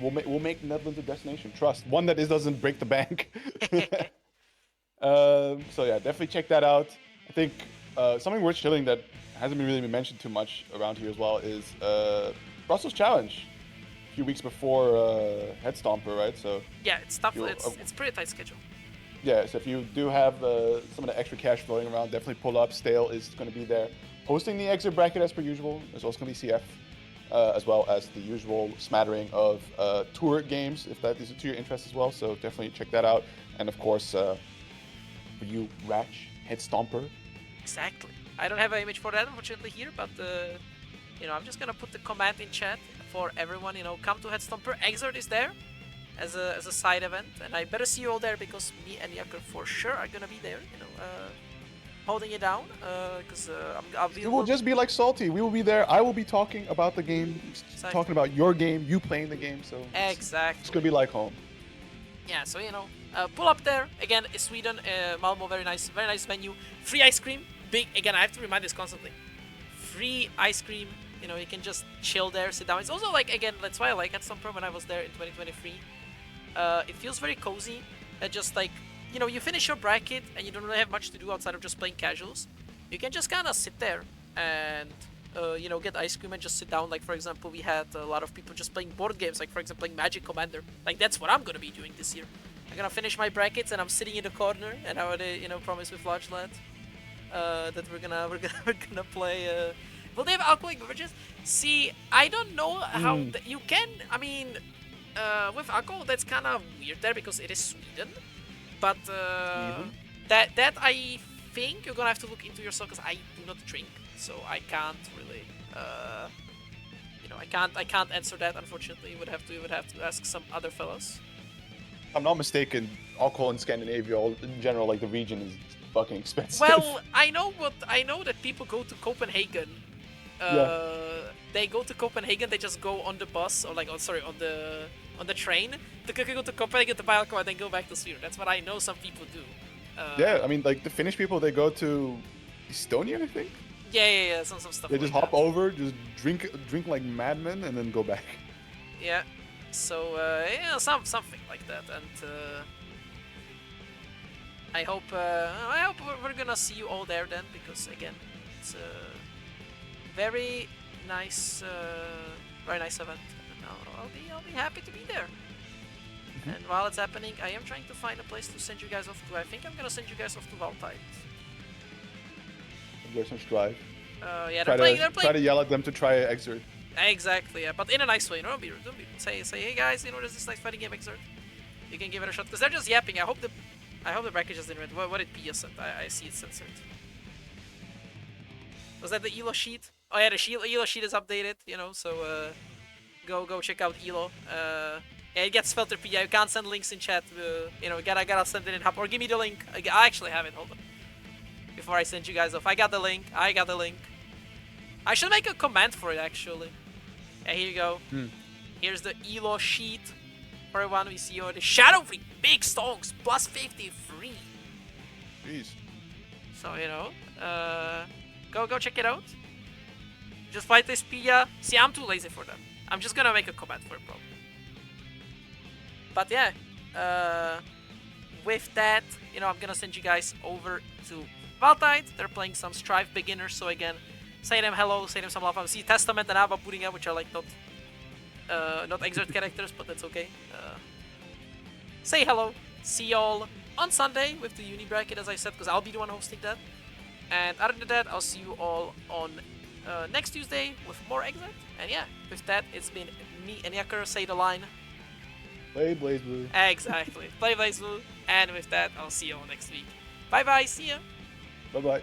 we'll make Netherlands a destination. Trust. One that doesn't break the bank. So yeah, definitely check that out. I think something worth shilling that hasn't really been mentioned too much around here as well is Brussels Challenge. A few weeks before Headstomper, right? So yeah, it's tough. It's pretty tight schedule. Yeah, so if you do have some of the extra cash floating around, definitely pull up. Stale is going to be there, hosting the Xrd bracket as per usual. There's also going to be CF. As well as the usual smattering of tour games, if that is to your interest as well. So definitely check that out. And of course, for you, Ratch, Headstomper. Exactly. I don't have an image for that, unfortunately, here, but I'm just gonna put the command in chat for everyone. Come to Headstomper. Xrd is there as a side event, and I better see you all there because me and Yakur for sure are gonna be there. Holding it down, because it will just be like Salty. We will be there. I will be talking about the game, talking about your game, you playing the game. So exactly, it's gonna be like home. Yeah. So pull up there again. Sweden, Malmo, very nice venue. Free ice cream, big. Again, I have to remind this constantly. Free ice cream. You can just chill there, sit down. It's also again, that's why I like Headstomper when I was there in 2023. It feels very cozy. Just you finish your bracket and you don't really have much to do outside of just playing casuals. You can just kind of sit there and, get ice cream and just sit down. Like, for example, we had a lot of people just playing board games, like, for example, playing Magic Commander. That's what I'm going to be doing this year. I'm going to finish my brackets and I'm sitting in the corner, and I would, promise with LargeLad that we're gonna play... Will they have alcoholic beverages? See, I don't know how... You can... I mean, with alcohol, that's kind of weird there because it is Sweden. But that I think you're gonna have to look into yourself because I do not drink, so I can't really, I can't answer that. Unfortunately, you would have to ask some other fellows. If I'm not mistaken, alcohol in Scandinavia, in general, the region is fucking expensive. Well, I know that people go to Copenhagen. They go to Copenhagen. They just go on the bus or like, on the train to go to Copenhagen to buy alcohol and then go back to Sweden. That's what I know some people do. Yeah, I mean, like the Finnish people, they go to Estonia, I think. Yeah, some stuff. They like just hop that. over, just drink like madmen, and then go back. Yeah. So yeah, something like that, and I hope we're gonna see you all there then, because again, it's a very nice event, and I'll be happy to be there. And while it's happening, I am trying to find a place to send you guys off to. I think I'm gonna send you guys off to Valtide. There's some strive. Yeah, they're playing. Try to yell at them to try Xrd. Exactly, yeah, but in a nice way. Don't be say, hey guys, there's this nice fighting game Xrd. You can give it a shot, because they're just yapping. I hope the bracket just didn't read. What did Pia sent? I see it censored. Was that the ELO sheet? Oh yeah, the ELO sheet is updated. So go check out ELO. Yeah, it gets filtered. Pia, you can't send links in chat. Gotta send it in hub, or give me the link. I actually have it. Hold on. Before I send you guys off, I got the link. I should make a command for it actually. Yeah, here you go. Here's the ELO sheet. For everyone, we see the Shadow Freak big stonks plus 53. Jeez. So go check it out. Just fight this Pia. See, I'm too lazy for that. I'm just gonna make a command for it, probably. But yeah, with that, I'm gonna send you guys over to Valtide. They're playing some Strive beginners, so again, say them hello, say them some love. I see Testament and Ava putting up, which are like not Xrd characters, but that's okay. Say hello. See y'all on Sunday with the uni bracket, as I said, because I'll be the one hosting that. And other than that, I'll see you all on next Tuesday with more Xrd. And yeah, with that, it's been me and Yakur. Say the line. Play Blaze Blue. Exactly. Play Blaze Blue. And with that, I'll see you all next week. Bye bye. See ya. Bye bye.